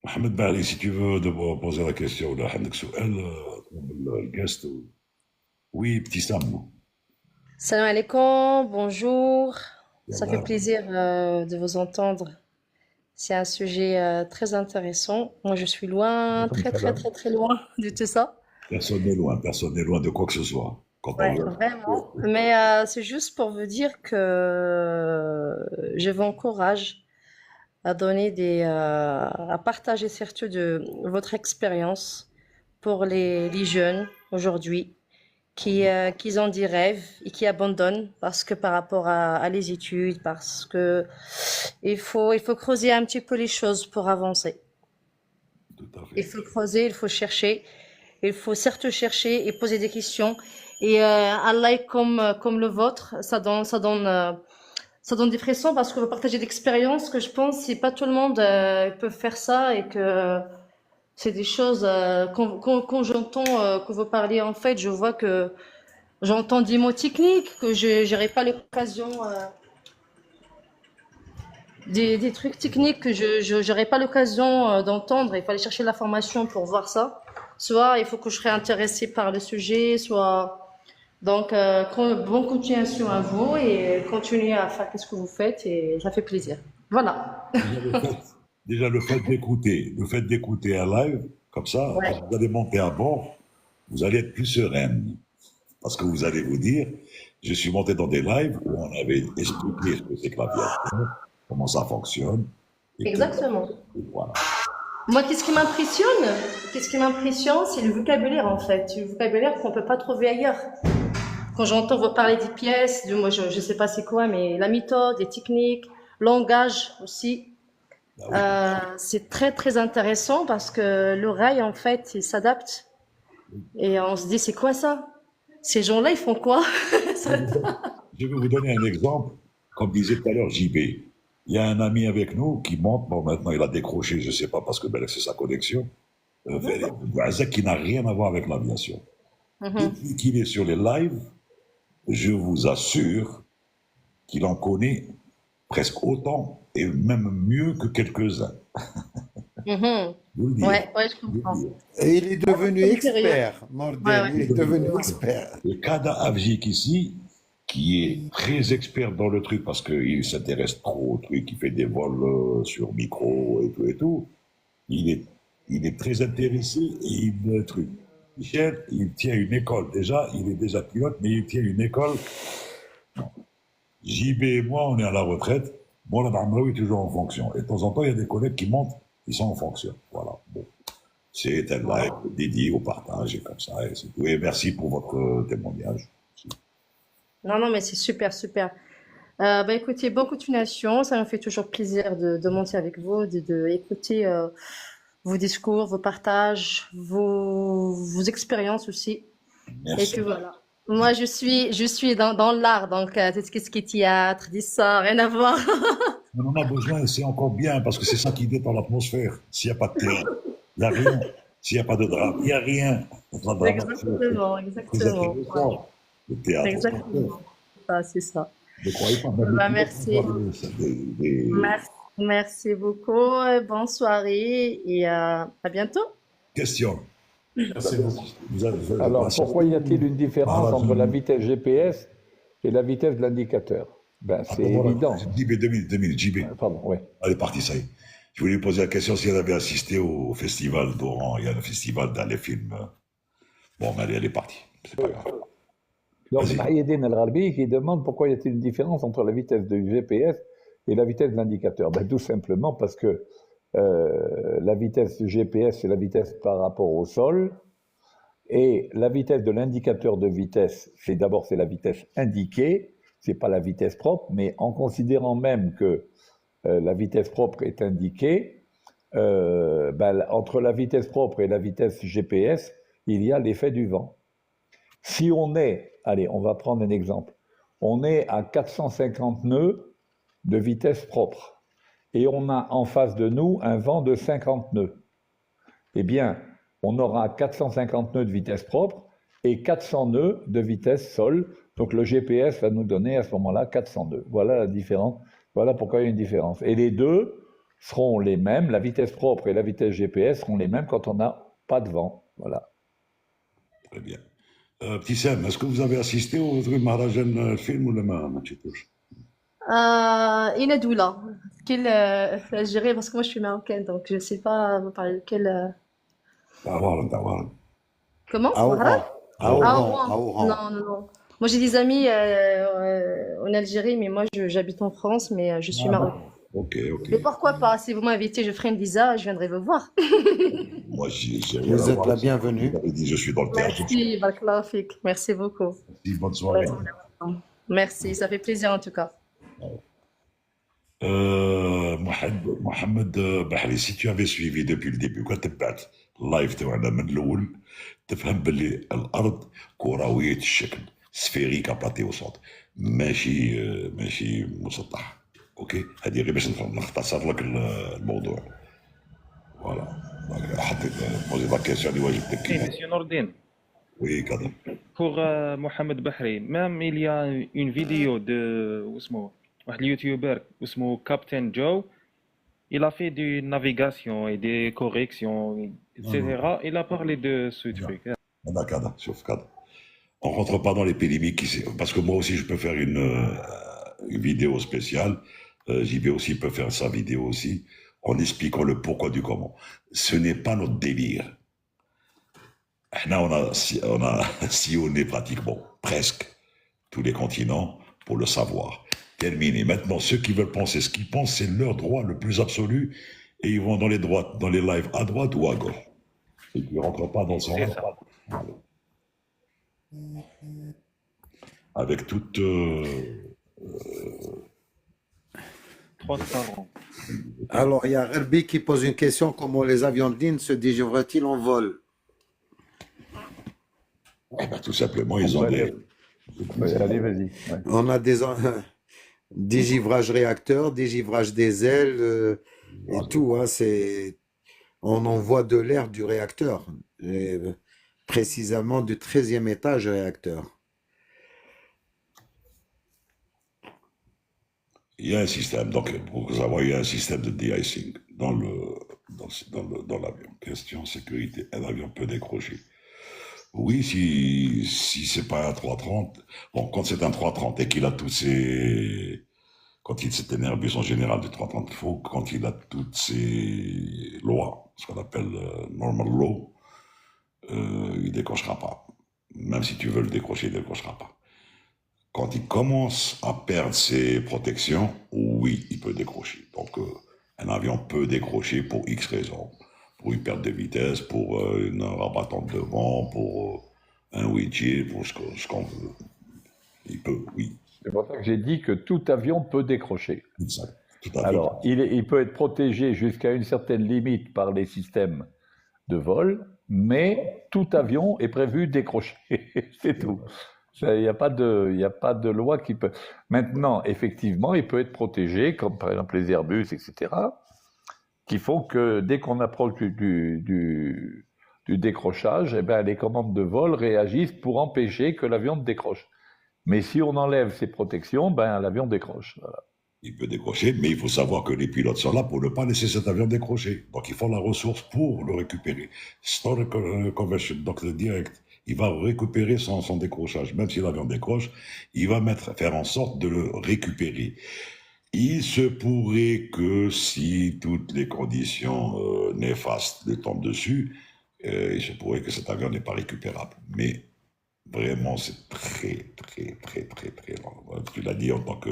محمد بحري si tu veux de poser la question ولا عندك سؤال الجيست oui petit Sam. Salam alaikum, bonjour. Ça fait plaisir de vous entendre. C'est un sujet très intéressant. Moi, je suis loin, très loin de tout ça. Personne n'est loin de quoi que ce soit. Quand Ouais, on veut. vraiment. Mais c'est juste pour vous dire que je vous encourage à à partager surtout de votre expérience pour les jeunes aujourd'hui qui ont des rêves et qui abandonnent parce que par rapport à les études, parce que il faut creuser un petit peu les choses pour avancer. Tout à fait. Il faut creuser, il faut chercher, il faut certes chercher et poser des questions. Et un live comme le vôtre, ça donne des frissons parce que vous partagez d'expériences que je pense c'est pas tout le monde peut faire ça et que c'est des choses quand j'entends que vous parlez en fait, je vois que j'entends des mots techniques que je n'aurai pas l'occasion des trucs techniques que je n'aurai pas l'occasion d'entendre. Il fallait chercher la formation pour voir ça. Soit il faut que je serais intéressée par le sujet, soit donc bonne continuation à vous et continuez à faire ce que vous faites et ça fait plaisir. Voilà. Déjà, le fait d'écouter un live, comme ça, Ouais. quand vous allez monter à bord, vous allez être plus sereine. Parce que vous allez vous dire, je suis monté dans des lives où on avait expliqué ce que c'est que l'aviation, comment ça fonctionne. Et Exactement. et voilà. Moi, qu'est-ce qui m'impressionne, c'est le vocabulaire en fait, le vocabulaire qu'on peut pas trouver ailleurs. Quand j'entends vous parler des pièces, moi je sais pas c'est quoi, mais la méthode, les techniques, langage aussi. C'est très intéressant parce que l'oreille en fait il s'adapte et on se dit c'est quoi ça? Ces gens-là ils font quoi? Je vais vous donner un exemple. Comme disait tout à l'heure JB, il y a un ami avec nous qui monte, bon maintenant il a décroché, je ne sais pas parce que c'est sa connexion, qui n'a rien à voir avec l'aviation. Depuis qu'il est sur les lives, je vous assure qu'il en connaît presque autant et même mieux que quelques-uns. Mhm. Je vous le dis. Ouais, je comprends. Et il est devenu c'est expert, Nordin, Ouais. il est devenu expert. Le Kada Avjik ici, qui est très expert dans le truc parce qu'il s'intéresse trop au truc, il fait des vols sur micro et tout, il est très intéressé et il truc. Michel, il tient une école déjà, il est déjà pilote, mais il tient une école JB et moi, on est à la retraite. Moi, la Darmaoui est toujours en fonction. Et de temps en temps, il y a des collègues qui montent, ils sont en fonction. Voilà. Bon. C'est un live dédié au partage et comme ça. Et c'est tout. Et merci pour votre témoignage. Non, non, mais c'est super, super. Bah, écoutez, bonne continuation. Ça me fait toujours plaisir de monter avec vous, de écouter vos discours, vos partages, vos expériences aussi. Merci. Et puis voilà. Moi, je suis dans l'art, donc tout ce qui est théâtre, ça, rien à voir. On en a besoin, c'est encore bien, parce que c'est ça qui détend l'atmosphère. S'il n'y a pas de théâtre, il n'y a rien. S'il n'y a pas de drame, il n'y a rien. Exactement, exactement. Ouais. Le théâtre. Exactement. C'est ça. Ne croyez pas. Bah, merci. Merci beaucoup. Bonne soirée et à bientôt. Question. Alors, pourquoi y a-t-il une différence entre la vitesse GPS et la vitesse de l'indicateur? Ben, c'est évident. JB, 2 minutes, JB. Pardon, oui. Elle est partie, ça y est. Je voulais lui poser la question si elle avait assisté au festival d'Oran. Il y a le festival dans les films. Bon, mais elle est partie. C'est pas grave. Donc, Maïeddine El-Gharbi qui demande pourquoi y a-t-il une différence entre la vitesse du GPS et la vitesse de l'indicateur. Ben, tout simplement parce que la vitesse du GPS, c'est la vitesse par rapport au sol, et la vitesse de l'indicateur de vitesse, c'est d'abord la vitesse indiquée, c'est pas la vitesse propre, mais en considérant même que la vitesse propre est indiquée, ben, entre la vitesse propre et la vitesse GPS, il y a l'effet du vent. Si on est, allez, on va prendre un exemple, on est à 450 nœuds de vitesse propre, et on a en face de nous un vent de 50 nœuds, eh bien, on aura 450 nœuds de vitesse propre et 400 nœuds de vitesse sol. Donc le GPS va nous donner à ce moment-là 400 nœuds. Voilà la différence. Voilà pourquoi il y a une différence. Et les deux seront les mêmes, la vitesse propre et la vitesse GPS seront les mêmes quand on n'a pas de vent. Voilà. Très bien. Petit Sam, est-ce que vous avez assisté au truc Maharajan film ou le Matchitouche? Il est d'où là? L'Algérie, parce que moi je suis marocaine, donc je ne sais pas vous parler de quel. Comment? À Oran. Non, non, non. Moi j'ai des amis en Algérie, mais moi j'habite en France, mais je suis marocaine. Ok. Mais pourquoi pas? Si vous m'invitez, je ferai une visa, je viendrai vous voir. Moi, vous êtes la bienvenue. Je suis dans le théâtre. Merci, Barakallahu fik. Merci beaucoup. Merci, bonne soirée. Merci, ça fait plaisir en tout cas. Mohamed Bahri, si tu avais suivi depuis le début, quand tu as اللايف تاعنا من الاول تفهم باللي الارض كرويه الشكل سفيريك ابلاتي او سونت ماشي مسطح. اوكي هذه غير باش نختصر لك الموضوع. فوالا حطيت بوزي لا كيسيون اللي واجبتك. Monsieur Nordin. Oui, Kader. Pour Mohamed Bahri, même il y a une vidéo de واحد اليوتيوبر اسمه كابتن جو. Il a fait des navigations et des corrections, etc. Il a parlé de ce truc. D'accord, sauf cadre. On rentre pas dans les polémiques ici, parce que moi aussi je peux faire une vidéo spéciale. JB aussi peut faire sa vidéo aussi, en expliquant le pourquoi du comment. Ce n'est pas notre délire. Là, on a sillonné pratiquement presque tous les continents pour le savoir. Terminé. Maintenant, ceux qui veulent penser ce qu'ils pensent, c'est leur droit le plus absolu, et ils vont dans les lives à droite ou à gauche. Et ils ne rentrent pas dans son avec toute Alors, il y a Herbi qui pose une question, comment les avions de ligne se dégivrent-ils en vol? Tout simplement, ils ont des... Allez, vas-y. Ouais. On a des dégivrage réacteur, dégivrage des ailes et tout. Hein, on envoie de l'air du réacteur, précisément du 13e étage réacteur. Il y a un système, donc pour savoir, il y a un système de de-icing dans l'avion. Question sécurité, un avion peut décrocher. Oui, si c'est pas un 330, bon, quand c'est un 330 et qu'il a tous ses... Quand c'est un Airbus en général de 330, il faut, quand il a toutes ces lois, ce qu'on appelle normal law, il décrochera pas. Même si tu veux le décrocher, il décrochera pas. quand il commence à perdre ses protections, oui, il peut décrocher. Donc, un avion peut décrocher pour X raisons. Pour une perte de vitesse, pour une rabattante de vent, pour un windshield, pour ce qu'on veut. Il peut, oui. C'est pour ça que j'ai dit que tout avion peut décrocher. Exact. Tout à fait. Alors, il peut être protégé jusqu'à une certaine limite par les systèmes de vol, mais tout avion est prévu décrocher. C'est tout. Il n'y a pas de loi qui peut. Maintenant, effectivement, il peut être protégé, comme par exemple les Airbus, etc., qui font que dès qu'on approche du décrochage, eh ben, les commandes de vol réagissent pour empêcher que l'avion ne décroche. Mais si on enlève ces protections, ben, l'avion décroche. Voilà. Il peut décrocher, mais il faut savoir que les pilotes sont là pour ne pas laisser cet avion décrocher. Donc, ils font la ressource pour le récupérer. Story conversion, donc le direct, il va récupérer son décrochage. Même si l'avion décroche, il va faire en sorte de le récupérer. Il se pourrait que si toutes les conditions néfastes lui tombent dessus, il se pourrait que cet avion n'est pas récupérable. Mais vraiment, c'est très long. Tu l'as dit en tant que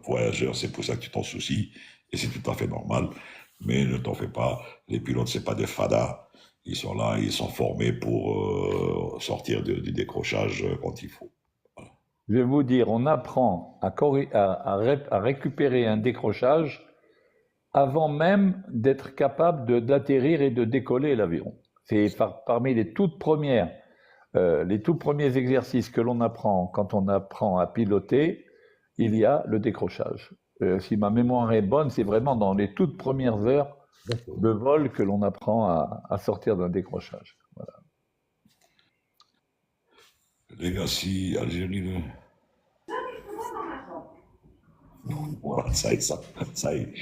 voyageur, c'est pour ça que tu t'en soucies, et c'est tout à fait normal. Mais ne t'en fais pas, les pilotes, c'est pas des fadas. Ils sont là, ils sont formés pour sortir du décrochage quand il faut. Je vais vous dire, on apprend à récupérer un décrochage avant même d'être capable d'atterrir et de décoller l'avion. C'est parmi les tout premiers exercices que l'on apprend quand on apprend à piloter, il y a le décrochage. Si ma mémoire est bonne, c'est vraiment dans les toutes premières heures de vol que l'on apprend à sortir d'un décrochage. Voilà. Les gars, si Algérie... Voilà, ça y est.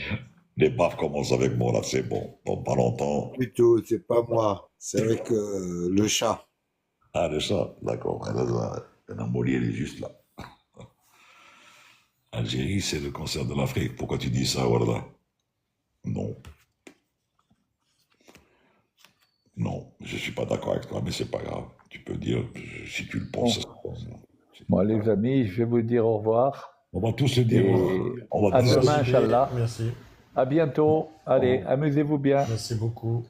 Les baffes commencent avec moi, là, c'est bon. Dans pas longtemps. Du tout, c'est pas moi, c'est avec le chat. Ah, le chat, d'accord. La Molière, elle est juste là. Algérie, c'est le cancer de l'Afrique. Pourquoi tu dis ça, Warda? Non. Non, je suis pas d'accord avec toi, mais c'est pas grave. Tu peux dire, si tu le penses. Bon, les amis, je vais vous dire au revoir. On va tous se dire. À demain, Inch'Allah. Merci. À bientôt. Allez, amusez-vous bien. Merci beaucoup.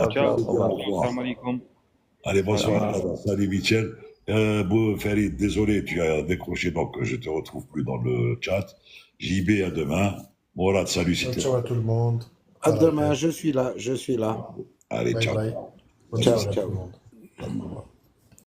Ciao. Allez, bonsoir. Salut, Michel. Farid, désolé, tu as décroché, donc je te retrouve plus dans le chat. JB, à demain. Morad, salut. Ciao à tout le monde. À demain, je suis là. Allez, Bye ciao. bye. Bonne Ciao, soirée à ciao. tout le monde.